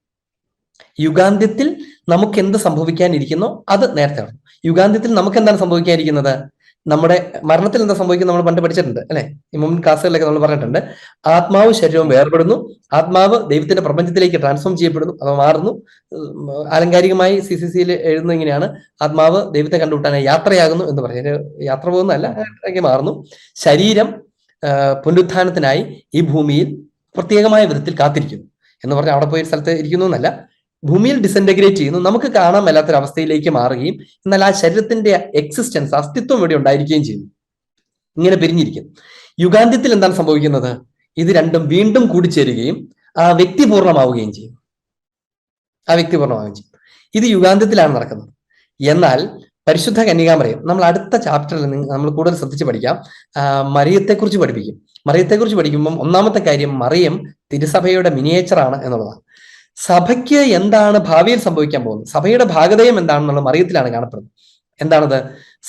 യുഗാന്ത്യത്തിൽ നമുക്ക് എന്ത് സംഭവിക്കാനിരിക്കുന്നു അത് നേരത്തെ നടന്നു. യുഗാന്ത്യത്തിൽ നമുക്ക് എന്താണ് സംഭവിക്കാനിരിക്കുന്നത്? നമ്മുടെ മരണത്തിൽ എന്താ സംഭവിക്കുന്നത് നമ്മൾ പണ്ട് പഠിച്ചിട്ടുണ്ട് അല്ലെ, ഈ മുൻ ക്ലാസ്സുകളിലൊക്കെ നമ്മൾ പറഞ്ഞിട്ടുണ്ട്. ആത്മാവ് ശരീരവും വേർപെടുന്നു, ആത്മാവ് ദൈവത്തിന്റെ പ്രപഞ്ചത്തിലേക്ക് ട്രാൻസ്ഫോം ചെയ്യപ്പെടുന്നു, അത് മാറുന്നു. ആലങ്കാരികമായി CCCയിൽ എഴുതുന്നത് ഇങ്ങനെയാണ്: ആത്മാവ് ദൈവത്തെ കണ്ടുമുട്ടാനായി യാത്രയാകുന്നു എന്ന് പറഞ്ഞാൽ യാത്ര പോകുന്നതല്ല, മാറുന്നു. ശരീരം പുനരുത്ഥാനത്തിനായി ഈ ഭൂമിയിൽ പ്രത്യേകമായ വിധത്തിൽ കാത്തിരിക്കുന്നു എന്ന് പറഞ്ഞാൽ അവിടെ പോയി സ്ഥലത്ത് ഇരിക്കുന്നു എന്നല്ല, ഭൂമിയിൽ ഡിസൻറ്റഗ്രേറ്റ് ചെയ്യുന്നു, നമുക്ക് കാണാൻ മേലാത്തൊരവസ്ഥയിലേക്ക് മാറുകയും എന്നാൽ ആ ശരീരത്തിന്റെ എക്സിസ്റ്റൻസ്, അസ്തിത്വം ഇവിടെ ഉണ്ടായിരിക്കുകയും ചെയ്യുന്നു. ഇങ്ങനെ പിരിഞ്ഞിരിക്കുന്നു. യുഗാന്ത്യത്തിൽ എന്താണ് സംഭവിക്കുന്നത്? ഇത് രണ്ടും വീണ്ടും കൂടിച്ചേരുകയും ആ വ്യക്തി പൂർണ്ണമാവുകയും ചെയ്യും. ഇത് യുഗാന്ത്യത്തിലാണ് നടക്കുന്നത്. എന്നാൽ പരിശുദ്ധ കന്യകാമറിയം, നമ്മൾ അടുത്ത ചാപ്റ്ററിൽ നമ്മൾ കൂടുതൽ ശ്രദ്ധിച്ച് പഠിക്കാം, മറിയത്തെക്കുറിച്ച് പഠിപ്പിക്കും. മറിയത്തെക്കുറിച്ച് പഠിക്കുമ്പോൾ ഒന്നാമത്തെ കാര്യം മറിയം തിരുസഭയുടെ മിനിയേച്ചറാണ് എന്നുള്ളതാണ്. സഭയ്ക്ക് എന്താണ് ഭാവിയിൽ സംഭവിക്കാൻ പോകുന്നത്, സഭയുടെ ഭാഗതയം എന്താണെന്നുള്ള മറിയത്തിലാണ് കാണപ്പെടുന്നത്. എന്താണത്?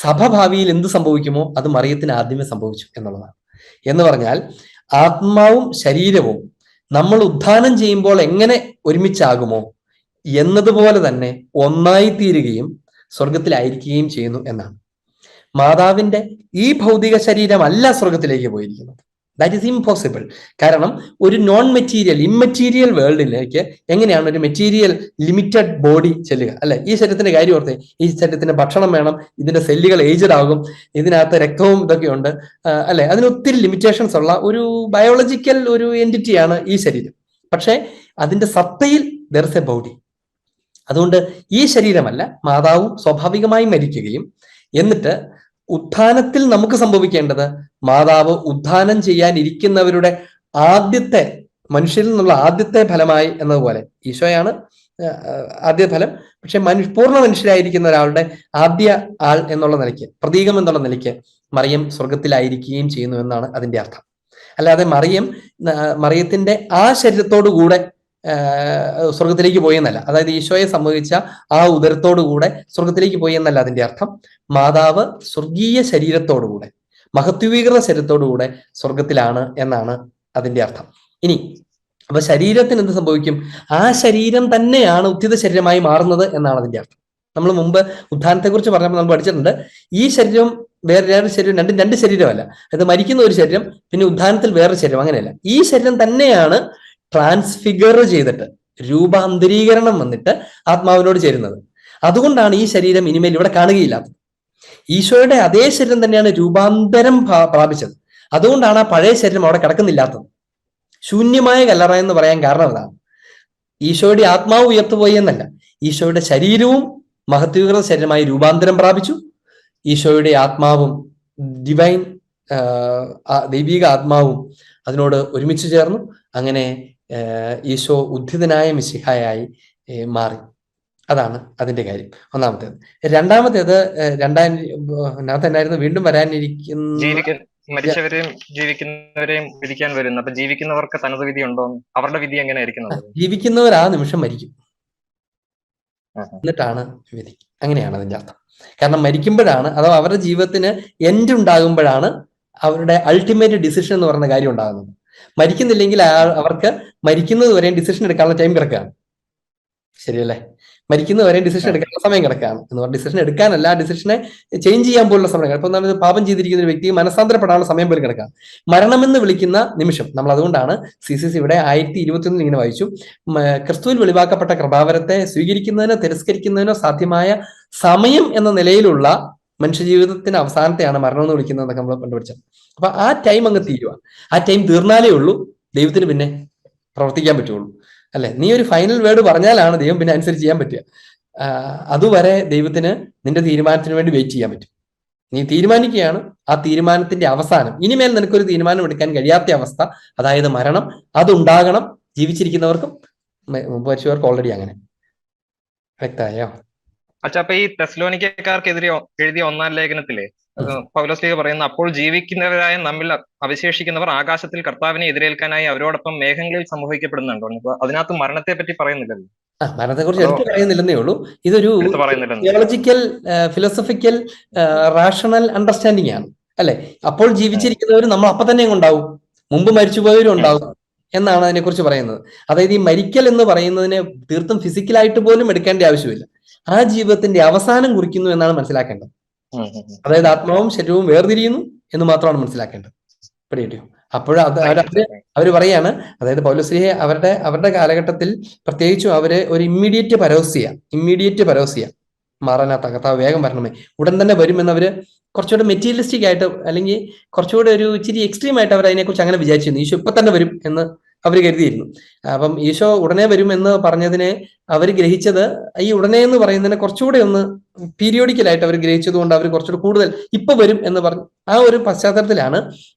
സഭ ഭാവിയിൽ എന്ത് സംഭവിക്കുമോ അത് മറിയത്തിന് ആദ്യമേ സംഭവിച്ചു എന്നുള്ളതാണ്. എന്ന് പറഞ്ഞാൽ ആത്മാവും ശരീരവും നമ്മൾ ഉദ്ധാനം ചെയ്യുമ്പോൾ എങ്ങനെ ഒരുമിച്ചാകുമോ എന്നതുപോലെ തന്നെ ഒന്നായി തീരുകയും സ്വർഗത്തിലായിരിക്കുകയും ചെയ്യുന്നു എന്നാണ്. മാതാവിന്റെ ഈ ഭൗതിക ശരീരമല്ല സ്വർഗത്തിലേക്ക് പോയിരിക്കുന്നത്. That is impossible. കാരണം ഒരു നോൺ മെറ്റീരിയൽ, ഇമ്മെറ്റീരിയൽ വേൾഡിലേക്ക് എങ്ങനെയാണ് ഒരു മെറ്റീരിയൽ ലിമിറ്റഡ് ബോഡി ചെല്ലുക? അല്ലെ, ഈ ശരീരത്തിന്റെ കാര്യം ഓർത്തേ. ഈ ശരീരത്തിന് ഭക്ഷണം വേണം, ഇതിന്റെ സെല്ലുകൾ ഏജ്ഡ് ആകും, ഇതിനകത്ത് രക്തവും ഇതൊക്കെ ഉണ്ട് അല്ലെ, അതിന് ഒത്തിരി ലിമിറ്റേഷൻസ് ഉള്ള ഒരു ബയോളജിക്കൽ ഒരു എൻറ്റിറ്റിയാണ് ഈ ശരീരം. പക്ഷെ അതിന്റെ സത്തയിൽ ദർ ഇസ് എ ബോഡി. അതുകൊണ്ട് ഈ ശരീരമല്ല, മാതാവും സ്വാഭാവികമായി മരിക്കുകയും എന്നിട്ട് ഉത്ഥാനത്തിൽ നമുക്ക് സംഭവിക്കേണ്ടത് മാതാവ് ഉത്ഥാനം ചെയ്യാനിരിക്കുന്നവരുടെ ആദ്യത്തെ, മനുഷ്യരിൽ നിന്നുള്ള ആദ്യത്തെ ഫലമായി എന്നതുപോലെ ഈശോയാണ് ആദ്യ ഫലം. പക്ഷെ പൂർണ്ണ മനുഷ്യരായിരിക്കുന്ന ഒരാളുടെ ആദ്യ ആൾ എന്നുള്ള നിലയ്ക്ക്, പ്രതീകം എന്നുള്ള നിലയ്ക്ക് മറിയം സ്വർഗത്തിലായിരിക്കുകയും ചെയ്യുന്നു എന്നാണ് അതിന്റെ അർത്ഥം. അല്ലാതെ മറിയത്തിന്റെ ആ ശരീരത്തോടു കൂടെ സ്വർഗത്തിലേക്ക് പോയി എന്നല്ല. അതായത് ഈശോയെ സംബന്ധിച്ച ആ ഉദരത്തോടുകൂടെ സ്വർഗത്തിലേക്ക് പോയി എന്നല്ല അതിന്റെ അർത്ഥം. മാതാവ് സ്വർഗീയ ശരീരത്തോടുകൂടെ, മഹത്വീകൃത ശരീരത്തോടുകൂടെ സ്വർഗത്തിലാണ് എന്നാണ് അതിന്റെ അർത്ഥം. ഇനി അപ്പൊ ശരീരത്തിന് എന്ത് സംഭവിക്കും? ആ ശരീരം തന്നെയാണ് ഉദ്ധിത ശരീരമായി മാറുന്നത് എന്നാണ് അതിന്റെ അർത്ഥം. നമ്മൾ മുമ്പ് ഉത്ഥാനത്തെ കുറിച്ച് പറഞ്ഞപ്പോൾ നമ്മൾ പഠിച്ചിട്ടുണ്ട്, ഈ ശരീരം വേറെ ശരീരം, രണ്ട് ശരീരമല്ല. അത് മരിക്കുന്ന ഒരു ശരീരം, പിന്നെ ഉത്ഥാനത്തിൽ വേറൊരു ശരീരം, അങ്ങനെയല്ല. ഈ ശരീരം തന്നെയാണ് ട്രാൻസ്ഫിഗർ ചെയ്തിട്ട്, രൂപാന്തരീകരണം വന്നിട്ട് ആത്മാവിനോട് ചേരുന്നത്. അതുകൊണ്ടാണ് ഈ ശരീരം ഇനിമേൽ ഇവിടെ കാണുകയില്ലാത്തത്. ഈശോയുടെ അതേ ശരീരം തന്നെയാണ് രൂപാന്തരം പ്രാപിച്ചത്. അതുകൊണ്ടാണ് ആ പഴയ ശരീരം അവിടെ കിടക്കുന്നില്ലാത്തത്. ശൂന്യമായ കല്ലറ എന്ന് പറയാൻ കാരണം അതാണ്. ഈശോയുടെ ആത്മാവ് ഉയർത്തുപോയി എന്നല്ല, ഈശോയുടെ ശരീരവും മഹത്വീകൃത ശരീരമായി രൂപാന്തരം പ്രാപിച്ചു. ഈശോയുടെ ആത്മാവും ദൈവിക ആത്മാവും അതിനോട് ഒരുമിച്ച് ചേർന്നു. അങ്ങനെ ഈശോ ഉദ്ധിതനായ മിശിഹായായി മാറി. അതാണ് അതിന്റെ കാര്യം, ഒന്നാമത്തേത്. രണ്ടാമത്തേത് എന്നായിരുന്നു വീണ്ടും വരാനിരിക്കുന്ന മരിച്ചവരെയും ജീവിക്കുന്നവരെയും വിധിക്കാൻ വരുന്നു. അപ്പൊ ജീവിക്കുന്നവർക്ക് തനത് വിധി ഉണ്ടോ? അവരുടെ വിധി എങ്ങനെയായിരിക്കും? ജീവിക്കുന്നവർ ആ നിമിഷം മരിക്കും, എന്നിട്ടാണ് വിധി. അങ്ങനെയാണ് അതിന്റെ അർത്ഥം. കാരണം മരിക്കുമ്പോഴാണ്, അഥവാ അവരുടെ ജീവിതത്തിന് എൻഡ് ഉണ്ടാകുമ്പോഴാണ് അവരുടെ അൾട്ടിമേറ്റ് ഡിസിഷൻ എന്ന് പറയുന്ന കാര്യം ഉണ്ടാകുന്നത്. മരിക്കുന്നില്ലെങ്കിൽ അവർക്ക് മരിക്കുന്നത് വരെയും ഡിസിഷൻ എടുക്കാനുള്ള ടൈം കിടക്കുകയാണ്. ശരിയല്ലേ? മരിക്കുന്നവരെയും ഡിസിഷൻ എടുക്കാനുള്ള സമയം കിടക്കുകയാണ് എന്ന് പറഞ്ഞാൽ ഡിസിഷൻ എടുക്കാനല്ല, ഡിസിഷനെ ചേഞ്ച് ചെയ്യാൻ പോലുള്ള സമയം. ഇപ്പൊ നമ്മൾ പാപം ചെയ്തിരിക്കുന്ന ഒരു വ്യക്തി മനസാന്തരപ്പെടാനുള്ള സമയം പോലും കിടക്കാം. മരണമെന്ന് വിളിക്കുന്ന നിമിഷം. നമ്മൾ അതുകൊണ്ടാണ് CCC ഇവിടെ 1021 ഇങ്ങനെ വായിച്ചു, ക്രിസ്തുവിൽ വെളിവാക്കപ്പെട്ട കൃപാവരത്തെ സ്വീകരിക്കുന്നതിനോ തിരസ്കരിക്കുന്നതിനോ സാധ്യമായ സമയം എന്ന നിലയിലുള്ള മനുഷ്യജീവിതത്തിന്റെ അവസാനത്തെയാണ് മരണം എന്ന് വിളിക്കുന്നത് എന്നൊക്കെ നമ്മൾ കണ്ടുപിടിച്ചത്. അപ്പൊ ആ ടൈം അങ്ങ് തീരുക. ആ ടൈം തീർന്നാലേ ഉള്ളൂ ദൈവത്തിന് പിന്നെ പ്രവർത്തിക്കാൻ പറ്റുള്ളൂ, അല്ലെ? നീ ഒരു ഫൈനൽ വേർഡ് പറഞ്ഞാലാണ് ദൈവം പിന്നെ അനുസരിച്ച് ചെയ്യാൻ പറ്റുക. അതുവരെ ദൈവത്തിന് നിന്റെ തീരുമാനത്തിന് വേണ്ടി വെയിറ്റ് ചെയ്യാൻ പറ്റും. നീ തീരുമാനിക്കുകയാണ്, ആ തീരുമാനത്തിന്റെ അവസാനം, ഇനിമേൽ നിനക്കൊരു തീരുമാനം എടുക്കാൻ കഴിയാത്ത അവസ്ഥ, അതായത് മരണം, അതുണ്ടാകണം. ജീവിച്ചിരിക്കുന്നവർക്കും മരിച്ചവർക്ക് ഓൾറെഡി അങ്ങനെ. വ്യക്തമായോ? അച്ഛാ, അപ്പൊ ഈ തെസ്സലോനിക്കക്കാർക്കെതിരെ എഴുതിയ 1-ാം ലേഖനത്തിലെ പൗലോസ് പറയുന്ന, അപ്പോൾ ജീവിക്കുന്നവരായ നമ്മിൽ അവശേഷിക്കുന്നവർ ആകാശത്തിൽ കർത്താവിനെ എതിരേൽക്കാനായി അവരോടൊപ്പം മേഘങ്ങളിൽ സംഭവിക്കപ്പെടുന്നുണ്ടോ? അതിനകത്ത് മരണത്തെ പറ്റി പറയുന്നില്ലല്ലോ. മരണത്തെ കുറിച്ച് എടുത്തു പറയുന്നില്ലെന്നേ ഉള്ളൂ. ഇതൊരു തിയോളജിക്കൽ, ഫിലോസഫിക്കൽ, റാഷണൽ അണ്ടർസ്റ്റാൻഡിംഗ് ആണ്, അല്ലെ? അപ്പോൾ ജീവിച്ചിരിക്കുന്നവരും നമ്മൾ അപ്പൊ തന്നെ ഉണ്ടാവും, മുമ്പ് മരിച്ചുപോയവരും ഉണ്ടാവും എന്നാണ് അതിനെക്കുറിച്ച് പറയുന്നത്. അതായത് ഈ മരിക്കൽ എന്ന് പറയുന്നതിനെ തീർത്തും ഫിസിക്കലായിട്ട് പോലും എടുക്കേണ്ട ആവശ്യമില്ല. ആ ജീവിതത്തിന്റെ അവസാനം കുറിക്കുന്നു എന്നാണ് മനസ്സിലാക്കേണ്ടത്. അതായത് ആത്മാവും ശരീരവും വേർതിരിയുന്നു എന്ന് മാത്രമാണ് മനസ്സിലാക്കേണ്ടത്. പിടികിട്ടിയോ? അവര് പറയാണ്, അതായത് പൗലോസ്ലീഹ അവരുടെ കാലഘട്ടത്തിൽ പ്രത്യേകിച്ചും അവര് ഒരു ഇമ്മീഡിയറ്റ് പരോസിയ മാറാനാത്ത കർത്താവ് വേഗം വരണമേ, ഉടൻ തന്നെ വരുമെന്ന് അവര് കുറച്ചുകൂടെ മെറ്റീരിയലിസ്റ്റിക് ആയിട്ട്, അല്ലെങ്കിൽ കുറച്ചുകൂടെ ഒരു ഇച്ചിരി എക്സ്ട്രീം ആയിട്ട് അവർ അതിനെക്കുറിച്ച് അങ്ങനെ വിചാരിച്ചിരുന്നു. ഈശോ ഇപ്പൊ തന്നെ വരും എന്ന് അവർ കരുതിയിരുന്നു. അപ്പം ഈശോ ഉടനെ വരും എന്ന് പറഞ്ഞതിനെ അവർ ഗ്രഹിച്ചത്, ഈ ഉടനെ എന്ന് പറയുന്നതിനെ കുറച്ചുകൂടെ ഒന്ന് പീരിയോഡിക്കലായിട്ട് അവർ ഗ്രഹിച്ചത് കൊണ്ട് അവർ കുറച്ചുകൂടെ കൂടുതൽ ഇപ്പൊ വരും എന്ന് പറഞ്ഞു. ആ ഒരു പശ്ചാത്തലത്തിലാണ്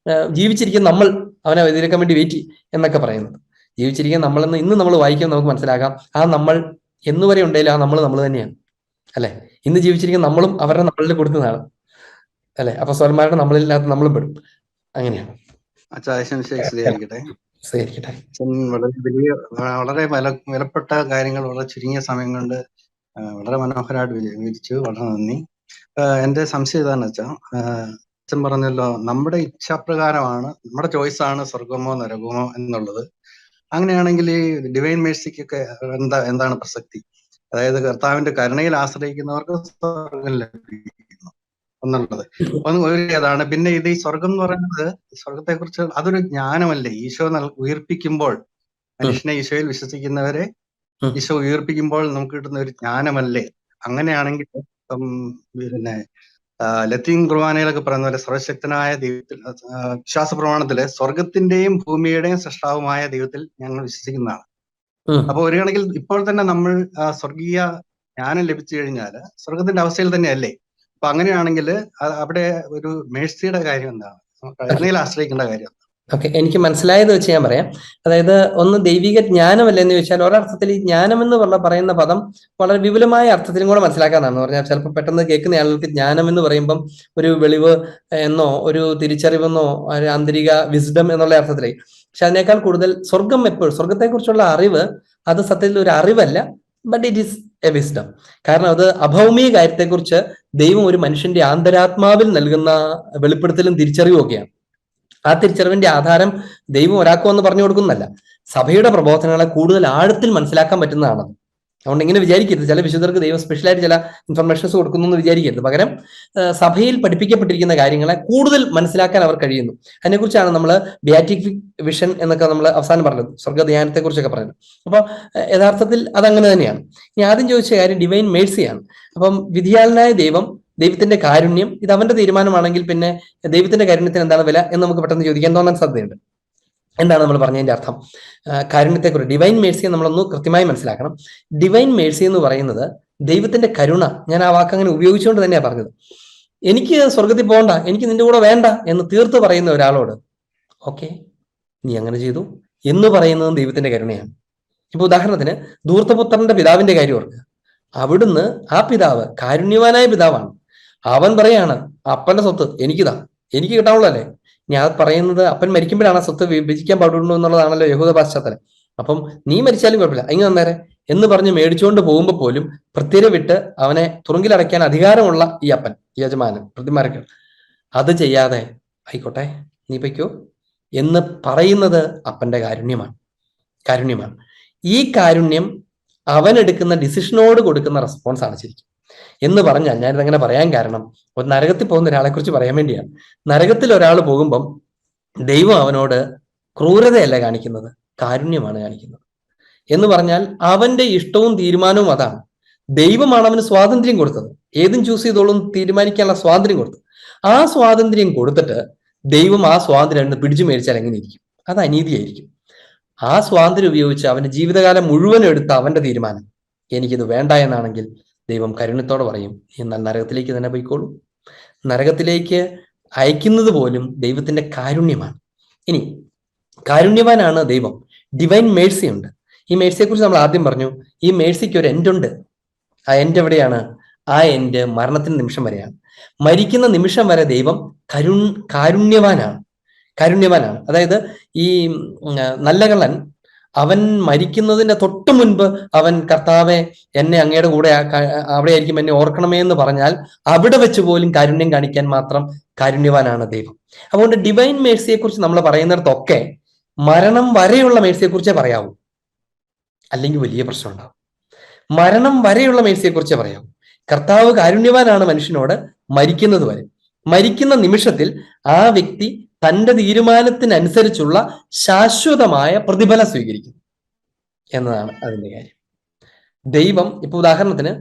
ജീവിച്ചിരിക്കുന്ന നമ്മൾ അവനെ എതിരേക്കാൻ വേണ്ടി വെയിറ്റ് എന്നൊക്കെ പറയുന്നത്. ജീവിച്ചിരിക്കുന്ന നമ്മളെന്ന് ഇന്ന് നമ്മൾ വായിക്കുമ്പോൾ നമുക്ക് മനസ്സിലാക്കാം, ആ നമ്മൾ എന്നുവരെ ഉണ്ടെങ്കിലും ആ നമ്മൾ തന്നെയാണ്, അല്ലെ? ഇന്ന് ജീവിച്ചിരിക്കുന്ന നമ്മളും അവരുടെ നമ്മളിൽ കൊടുക്കുന്നതാണ്, അല്ലെ? അപ്പൊ സ്വലന്മാരുടെ നമ്മളില്ലാത്ത നമ്മളും പെടും. അങ്ങനെയാണ്. വളരെ വിലപ്പെട്ട കാര്യങ്ങൾ വളരെ ചുരുങ്ങിയ സമയം കൊണ്ട് വളരെ മനോഹരമായിട്ട് വിവരിച്ചു. വളരെ നന്ദി. എന്റെ സംശയം ഇതാന്ന് വെച്ചാൽ, അച്ഛൻ പറഞ്ഞല്ലോ നമ്മുടെ ഇച്ഛാപ്രകാരമാണ്, നമ്മുടെ ചോയ്സാണ് സ്വർഗമോ നരകമോ എന്നുള്ളത്. അങ്ങനെയാണെങ്കിൽ ഈ ഡിവൈൻ മേഴ്സിക്കൊക്കെ എന്താണ് പ്രസക്തി? അതായത് കർത്താവിന്റെ കരുണയിൽ ആശ്രയിക്കുന്നവർക്ക് സ്വർഗം ലഭിക്കുന്നു എന്നുള്ളത് അതാണ്. പിന്നെ ഇത് ഈ സ്വർഗം എന്ന് പറയുന്നത്, സ്വർഗത്തെ കുറിച്ച് അതൊരു ജ്ഞാനമല്ലേ? ഈശോ ഉയർപ്പിക്കുമ്പോൾ, മനുഷ്യനെ ഈശോയിൽ വിശ്വസിക്കുന്നവരെ ഈശോ ഉയർപ്പിക്കുമ്പോൾ നമുക്ക് കിട്ടുന്ന ഒരു ജ്ഞാനമല്ലേ? അങ്ങനെയാണെങ്കിൽ പിന്നെ ലത്തീൻ കുർബാനയിലൊക്കെ പറയുന്ന പോലെ സർവശക്തനായ ദൈവത്തിൽ, വിശ്വാസ പ്രമാണത്തില് സ്വർഗത്തിന്റെയും ഭൂമിയുടെയും സൃഷ്ടാവുമായ ദൈവത്തിൽ ഞങ്ങൾ വിശ്വസിക്കുന്നതാണ്. അപ്പൊ ഒരു കണക്കിൽ ഇപ്പോൾ തന്നെ നമ്മൾ സ്വർഗീയ ജ്ഞാനം ലഭിച്ചു കഴിഞ്ഞാൽ സ്വർഗത്തിന്റെ അവസ്ഥയിൽ തന്നെയല്ലേ? അപ്പൊ അങ്ങനെയാണെങ്കിൽ അവിടെ ഒരു മേഴ്സിയുടെ കാര്യം എന്താണ്? കരുണയിൽ ആശ്രയിക്കേണ്ട കാര്യം? ഓക്കെ, എനിക്ക് മനസ്സിലായത് വെച്ച് ഞാൻ പറയാം. അതായത് ഒന്ന് ദൈവിക ജ്ഞാനമല്ല എന്ന് ചോദിച്ചാൽ, ഒരർത്ഥത്തിൽ ഈ ജ്ഞാനം എന്ന് പറയുന്ന പദം വളരെ വിപുലമായ അർത്ഥത്തിലും കൂടെ മനസ്സിലാക്കാന്നാണ് പറഞ്ഞാൽ. ചിലപ്പോൾ പെട്ടെന്ന് കേൾക്കുന്ന ആളുകൾക്ക് ജ്ഞാനം എന്ന് പറയുമ്പം ഒരു വെളിവ് എന്നോ ഒരു തിരിച്ചറിവെന്നോ ഒരു ആന്തരിക വിസ്ഡം എന്നുള്ള അർത്ഥത്തിലേക്ക്. പക്ഷെ അതിനേക്കാൾ കൂടുതൽ സ്വർഗം എപ്പോഴും, സ്വർഗത്തെക്കുറിച്ചുള്ള അറിവ് അത് സത്യത്തിൽ ഒരു അറിവല്ല, but it is a wisdom. കാരണം അത് അഭൗമിക കാര്യത്തെക്കുറിച്ച് ദൈവം ഒരു മനുഷ്യന്റെ ആന്തരാത്മാവിൽ നൽകുന്ന വെളിപ്പെടുത്തലും തിരിച്ചറിവും ഒക്കെയാണ്. ആ തിരിച്ചറിവിന്റെ ആധാരം ദൈവം ഒരാൾക്കോ എന്ന് പറഞ്ഞു കൊടുക്കുന്നതല്ല, സഭയുടെ പ്രബോധനങ്ങളെ കൂടുതൽ ആഴത്തിൽ മനസ്സിലാക്കാൻ പറ്റുന്നതാണ്. അതുകൊണ്ട് ഇങ്ങനെ വിചാരിക്കരുത് ചില വിശുദ്ധർക്ക് ദൈവം സ്പെഷ്യലായിട്ട് ചില ഇൻഫർമേഷൻസ് കൊടുക്കുന്നു എന്ന് വിചാരിക്കരുത്. പകരം സഭയിൽ പഠിപ്പിക്കപ്പെട്ടിരിക്കുന്ന കാര്യങ്ങളെ കൂടുതൽ മനസ്സിലാക്കാൻ അവർ കഴിയുന്നു. അതിനെക്കുറിച്ചാണ് നമ്മൾ ബിയാറ്റിഫിക് വിഷൻ എന്നൊക്കെ നമ്മൾ അവസാനം പറഞ്ഞത്, സ്വർഗ്ഗധ്യാനത്തെ കുറിച്ചൊക്കെ പറയുന്നത്. അപ്പോൾ യഥാർത്ഥത്തിൽ അതങ്ങനെ തന്നെയാണ്. ഇനി ആദ്യം ചോദിച്ച കാര്യം ഡിവൈൻ മേഴ്സിയാണ്. അപ്പം വിധിയാളനായ ദൈവത്തിന്റെ കാരുണ്യം, ഇത് അവന്റെ തീരുമാനമാണെങ്കിൽ പിന്നെ ദൈവത്തിന്റെ കാരുണ്യത്തിന് എന്താണ് വില എന്ന് നമുക്ക് പെട്ടെന്ന് ചോദിക്കാൻ തോന്നാൻ സാധ്യതയുണ്ട്. എന്താണ് നമ്മൾ പറഞ്ഞതിന്റെ അർത്ഥം? കാരുണ്യത്തെക്കുറിച്ച് ഡിവൈൻ മേഴ്സിയെ നമ്മളൊന്ന് കൃത്യമായി മനസ്സിലാക്കണം. ഡിവൈൻ മേഴ്സി എന്ന് പറയുന്നത് ദൈവത്തിന്റെ കരുണ. ഞാൻ ആ വാക്ക് അങ്ങനെ ഉപയോഗിച്ചുകൊണ്ട് തന്നെയാണ് പറഞ്ഞത്. എനിക്ക് സ്വർഗത്തിൽ പോകണ്ട, എനിക്ക് നിന്റെ കൂടെ വേണ്ട എന്ന് തീർത്ത് പറയുന്ന ഒരാളോട്, ഓക്കെ, നീ അങ്ങനെ ചെയ്തു എന്ന് പറയുന്നതും ദൈവത്തിന്റെ കരുണയാണ്. ഇപ്പൊ ഉദാഹരണത്തിന് ധൂർത്തപുത്രന്റെ പിതാവിന്റെ കാര്യം ഓർക്കുക. അവിടുന്ന് ആ പിതാവ് കാരുണ്യവാനായ പിതാവാണ്. അവൻ പറയാണ് അപ്പന്റെ സ്വത്ത് എനിക്കിതാ, എനിക്ക് കിട്ടാനുള്ളതല്ലേ. ഞാൻ പറയുന്നത് അപ്പൻ മരിക്കുമ്പോഴാണ് ആ സ്വത്ത് വിഭജിക്കാൻ പാടുള്ളൂ എന്നുള്ളതാണല്ലോ യഹൂദ പാശ്ചാത്തലം. അപ്പം നീ മരിച്ചാലും കുഴപ്പമില്ല, ഇങ്ങ് തന്നേരെ എന്ന് പറഞ്ഞ് മേടിച്ചുകൊണ്ട് പോകുമ്പോൾ പോലും പ്രത്യയം വിട്ട് അവനെ തുറുങ്കിലടയ്ക്കാൻ അധികാരമുള്ള ഈ അപ്പൻ, യജമാനൻ, പ്രതിമാരങ്ങൾ അത് ചെയ്യാതെ ആയിക്കോട്ടെ നീ പൊയ്ക്കോ എന്ന് പറയുന്നത് അപ്പന്റെ കാരുണ്യമാണ്. ഈ കാരുണ്യം അവൻ എടുക്കുന്ന ഡിസിഷനോട് കൊടുക്കുന്ന റെസ്പോൺസ് ആണ് ശരിക്കും. എന്ന് പറഞ്ഞാൽ ഞാനിതങ്ങനെ പറയാൻ കാരണം ഒരു നരകത്തിൽ പോകുന്ന ഒരാളെ കുറിച്ച് പറയാൻ വേണ്ടിയാണ്. നരകത്തിൽ ഒരാൾ പോകുമ്പം ദൈവം അവനോട് ക്രൂരതയല്ല കാണിക്കുന്നത്, കാരുണ്യമാണ് കാണിക്കുന്നത്. എന്ന് പറഞ്ഞാൽ അവന്റെ ഇഷ്ടവും തീരുമാനവും അതാണ്. ദൈവമാണ് അവന് സ്വാതന്ത്ര്യം കൊടുത്തത്, ഏതും ചൂസ് ചെയ്തോളും തീരുമാനിക്കാനുള്ള സ്വാതന്ത്ര്യം കൊടുത്തു. ആ സ്വാതന്ത്ര്യം കൊടുത്തിട്ട് ദൈവം ആ സ്വാതന്ത്ര്യം പിടിച്ചു മേടിച്ചാൽ എങ്ങനെ ഇരിക്കും? അത് അനീതിയായിരിക്കും. ആ സ്വാതന്ത്ര്യം ഉപയോഗിച്ച് അവന്റെ ജീവിതകാലം മുഴുവൻ എടുത്ത അവന്റെ തീരുമാനം എനിക്കിത് വേണ്ട എന്നാണെങ്കിൽ ദൈവം കരുണത്തോടെ പറയും, എന്നാൽ നരകത്തിലേക്ക് തന്നെ പോയിക്കോളൂ. നരകത്തിലേക്ക് അയക്കുന്നത് പോലും ദൈവത്തിന്റെ കാരുണ്യമാണ്. ഇനി കാരുണ്യവാനാണ് ദൈവം. ഡിവൈൻ മേഴ്സി ഉണ്ട്. ഈ മേഴ്സിയെ കുറിച്ച് നമ്മൾ ആദ്യം പറഞ്ഞു. ഈ മേഴ്സിക്ക് ഒരു എൻഡ് ഉണ്ട്. ആ എൻഡ് എവിടെയാണ്? ആ എൻഡ് മരണത്തിന്റെ നിമിഷം വരെയാണ്. മരിക്കുന്ന നിമിഷം വരെ ദൈവം കാരുണ്യവാനാണ്. അതായത് ഈ നല്ല കള്ളൻ അവൻ മരിക്കുന്നതിന്റെ തൊട്ട് മുൻപ് അവൻ കർത്താവെ എന്നെ അങ്ങയുടെ കൂടെ അവിടെ ആയിരിക്കും, എന്നെ ഓർക്കണമേ എന്ന് പറഞ്ഞാൽ അവിടെ വെച്ച് പോലും കാരുണ്യം കാണിക്കാൻ മാത്രം കാരുണ്യവാനാണ് ദൈവം. അതുകൊണ്ട് ഡിവൈൻ മേഴ്സിയെ കുറിച്ച് നമ്മൾ പറയുന്നിടത്തൊക്കെ മരണം വരെയുള്ള മേഴ്സിയെ കുറിച്ചേ പറയാവൂ, അല്ലെങ്കിൽ വലിയ പ്രശ്നം ഉണ്ടാവും. മരണം വരെയുള്ള മേഴ്സിയെ കുറിച്ചേ പറയാവൂ. കർത്താവ് കാരുണ്യവാനാണ് മനുഷ്യനോട് മരിക്കുന്നത് വരെ. മരിക്കുന്ന നിമിഷത്തിൽ ആ വ്യക്തി തന്റെ തീരുമാനത്തിനനുസരിച്ചുള്ള ശാശ്വതമായ പ്രതിഫലം സ്വീകരിക്കുന്നു എന്നതാണ് അതിന്റെ കാര്യം. ദൈവം ഇപ്പൊ ഉദാഹരണത്തിന്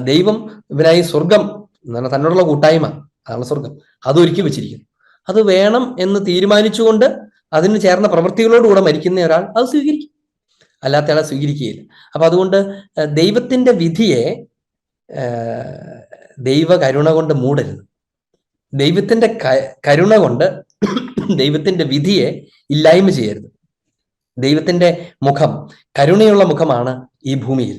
ദൈവം ഇവനായി സ്വർഗം എന്നാണ് തന്നോടുള്ള കൂട്ടായ്മ, അതാണ് സ്വർഗം, അത് ഒരുക്കി വെച്ചിരിക്കുന്നു. അത് വേണം എന്ന് തീരുമാനിച്ചുകൊണ്ട് അതിന് ചേർന്ന പ്രവൃത്തികളോടുകൂടെ മരിക്കുന്ന ഒരാൾ അത് സ്വീകരിക്കും, അല്ലാത്ത ആളെ സ്വീകരിക്കുകയില്ല. അപ്പൊ അതുകൊണ്ട് ദൈവത്തിന്റെ വിധിയെ ദൈവ കരുണ കൊണ്ട് മൂടരുത്. ദൈവത്തിന്റെ കരുണ കൊണ്ട് ദൈവത്തിന്റെ വിധിയെ ഇല്ലായ്മ ചെയ്യരുത്. ദൈവത്തിന്റെ മുഖം കരുണയുള്ള മുഖമാണ് ഈ ഭൂമിയിൽ.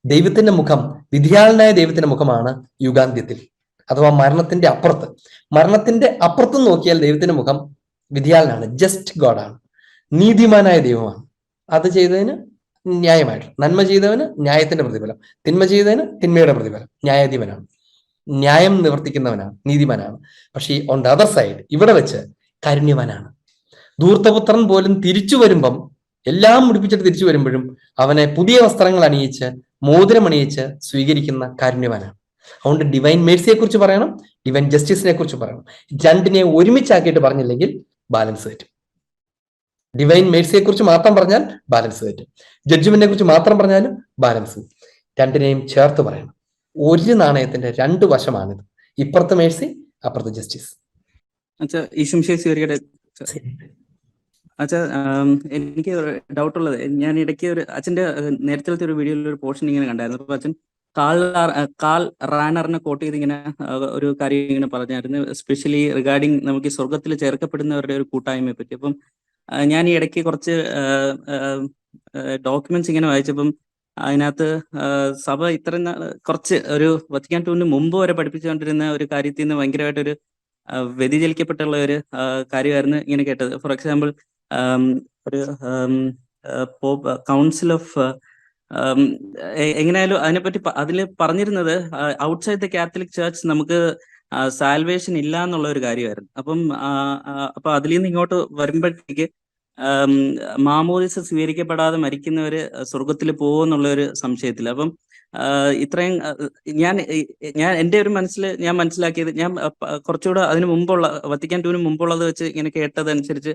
ദൈവത്തിന്റെ മുഖം, വിധിയാളനായ ദൈവത്തിന്റെ മുഖമാണ് യുഗാന്ത്യത്തിൽ, അഥവാ മരണത്തിന്റെ അപ്പുറത്ത്. മരണത്തിന്റെ അപ്പുറത്ത് നോക്കിയാൽ ദൈവത്തിന്റെ മുഖം വിധിയാളനാണ്, ജസ്റ്റ് ഗോഡാണ്, നീതിമാനായ ദൈവമാണ്. അത് ചെയ്തതിന് ന്യായമായിട്ട്, നന്മ ചെയ്തവന് ന്യായത്തിന്റെ പ്രതിഫലം, തിന്മ ചെയ്തതിന് തിന്മയുടെ പ്രതിഫലം. ന്യായാധിപനാണ്, ന്യായം നിവർത്തിക്കുന്നവനാണ്, നീതിമാനാണ്. പക്ഷേ ഓൺ ദ അതർ സൈഡ് ഇവിടെ വെച്ച് കാരുണ്യവാനാണ്. ധൂർത്തപുത്രൻ പോലും തിരിച്ചു വരുമ്പം, എല്ലാം മുടിപ്പിച്ചിട്ട് തിരിച്ചു വരുമ്പോഴും അവനെ പുതിയ വസ്ത്രങ്ങൾ അണിയിച്ച് മോതിരം അണിയിച്ച് സ്വീകരിക്കുന്ന കാരുണ്യവാനാണ്. അതുകൊണ്ട് ഡിവൈൻ മേഴ്സിയെ കുറിച്ച് പറയണം, ഡിവൈൻ ജസ്റ്റിസിനെ കുറിച്ച് പറയണം. രണ്ടിനെ ഒരുമിച്ചാക്കിയിട്ട് പറഞ്ഞില്ലെങ്കിൽ ബാലൻസ് തെറ്റും. ഡിവൈൻ മേഴ്സിയെ കുറിച്ച് മാത്രം പറഞ്ഞാൽ ബാലൻസ് തെറ്റും, ജഡ്ജ്മെന്റിനെ കുറിച്ച് മാത്രം പറഞ്ഞാലും ബാലൻസ്. രണ്ടിനെയും ചേർത്ത് പറയണം. ഒരു നാണയത്തിന്റെ രണ്ട് വശമാണിത്, ഇപ്പുറത്ത് മേഴ്സി, അപ്പുറത്ത് ജസ്റ്റിസ്. അച്ഛാ, എനിക്ക് ഡൗട്ട് ഉള്ളത്, ഞാൻ ഇടയ്ക്ക് ഒരു അച്ഛന്റെ നേരത്തെ ഒരു വീഡിയോയിൽ ഒരു പോർഷൻ ഇങ്ങനെ കണ്ടായിരുന്നു. അപ്പൊ അച്ഛൻ കാൾ റാനറിനെ കോട്ട് ചെയ്ത് ഇങ്ങനെ ഒരു കാര്യം ഇങ്ങനെ പറഞ്ഞായിരുന്നു, എസ്പെഷ്യലി റിഗാർഡിങ് നമുക്ക് ഈ സ്വർഗത്തിൽ ചേർക്കപ്പെടുന്നവരുടെ ഒരു കൂട്ടായ്മയെ പറ്റി. അപ്പം ഞാൻ ഈ ഇടയ്ക്ക് കുറച്ച് ഡോക്യുമെന്റ്സ് ഇങ്ങനെ വായിച്ചപ്പം അതിനകത്ത് സഭ ഇത്രയും കുറച്ച് ഒരു വത്തിക്കാൻ ടൂറിന് മുമ്പ് വരെ പഠിപ്പിച്ചുകൊണ്ടിരുന്ന ഒരു കാര്യത്തിൽ നിന്ന് ഭയങ്കരമായിട്ടൊരു വ്യതിചലിക്കപ്പെട്ടുള്ള ഒരു കാര്യമായിരുന്നു ഇങ്ങനെ കേട്ടത്. ഫോർ എക്സാമ്പിൾ, ഒരു കൗൺസിൽ ഓഫ് എങ്ങനെയായാലും അതിനെപ്പറ്റി അതിൽ പറഞ്ഞിരുന്നത് ഔട്ട്സൈഡ് ദ കാത്തലിക് ചർച്ച് നമുക്ക് സാൽവേഷൻ ഇല്ല എന്നുള്ള ഒരു കാര്യമായിരുന്നു. അപ്പൊ അതിൽ നിന്ന് ഇങ്ങോട്ട് വരുമ്പോഴത്തേക്ക് മാമോദിസ സ്വീകരിക്കപ്പെടാതെ മരിക്കുന്നവര് സ്വർഗത്തിൽ പോകുമെന്നുള്ള ഒരു സംശയത്തിൽ. അപ്പം ഇത്രയും ഞാൻ എൻ്റെ ഒരു ഞാൻ മനസ്സിലാക്കിയത്, ഞാൻ കുറച്ചുകൂടെ അതിന് മുമ്പുള്ള വത്തിക്കാൻ ടൂവിന് മുമ്പുള്ളത് വെച്ച് ഇങ്ങനെ കേട്ടതനുസരിച്ച്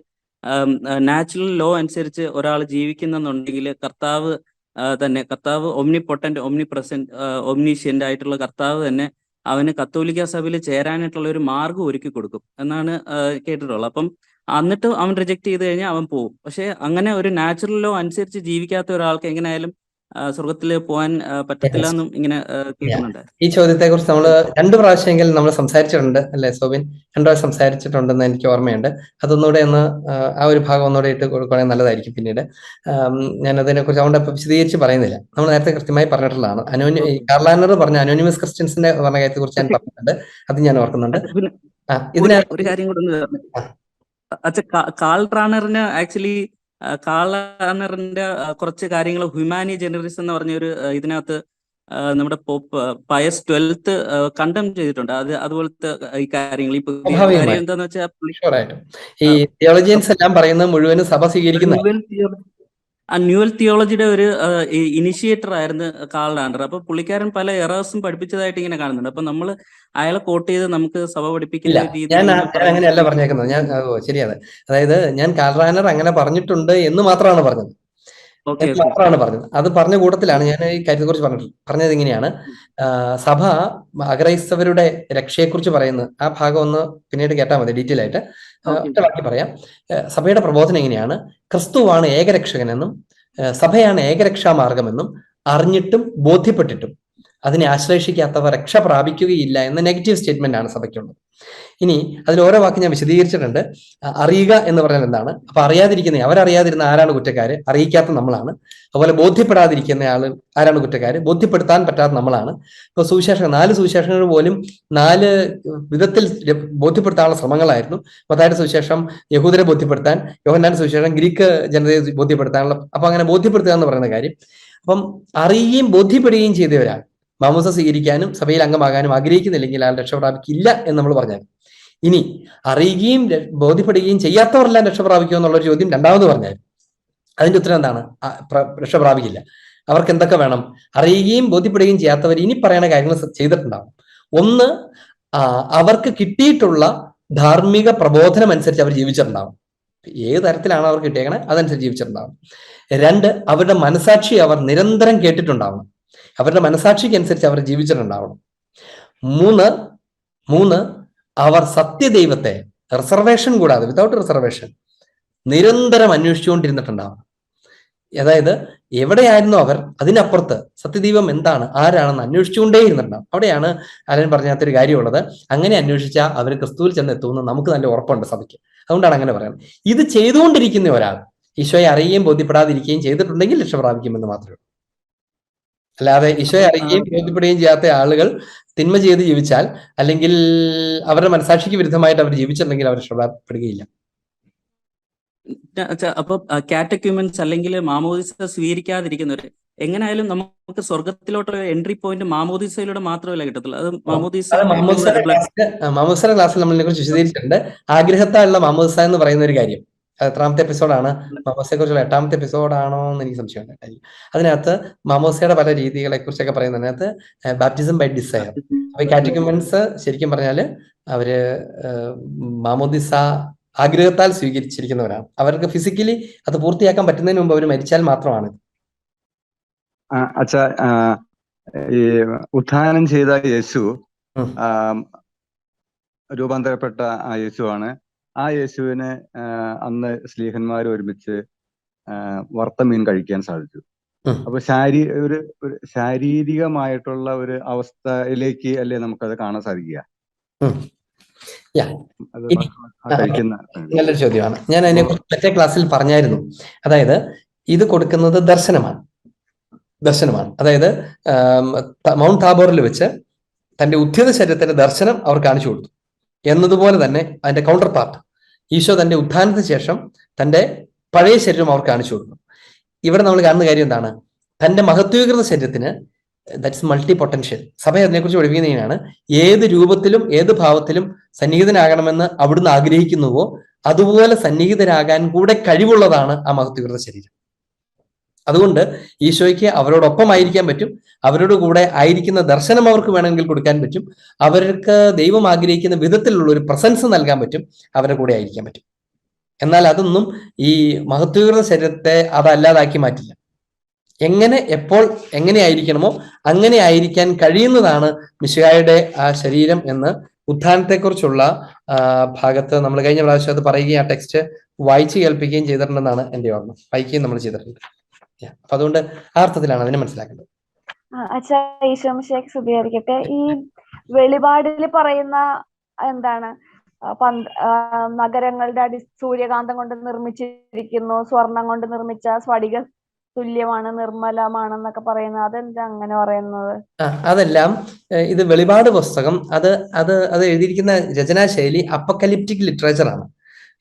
നാച്ചുറൽ ലോ അനുസരിച്ച് ഒരാൾ ജീവിക്കുന്നുണ്ടെങ്കിൽ കർത്താവ് ഒമ്നി പൊട്ടന്റ്, ഒമ്നി പ്രസന്റ്, ഒമ്നീഷ്യന്റ് ആയിട്ടുള്ള കർത്താവ് തന്നെ അവന് കത്തോലിക്ക സഭയിൽ ചേരാനായിട്ടുള്ള ഒരു മാർഗം ഒരുക്കി കൊടുക്കും എന്നാണ് കേട്ടിട്ടുള്ളത്. അപ്പം എന്നിട്ട് അവൻ റിജക്ട് ചെയ്ത് കഴിഞ്ഞാൽ അവൻ പോകും. പക്ഷെ അങ്ങനെ ഒരു നാച്ചുറൽ ലോ അനുസരിച്ച് ജീവിക്കാത്ത ഒരാൾക്ക് എങ്ങനെയായാലും സ്വർഗത്തിൽ പോകാൻ പറ്റത്തില്ല എന്നും ഇങ്ങനെ കേൾക്കുന്നുണ്ടായിരുന്നു. ഈ ചോദ്യത്തെ കുറിച്ച് നമ്മൾ 2 പ്രാവശ്യമെങ്കിലും നമ്മൾ സംസാരിച്ചിട്ടുണ്ട് അല്ലെ സോബിൻ? 2 പ്രാവശ്യം സംസാരിച്ചിട്ടുണ്ടെന്ന് എനിക്ക് ഓർമ്മയുണ്ട്. അതൊന്നുകൂടെ ഒന്ന് ആ ഒരു ഭാഗം ഒന്നുകൂടെ ഇട്ട് കൊടുക്കുകയാണെങ്കിൽ നല്ലതായിരിക്കും. പിന്നീട് ഞാൻ അതിനെ കുറിച്ച് അതുകൊണ്ട് വിശദീകരിച്ച് പറയുന്നില്ല. നമ്മൾ നേരത്തെ കൃത്യമായി പറഞ്ഞിട്ടുള്ളതാണ്. കാർലാനർ പറഞ്ഞ അനോണിമസ് ക്രിസ്ത്യൻസിന്റെ പറഞ്ഞ കാര്യത്തെ കുറിച്ച് ഞാൻ പറഞ്ഞിട്ടുണ്ട്. അത് ഞാൻ ഓർക്കുന്നുണ്ട്. ഒരു കാര്യം കൂടെ കാൾ റാനറിന് ആക്ച്വലി കാൾ റാനറിന്റെ കുറച്ച് കാര്യങ്ങൾ ഹ്യൂമാനി ജനറിസ് എന്ന് പറഞ്ഞൊരു ഇതിനകത്ത് നമ്മുടെ പയസ് 12th കണ്ടം ചെയ്തിട്ടുണ്ട്. അതുപോലത്തെ ഈ കാര്യങ്ങൾ എന്താന്ന് വെച്ചാൽ ഈ തിയോളജിയൻസ് എല്ലാം പറയുന്നത് മുഴുവനും സഭ സ്വീകരിക്കുന്ന ന്യൂവൽ തിയോളജിയുടെ ഒരു ഇനിഷ്യേറ്റർ ആയിരുന്നു കാൾ റാനർ. അപ്പൊ പുള്ളിക്കാരൻ പല എറേഴ്സും പഠിപ്പിച്ചതായിട്ട് ഇങ്ങനെ കാണുന്നുണ്ട്. അപ്പൊ നമ്മൾ അയാളെ കോട്ട് ചെയ്ത് നമുക്ക് സഭ പഠിപ്പിക്കുന്ന ഞാൻ അങ്ങനെയല്ല പറഞ്ഞേക്കുന്നത്. ഞാൻ ശരിയാണ്. അതായത് ഞാൻ കാൾ റാനർ അങ്ങനെ പറഞ്ഞിട്ടുണ്ട് എന്ന് മാത്രമാണ് പറഞ്ഞത്. അത് പറഞ്ഞ കൂട്ടത്തിലാണ് ഞാൻ ഈ കാര്യത്തെ കുറിച്ച് പറഞ്ഞത് ഇങ്ങനെയാണ്. സഭ അഗ്രൈസ്തവരുടെ രക്ഷയെക്കുറിച്ച് പറയുന്നത് ആ ഭാഗം ഒന്ന് പിന്നീട് കേട്ടാൽ മതി, ഡീറ്റെയിൽ ആയിട്ട് ഒറ്റ വാക്കി പറയാം. സഭയുടെ പ്രബോധനം എങ്ങനെയാണ്? ക്രിസ്തുവാണ് ഏകരക്ഷകനെന്നും സഭയാണ് ഏകരക്ഷാമാർഗമെന്നും അറിഞ്ഞിട്ടും ബോധ്യപ്പെട്ടിട്ടും അതിനെ ആശ്ലേഷിക്കാത്തവർ രക്ഷ പ്രാപിക്കുകയില്ല എന്ന നെഗറ്റീവ് സ്റ്റേറ്റ്മെന്റ് ആണ് സഭയ്ക്കുള്ളത്. ഇനി അതിൽ ഓരോ വാക്ക് ഞാൻ വിശദീകരിച്ചിട്ടുണ്ട്. അറിയുക എന്ന് പറഞ്ഞാൽ എന്താണ്? അപ്പൊ അറിയാതിരിക്കുന്ന അവരറിയാതിരുന്ന ആരാണ് കുറ്റക്കാര്? അറിയിക്കാത്ത നമ്മളാണ്. അതുപോലെ ബോധ്യപ്പെടാതിരിക്കുന്ന ആള് ആരാണ് കുറ്റക്കാര്? ബോധ്യപ്പെടുത്താൻ പറ്റാത്ത നമ്മളാണ്. ഇപ്പൊ സുവിശേഷങ്ങൾ 4 സുവിശേഷങ്ങൾ പോലും 4 വിധത്തിൽ ബോധ്യപ്പെടുത്താനുള്ള ശ്രമങ്ങളായിരുന്നു. മത്തായിയുടെ സുവിശേഷം യഹൂദരെ ബോധ്യപ്പെടുത്താൻ, യോഹന്നാന്റെ സുവിശേഷം ഗ്രീക്ക് ജനതയെ ബോധ്യപ്പെടുത്താനുള്ള. അപ്പൊ അങ്ങനെ ബോധ്യപ്പെടുത്തുക എന്ന് പറയുന്ന കാര്യം, അപ്പം അറിയുകയും ബോധ്യപ്പെടുകയും ചെയ്തവരാണ് മാമോസ സ്വീകരിക്കാനും സഭയിൽ അംഗമാകാനും ആഗ്രഹിക്കുന്നില്ലെങ്കിൽ ആൾ രക്ഷ പ്രാപിക്കില്ല എന്ന് നമ്മൾ പറഞ്ഞാൽ. ഇനി അറിയുകയും ബോധ്യപ്പെടുകയും ചെയ്യാത്തവരെല്ലാം രക്ഷ പ്രാപിക്കുമോ എന്നുള്ളൊരു ചോദ്യം രണ്ടാമത് പറഞ്ഞാൽ അതിന്റെ ഉത്തരം എന്താണ്? രക്ഷ പ്രാപിക്കില്ല. അവർക്ക് എന്തൊക്കെ വേണം? അറിയുകയും ബോധ്യപ്പെടുകയും ചെയ്യാത്തവർ ഇനി പറയുന്ന കാര്യങ്ങൾ ചെയ്തിട്ടുണ്ടാവും. ഒന്ന്, അവർക്ക് കിട്ടിയിട്ടുള്ള ധാർമ്മിക പ്രബോധനം അനുസരിച്ച് അവർ ജീവിച്ചിട്ടുണ്ടാവും. ഏത് തരത്തിലാണ് അവർ കിട്ടിയേക്കണേ അതനുസരിച്ച് ജീവിച്ചിട്ടുണ്ടാവും. 2, അവരുടെ മനസാക്ഷി അവർ നിരന്തരം കേട്ടിട്ടുണ്ടാവണം. അവരുടെ മനസാക്ഷിക്ക് അനുസരിച്ച് അവർ ജീവിച്ചിട്ടുണ്ടാവണം. 3, അവർ സത്യദൈവത്തെ റിസർവേഷൻ കൂടാതെ, വിതൗട്ട് റിസർവേഷൻ, നിരന്തരം അന്വേഷിച്ചുകൊണ്ടിരുന്നിട്ടുണ്ടാവണം. അതായത് എവിടെയായിരുന്നു അവർ അതിനപ്പുറത്ത് സത്യദൈവം എന്താണ്, ആരാണെന്ന് അന്വേഷിച്ചുകൊണ്ടേ ഇരുന്നിട്ടുണ്ടാവും. അവിടെയാണ് അലൻ പറഞ്ഞാത്തൊരു കാര്യമുള്ളത്. അങ്ങനെ അന്വേഷിച്ചാൽ അവർ ക്രിസ്തുവിൽ ചെന്ന് എത്തുമെന്ന് നമുക്ക് നല്ല ഉറപ്പുണ്ട് സഭയ്ക്ക്. അതുകൊണ്ടാണ് അങ്ങനെ പറയുന്നത്. ഇത് ചെയ്തുകൊണ്ടിരിക്കുന്ന ഒരാൾ ഈശോയെ അറിയുകയും ബോധ്യപ്പെടാതിരിക്കുകയും ചെയ്തിട്ടുണ്ടെങ്കിൽ രക്ഷ പ്രാപിക്കുമെന്ന് മാത്രമേ ഉള്ളൂ. അല്ലാതെ ഈശോയെ അറിയുകയും ബോധ്യപ്പെടുകയും ചെയ്യാത്ത ആളുകൾ തിന്മ ചെയ്ത് ജീവിച്ചാൽ, അല്ലെങ്കിൽ അവരുടെ മനസാക്ഷിക്ക് വിരുദ്ധമായിട്ട് അവർ ജീവിച്ചിട്ടുണ്ടെങ്കിൽ അവർ രക്ഷപ്പെടുകയില്ല. അപ്പൊ കാറ്റക്യൂമെന്റ്സ് അല്ലെങ്കിൽ മാമോദിസ സ്വീകരിക്കാതിരിക്കുന്നവര് എങ്ങനെയായാലും നമുക്ക് സ്വർഗത്തിലോട്ട് എൻട്രി പോയിന്റ് മാമോദിസയിലൂടെ മാത്രമല്ല കിട്ടത്തുള്ളൂ. അത് മാമോദിസയുടെ ക്ലാസ്സിൽ നമ്മൾ ഇതിനെ കുറിച്ച് വിശദീകരിച്ചിട്ടുണ്ട്. ആഗ്രഹത്താലുള്ള മാമോദിസ എന്ന് പറയുന്ന ഒരു കാര്യം എത്രാമത്തെ എപ്പിസോഡാണ്? മാമോസയെ കുറിച്ചുള്ള 8ാമത്തെ എപ്പിസോഡാണോ എന്ന് എനിക്ക് സംശയമുണ്ട്. അതിനകത്ത് മാമോസയുടെ പല രീതികളെ കുറിച്ചൊക്കെ പറയുന്നതിനകത്ത് ബാപ്റ്റിസം ബൈ ഡിസയർ. അപ്പൊ ഈ കാറ്റക്യൂമെന്റ്സ് ശരിക്കും പറഞ്ഞാല് അവര് മാമോദിസ ആഗ്രഹത്താൽ സ്വീകരിച്ചിരിക്കുന്നവരാണ്. അവർക്ക് ഫിസിക്കലി അത് പൂർത്തിയാക്കാൻ പറ്റുന്നതിന് മുമ്പ് അവർ മരിച്ചാൽ മാത്രമാണ്. അച്ഛാ, ഈ ഉത്ഥാനം ചെയ്ത യേശു രൂപാന്തരപ്പെട്ട ആ യേശുവാണ്. ആ യേശുവിനെ അന്ന് സ്ലീഹന്മാർ ഒരുമിച്ച് വറുത്ത മീൻ കഴിക്കാൻ സാധിച്ചു. അപ്പൊ ഒരു ശാരീരികമായിട്ടുള്ള ഒരു അവസ്ഥയിലേക്ക് അല്ലേ നമുക്കത് കാണാൻ സാധിക്കുക? നല്ലൊരു ചോദ്യമാണ്. ഞാൻ അതിനെക്കുറിച്ച് മറ്റേ ക്ലാസ്സിൽ പറഞ്ഞായിരുന്നു. അതായത് ഇത് കൊടുക്കുന്നത് ദർശനമാണ്. അതായത് മൗണ്ട് താബോറിൽ വെച്ച് തന്റെ ഉദ്ധിത ശരീരത്തിന്റെ ദർശനം അവർ കാണിച്ചു കൊടുത്തു എന്നതുപോലെ തന്നെ അതിന്റെ കൗണ്ടർ പാർട്ട് ഈശോ തന്റെ ഉത്ഥാനത്തിന് ശേഷം തന്റെ പഴയ ശരീരം അവർ കാണിച്ചു കൊടുക്കും. ഇവിടെ നമ്മൾ കാണുന്ന കാര്യം എന്താണ്? തന്റെ മഹത്വീകൃത ശരീരത്തിന് ദാറ്റ്സ് മൾട്ടി പൊട്ടൻഷ്യൽ. സഭ അതിനെക്കുറിച്ച് പഠിപ്പിക്കുന്നതിനാണ് ഏത് രൂപത്തിലും ഏത് ഭാവത്തിലും സന്നിഹിതനാകണമെന്ന് അവിടുന്ന് ആഗ്രഹിക്കുന്നുവോ അതുപോലെ സന്നിഹിതരാകാൻ കൂടെ കഴിവുള്ളതാണ് ആ മഹത്വീകൃത ശരീരം. അതുകൊണ്ട് ഈശോയ്ക്ക് അവരോടൊപ്പം ആയിരിക്കാൻ പറ്റും, അവരോട് കൂടെ ആയിരിക്കുന്ന ദർശനം അവർക്ക് വേണമെങ്കിൽ കൊടുക്കാൻ പറ്റും, അവർക്ക് ദൈവം ആഗ്രഹിക്കുന്ന വിധത്തിലുള്ള ഒരു പ്രസൻസ് നൽകാൻ പറ്റും, അവരുടെ കൂടെ ആയിരിക്കാൻ പറ്റും. എന്നാൽ അതൊന്നും ഈ മഹത്വീകൃത ശരീരത്തെ അതല്ലാതാക്കി മാറ്റില്ല. എങ്ങനെ എപ്പോൾ എങ്ങനെ ആയിരിക്കണമോ അങ്ങനെ ആയിരിക്കാൻ കഴിയുന്നതാണ് മിശിഹായുടെ ആ ശരീരം എന്ന് ഉത്ഥാനത്തെക്കുറിച്ചുള്ള ഭാഗത്ത് നമ്മൾ കഴിഞ്ഞ പ്രാവശ്യം അത് പറയുകയും ആ ടെക്സ്റ്റ് വായിച്ചു കേൾപ്പിക്കുകയും ചെയ്തിട്ടുണ്ടെന്നാണ് എൻ്റെ ഓർമ്മ. വായിക്കുകയും നമ്മൾ ചെയ്തിട്ടുണ്ട്. അപ്പൊ അതുകൊണ്ട് ആ അർത്ഥത്തിലാണ് അതിനെ മനസ്സിലാക്കേണ്ടത്. അച്ഛാ, ഈശോമിശിഹായ്ക്ക് സ്തുതിയായിരിക്കട്ടെ. ഈ വെളിപാടിൽ പറയുന്ന എന്താണ് നഗരങ്ങളുടെ സൂര്യകാന്തം കൊണ്ട് നിർമ്മിച്ചിരിക്കുന്നു, സ്വർണം കൊണ്ട് നിർമ്മിച്ച സ്ഫടിക തുല്യമാണ്, നിർമ്മലമാണെന്നൊക്കെ പറയുന്നത്, അതെന്താ അങ്ങനെ പറയുന്നത്? അതെല്ലാം ഇത് വെളിപാട് പുസ്തകം അത് അത് അത് എഴുതിയിരിക്കുന്ന രചനാശൈലി അപ്പക്കലിപ്റ്റിക് ലിറ്ററേച്ചർ ആണ്.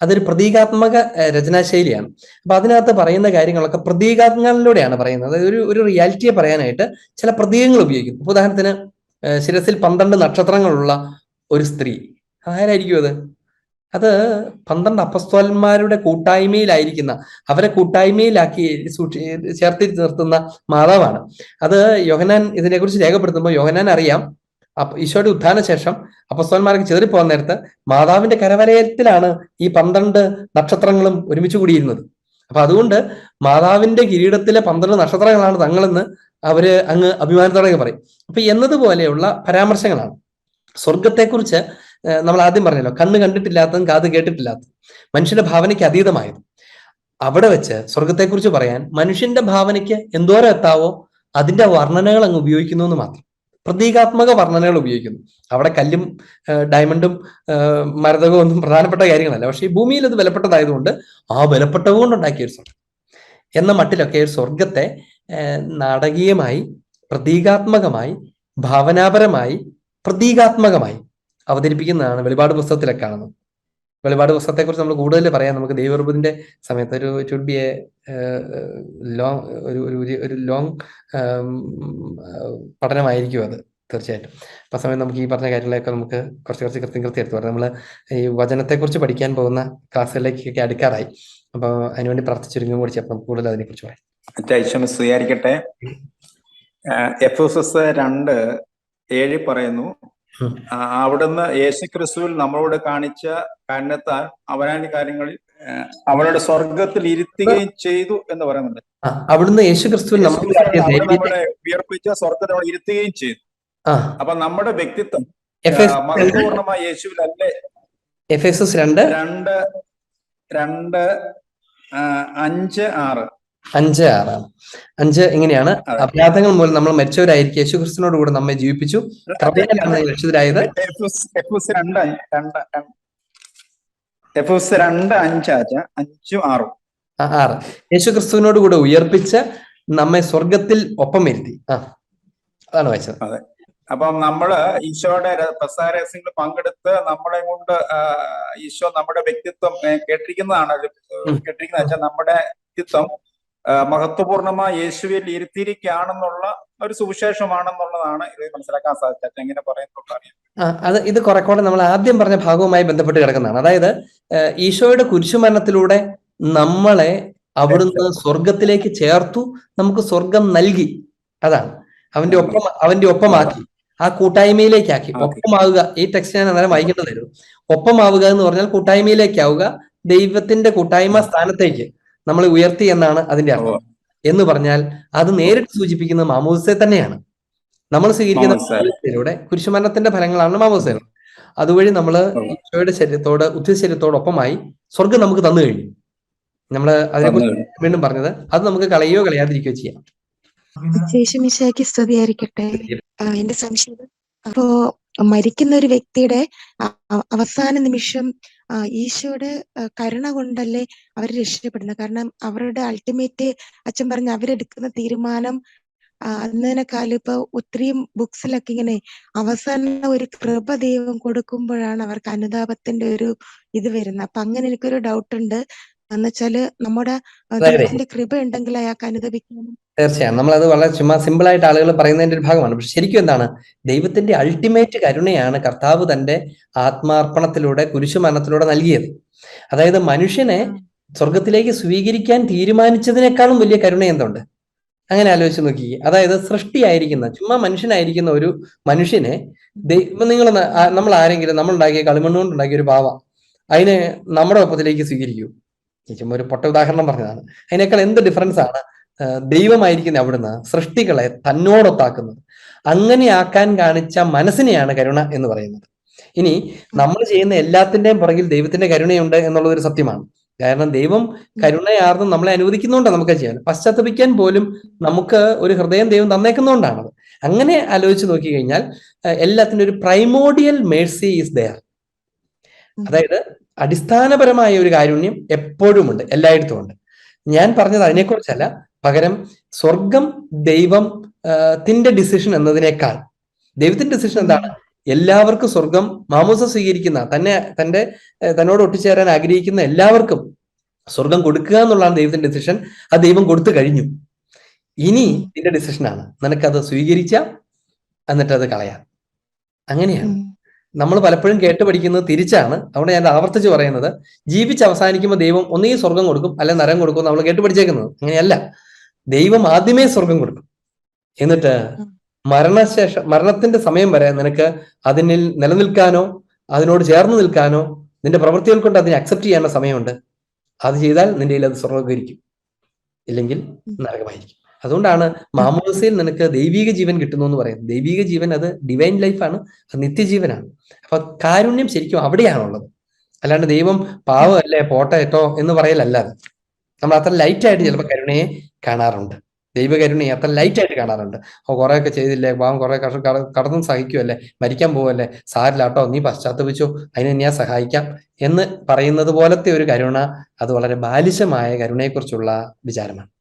അതൊരു പ്രതീകാത്മക രചനാശൈലിയാണ്. അപ്പൊ അതിനകത്ത് പറയുന്ന കാര്യങ്ങളൊക്കെ പ്രതീകാത്മകളിലൂടെയാണ് പറയുന്നത്. ഒരു റിയാലിറ്റിയെ പറയാനായിട്ട് ചില പ്രതീകങ്ങൾ ഉപയോഗിക്കും. ഉദാഹരണത്തിന് ശിരസിൽ 12 നക്ഷത്രങ്ങളുള്ള ഒരു സ്ത്രീ, ആരായിരിക്കും അത്? അത് 12 അപ്പസ്തോലന്മാരുടെ കൂട്ടായ്മയിലായിരിക്കുന്ന, അവരെ കൂട്ടായ്മയിലാക്കി ചേർത്തി നിർത്തുന്ന മാതാവാണ്. അത് യോഹന്നാൻ ഇതിനെക്കുറിച്ച് രേഖപ്പെടുത്തുമ്പോൾ യോഹന്നാൻ അറിയാം ഈശോയുടെ ഉത്ഥാന ശേഷം അപ്പസ്തോലന്മാർക്ക് ചിതറിപ്പോകാൻ നേരത്ത് മാതാവിന്റെ കരവലയത്തിലാണ് ഈ 12 നക്ഷത്രങ്ങളും ഒരുമിച്ച് കൂടിയിരുന്നത്. അപ്പൊ അതുകൊണ്ട് മാതാവിന്റെ കിരീടത്തിലെ 12 നക്ഷത്രങ്ങളാണ് തങ്ങളെന്ന് അവര് അങ്ങ് അഭിമാനത്തോടെ പറയും. അപ്പൊ എന്നതുപോലെയുള്ള പരാമർശങ്ങളാണ്. സ്വർഗത്തെക്കുറിച്ച് നമ്മൾ ആദ്യം പറഞ്ഞല്ലോ, കണ്ണ് കണ്ടിട്ടില്ലാത്തതും കാത് കേട്ടിട്ടില്ലാത്തതും മനുഷ്യന്റെ ഭാവനയ്ക്ക് അതീതമായത്. അവിടെ വെച്ച് സ്വർഗത്തെക്കുറിച്ച് പറയാൻ മനുഷ്യന്റെ ഭാവനയ്ക്ക് എന്തോരം എത്താവോ അതിന്റെ വർണ്ണനകൾ അങ്ങ് ഉപയോഗിക്കുന്നു എന്ന് മാത്രം. പ്രതീകാത്മക വർണ്ണനകൾ ഉപയോഗിക്കുന്നു. അവിടെ കല്ലും ഡയമണ്ടും മരതകവും ഒന്നും പ്രധാനപ്പെട്ട കാര്യങ്ങളല്ല. പക്ഷെ ഈ ഭൂമിയിൽ അത് വിലപ്പെട്ടതായതുകൊണ്ട് ആ വിലപ്പെട്ടത് കൊണ്ടുണ്ടാക്കിയ ഒരു സ്വർഗം എന്ന മട്ടിലൊക്കെ ഒരു സ്വർഗത്തെ നാടകീയമായി, പ്രതീകാത്മകമായി, ഭാവനാപരമായി, പ്രതീകാത്മകമായി അവതരിപ്പിക്കുന്നതാണ് വെളിപാട് പുസ്തകത്തിലൊക്കെ കാണുന്നത്. വെളിപാട് പുസ്തകത്തെക്കുറിച്ച് നമ്മൾ കൂടുതൽ പറയാൻ നമുക്ക് ദൈവകൃപത്തിന്റെ സമയത്ത് it would be a long പഠനമായിരിക്കും അത് തീർച്ചയായിട്ടും. അപ്പൊ സമയം നമുക്ക് ഈ പറഞ്ഞ കാര്യങ്ങളൊക്കെ നമുക്ക് കുറച്ച് കൃത്യം എടുത്തു പറയാം. നമ്മൾ ഈ വചനത്തെക്കുറിച്ച് പഠിക്കാൻ പോകുന്ന ക്ലാസ്സുകളിലേക്കൊക്കെ അടുക്കാറായി. അപ്പൊ അതിനുവേണ്ടി പ്രാർത്ഥിച്ചൊരുങ്ങും കൂടി ചേർത്ത് നമുക്ക് കൂടുതൽ അതിനെക്കുറിച്ച് പറയാം. സ്വീകരിക്കട്ടെ. എഫെസോസ് 2:7 പറയുന്നു, അവിടുന്ന് യേശുക്രിസ്തുവിൽ നമ്മളോട് കാണിച്ച കാരണത്താൽ അവനാന്റെ കാര്യങ്ങളിൽ അവളുടെ സ്വർഗത്തിൽ ഇരുത്തുകയും ചെയ്തു എന്ന് പറയുന്നുണ്ട്. അവിടുന്ന് യേശുക്രിസ്തുവിൽ നമ്മളെ ഉയർപ്പിച്ച സ്വർഗത്തിൽ ഇരുത്തുകയും ചെയ്തു. അപ്പൊ നമ്മുടെ വ്യക്തിത്വം മഹത്വപൂർണമായ യേശുവിലല്ലേ? എഫെസോസ് 2:5-6 ഇങ്ങനെയാണ്. അപരാധങ്ങൾ മൂലം നമ്മൾ മരിച്ചവരായിരിക്കും, യേശുക്രിസ്തുവിനോട് കൂടെ നമ്മെ ജീവിപ്പിച്ചു, കൃപയാലാണ് രക്ഷിതരായത്. എഫെസോസ് 2:5-6 യേശുക്രിസ്തുവിനോട് കൂടെ ഉയർപ്പിച്ച് നമ്മെ സ്വർഗത്തിൽ ഒപ്പം ഇരുത്തി. അതാണ് വായിച്ചത്. അതെ. അപ്പം നമ്മള് ഈശോയുടെ പ്രസാരസ്യങ്ങളിൽ പങ്കെടുത്ത് നമ്മളെ കൊണ്ട് ഈശോ നമ്മുടെ വ്യക്തിത്വം കേട്ടിരിക്കുന്നതാണ്. നമ്മുടെ വ്യക്തിത്വം മഹത്വപൂർണമായ യേശുവിൽ ഇരുത്തിയിരിക്കുകയാണെന്നുള്ള ഒരു സുവിശേഷമാണെന്നുള്ളതാണ് ഇത് മനസ്സിലാക്കാൻ സാധിച്ചത്. എങ്ങനെ പറയുന്നത് ഇത് കുറെക്കൂടെ നമ്മൾ ആദ്യം പറഞ്ഞ ഭാഗവുമായി ബന്ധപ്പെട്ട് കിടക്കുന്നതാണ്. അതായത് ഈശോയുടെ കുരിശുമരണത്തിലൂടെ നമ്മളെ അവിടുന്ന് സ്വർഗത്തിലേക്ക് ചേർത്തു, നമുക്ക് സ്വർഗം നൽകി. അതാണ് അവന്റെ ഒപ്പമാക്കി, ആ കൂട്ടായ്മയിലേക്കാക്കി. ഒപ്പമാവുക, ഈ ടെക്സ്റ്റ് ഞാൻ അന്നേരം വായിക്കേണ്ടതായിരുന്നു. ഒപ്പമാവുക എന്ന് പറഞ്ഞാൽ കൂട്ടായ്മയിലേക്കാവുക, ദൈവത്തിന്റെ കൂട്ടായ്മ സ്ഥാനത്തേക്ക് നമ്മളെ ഉയർത്തി എന്നാണ് അതിന്റെ അർത്ഥം. എന്ന് പറഞ്ഞാൽ അത് നേരിട്ട് സൂചിപ്പിക്കുന്നത് മാമോദിസയെ തന്നെയാണ്. നമ്മൾ സ്വീകരിക്കുന്ന മാമോദിസയിലൂടെ കുരിശുമരണത്തിന്റെ ഫലങ്ങളാണ് മാമോദിസകൾ. അതുവഴി നമ്മൾ ഈശോയുടെ ശരീരത്തോട്, ഉദ്ധിത ശരീരത്തോടൊപ്പമായി സ്വർഗം നമുക്ക് തന്നു കഴിഞ്ഞു. നമ്മൾ അതിനെക്കുറിച്ച് വീണ്ടും പറഞ്ഞത്, അത് നമുക്ക് കളയോ കളയാതിരിക്കുകയോ ചെയ്യാം. യേശുമിശിഹായ്ക്ക് സ്തുതിയായിരിക്കട്ടെ. എന്റെ സംശയം, അപ്പോ മരിക്കുന്ന ഒരു വ്യക്തിയുടെ അവസാന നിമിഷം ഈശോയുടെ കരുണ കൊണ്ടല്ലേ അവർ രക്ഷപ്പെടുന്നത്? കാരണം അവരുടെ അൾട്ടിമേറ്റ്, അച്ഛൻ പറഞ്ഞ അവരെടുക്കുന്ന തീരുമാനം അന്നേനക്കാലം ഇപ്പൊ ഒത്തിരി ബുക്സിലൊക്കെ ഇങ്ങനെ അവസാന ഒരു കൃപ ദൈവം കൊടുക്കുമ്പോഴാണ് അവർക്ക് അനുതാപത്തിന്റെ ഒരു ഇത് വരുന്നത്. അപ്പൊ അങ്ങനെ എനിക്കൊരു ഡൗട്ട് ഉണ്ട്. എന്നുവെച്ചാല് നമ്മുടെ ദൈവത്തിന്റെ കൃപ ഉണ്ടെങ്കിൽ അയാൾക്ക് അനുദപിക്കണം. തീർച്ചയായും നമ്മളത് വളരെ ചുമ്മാ സിമ്പിൾ ആയിട്ട് ആളുകൾ പറയുന്നതിന്റെ ഒരു ഭാഗമാണ്. പക്ഷെ ശരിക്കും എന്താണ്? ദൈവത്തിന്റെ അൾട്ടിമേറ്റ് കരുണയാണ് കർത്താവ് തന്റെ ആത്മാർപ്പണത്തിലൂടെ, കുരിശുമരണത്തിലൂടെ നൽകിയത്. അതായത് മനുഷ്യനെ സ്വർഗത്തിലേക്ക് സ്വീകരിക്കാൻ തീരുമാനിച്ചതിനേക്കാളും വലിയ കരുണ എന്തുണ്ട്? അങ്ങനെ ആലോചിച്ച് നോക്കി. അതായത് സൃഷ്ടിയായിരിക്കുന്ന, ചുമ്മാ മനുഷ്യനായിരിക്കുന്ന ഒരു മനുഷ്യനെ നമ്മൾ ആരെങ്കിലും നമ്മളുണ്ടാക്കിയ കളിമണ്ണ് കൊണ്ടുണ്ടാക്കിയ ഒരു പാവ അതിനെ നമ്മുടെ ഒപ്പത്തിലേക്ക് സ്വീകരിക്കൂ? ചുമ്മാ ഒരു പൊട്ട ഉദാഹരണം പറഞ്ഞതാണ്. അതിനേക്കാൾ എന്ത് ഡിഫറൻസ് ആണ് ദൈവമായിരിക്കുന്ന അവിടുന്ന് സൃഷ്ടികളെ തന്നോടൊത്താക്കുന്നത്. അങ്ങനെ ആക്കാൻ കാണിച്ച മനസ്സിനെയാണ് കരുണ എന്ന് പറയുന്നത്. ഇനി നമ്മൾ ചെയ്യുന്ന എല്ലാത്തിന്റെയും പുറകിൽ ദൈവത്തിന്റെ കരുണയുണ്ട് എന്നുള്ളതൊരു സത്യമാണ്. കാരണം ദൈവം കരുണയാർന്ന് നമ്മളെ അനുവദിക്കുന്നതുകൊണ്ടാണ് നമുക്ക് ചെയ്യാൻ. പശ്ചാത്തപിക്കാൻ പോലും നമുക്ക് ഒരു ഹൃദയം ദൈവം തന്നേക്കുന്നതുകൊണ്ടാണത്. അങ്ങനെ ആലോചിച്ച് നോക്കിക്കഴിഞ്ഞാൽ എല്ലാത്തിനും ഒരു പ്രൈമോഡിയൽ മേഴ്സി ഈസ് ദെയർ. അതായത് അടിസ്ഥാനപരമായ ഒരു കാരുണ്യം എപ്പോഴും ഉണ്ട്, എല്ലായിടത്തും ഉണ്ട്. ഞാൻ പറഞ്ഞത് അതിനെക്കുറിച്ചല്ല, പകരം സ്വർഗം ദൈവത്തിന്റെ ഡിസിഷൻ എന്നതിനേക്കാൾ ദൈവത്തിന്റെ ഡിസിഷൻ എന്താണ്? എല്ലാവർക്കും സ്വർഗം മാമോസ സ്വീകരിക്കുന്ന തന്നോട് ഒട്ടിച്ചേരാൻ ആഗ്രഹിക്കുന്ന എല്ലാവർക്കും സ്വർഗം കൊടുക്കുക എന്നുള്ളതാണ് ദൈവത്തിന്റെ ഡിസിഷൻ. അത് ദൈവം കൊടുത്തു കഴിഞ്ഞു. ഇനി നിന്റെ ഡിസിഷനാണ്, നിനക്കത് സ്വീകരിക്കാം എന്നിട്ടത് കളയാം. അങ്ങനെയാണ് നമ്മൾ പലപ്പോഴും കേട്ട് പഠിക്കുന്നത് തിരിച്ചാണ്. അവിടെ ഞാൻ ആവർത്തിച്ച് പറയുന്നത്, ജീവിച്ച് അവസാനിക്കുമ്പോൾ ദൈവം ഒന്നുകിൽ സ്വർഗം കൊടുക്കും അല്ലെങ്കിൽ നരകം കൊടുക്കും നമ്മൾ കേട്ട് പഠിച്ചേക്കുന്നത്. അങ്ങനെയല്ല. ദൈവം ആദ്യമേ സ്വർഗം കൊടുക്കും, എന്നിട്ട് മരണത്തിന്റെ സമയം വരെ നിനക്ക് അതിനിൽ നിലനിൽക്കാനോ അതിനോട് ചേർന്ന് നിൽക്കാനോ നിന്റെ പ്രവൃത്തികൾ കൊണ്ട് അതിനെ അക്സെപ്റ്റ് ചെയ്യാനുള്ള സമയമുണ്ട്. അത് ചെയ്താൽ നിന്റെ കയ്യിൽ അത് സ്വർഗ്ഗമായിരിക്കും, ഇല്ലെങ്കിൽ നരകമായിരിക്കും. അതുകൊണ്ടാണ് മാമോസയിൽ നിനക്ക് ദൈവിക ജീവൻ കിട്ടുന്നു എന്ന് പറയുന്നത്. ദൈവിക ജീവൻ അത് ഡിവൈൻ ലൈഫാണ്, അത് നിത്യജീവനാണ്. അപ്പൊ കാരുണ്യം ശരിക്കും അവിടെയാണുള്ളത്. അല്ലാണ്ട് ദൈവം പാവമല്ലേ പോട്ടേട്ടോ എന്ന് പറയലല്ലാതെ. നമ്മൾ അത്ര ലൈറ്റായിട്ട് ചിലപ്പോൾ കരുണയെ കാണാറുണ്ട്, ദൈവകരുണയെ അത്ര ലൈറ്റായിട്ട് കാണാറുണ്ട്. കുറെയൊക്കെ ചെയ്തില്ലേ, പാവം കുറെ കടന്നും സഹിക്കുമല്ലേ, മരിക്കാൻ പോവല്ലേ, സാരില്ലാട്ടോ നീ പശ്ചാത്തപിച്ചു അതിനെ ഞാൻ സഹായിക്കാം എന്ന് പറയുന്നത് പോലത്തെ ഒരു കരുണ, അത് വളരെ ബാലിശമായ കരുണയെക്കുറിച്ചുള്ള വിചാരമാണ്.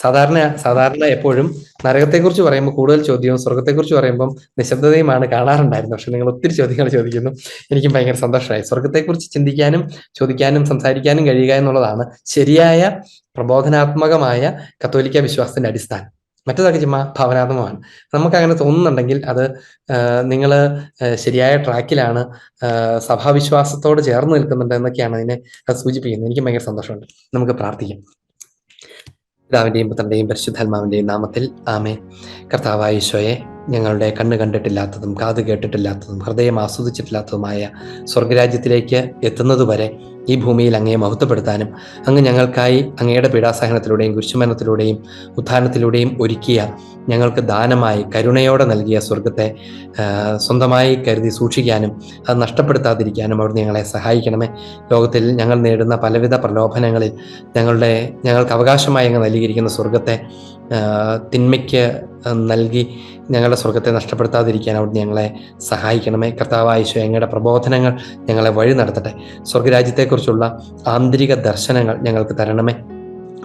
സാധാരണ എപ്പോഴും നരകത്തെക്കുറിച്ച് പറയുമ്പോൾ കൂടുതൽ ചോദ്യവും സ്വർഗത്തെക്കുറിച്ച് പറയുമ്പം നിശബ്ദതയുമാണ് കാണാറുണ്ടായിരുന്നത്. പക്ഷെ നിങ്ങൾ ഒത്തിരി ചോദ്യങ്ങൾ ചോദിക്കുന്നു, എനിക്കും ഭയങ്കര സന്തോഷമായി. സ്വർഗത്തെക്കുറിച്ച് ചിന്തിക്കാനും ചോദിക്കാനും സംസാരിക്കാനും കഴിയുക എന്നുള്ളതാണ് ശരിയായ പ്രബോധനാത്മകമായ കത്തോലിക്ക വിശ്വാസത്തിന്റെ അടിസ്ഥാനം. മറ്റേതൊക്കെ ചുമ്മാ ഭാവനാത്മകമാണ്. നമുക്ക് അങ്ങനെ തോന്നുന്നുണ്ടെങ്കിൽ അത് നിങ്ങൾ ശരിയായ ട്രാക്കിലാണ്, സഭാവിശ്വാസത്തോട് ചേർന്ന് നിൽക്കുന്നുണ്ട് എന്നൊക്കെയാണ് അതിനെ സൂചിപ്പിക്കുന്നത്. എനിക്ക് ഭയങ്കര സന്തോഷമുണ്ട്. നമുക്ക് പ്രാർത്ഥിക്കാം. പിതാവിന്റെയും പുത്രന്റെയും പരിശുദ്ധാത്മാവിന്റെയും നാമത്തിൽ ആമേൻ. കർത്താവായ ഈശോയെ, ഞങ്ങളുടെ കണ്ണ് കണ്ടിട്ടില്ലാത്തതും കാത് കേട്ടിട്ടില്ലാത്തതും ഹൃദയം ആസ്വദിച്ചിട്ടില്ലാത്തതുമായ സ്വർഗരാജ്യത്തിലേക്ക് എത്തുന്നതുവരെ ഈ ഭൂമിയിൽ അങ്ങയെ മഹത്വപ്പെടുത്താനും അങ്ങ് ഞങ്ങൾക്കായി അങ്ങയുടെ പീഡാസഹനത്തിലൂടെയും കുരിശുമരണത്തിലൂടെയും ഉത്ഥാനത്തിലൂടെയും ഒരുക്കിയ, ഞങ്ങൾക്ക് ദാനമായി കരുണയോടെ നൽകിയ സ്വർഗത്തെ സ്വന്തമായി കരുതി സൂക്ഷിക്കാനും അത് നഷ്ടപ്പെടുത്താതിരിക്കാനും അവിടുന്ന് ഞങ്ങളെ സഹായിക്കണമേ. ലോകത്തിൽ ഞങ്ങൾ നേടുന്ന പലവിധ പ്രലോഭനങ്ങളിൽ ഞങ്ങൾക്ക് അവകാശമായി അങ്ങ് നൽകിയിരിക്കുന്ന സ്വർഗത്തെ തിന്മയ്ക്ക് നൽകി ഞങ്ങളുടെ സ്വർഗത്തെ നഷ്ടപ്പെടുത്താതിരിക്കാൻ അവിടുന്ന് ഞങ്ങളെ സഹായിക്കണമേ. കർത്താവായ ഈശോ, അങ്ങയുടെ പ്രബോധനങ്ങൾ ഞങ്ങളെ വഴി നടത്തട്ടെ. സ്വർഗരാജ്യത്തെക്കുറിച്ചുള്ള ആന്തരിക ദർശനങ്ങൾ ഞങ്ങൾക്ക് തരണമേ.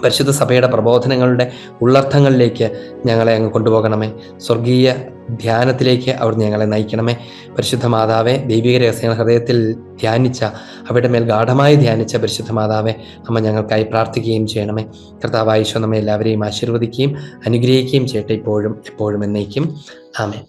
പരിശുദ്ധ സഭയുടെ പ്രബോധനങ്ങളുടെ ഉള്ളർത്ഥങ്ങളിലേക്ക് ഞങ്ങളെ അങ്ങ് കൊണ്ടുപോകണമേ. സ്വർഗീയ ധ്യാനത്തിലേക്ക് അവിടുന്ന് ഞങ്ങളെ നയിക്കണമേ. പരിശുദ്ധ മാതാവെ, ദൈവിക രഹസ്യങ്ങൾ ഹൃദയത്തിൽ ധ്യാനിച്ച, അവയുടെ മേൽ ഗാഠമായി ധ്യാനിച്ച പരിശുദ്ധ മാതാവെ, അമ്മ ഞങ്ങൾക്കായി പ്രാർത്ഥിക്കുകയും ചെയ്യണമേ. കർത്താവായ ഈശോ നമ്മെ എല്ലാവരെയും ആശീർവദിക്കുകയും അനുഗ്രഹിക്കുകയും ചെയ്യട്ടെ, ഇപ്പോഴും എപ്പോഴും എന്നേക്കും. ആമേൻ.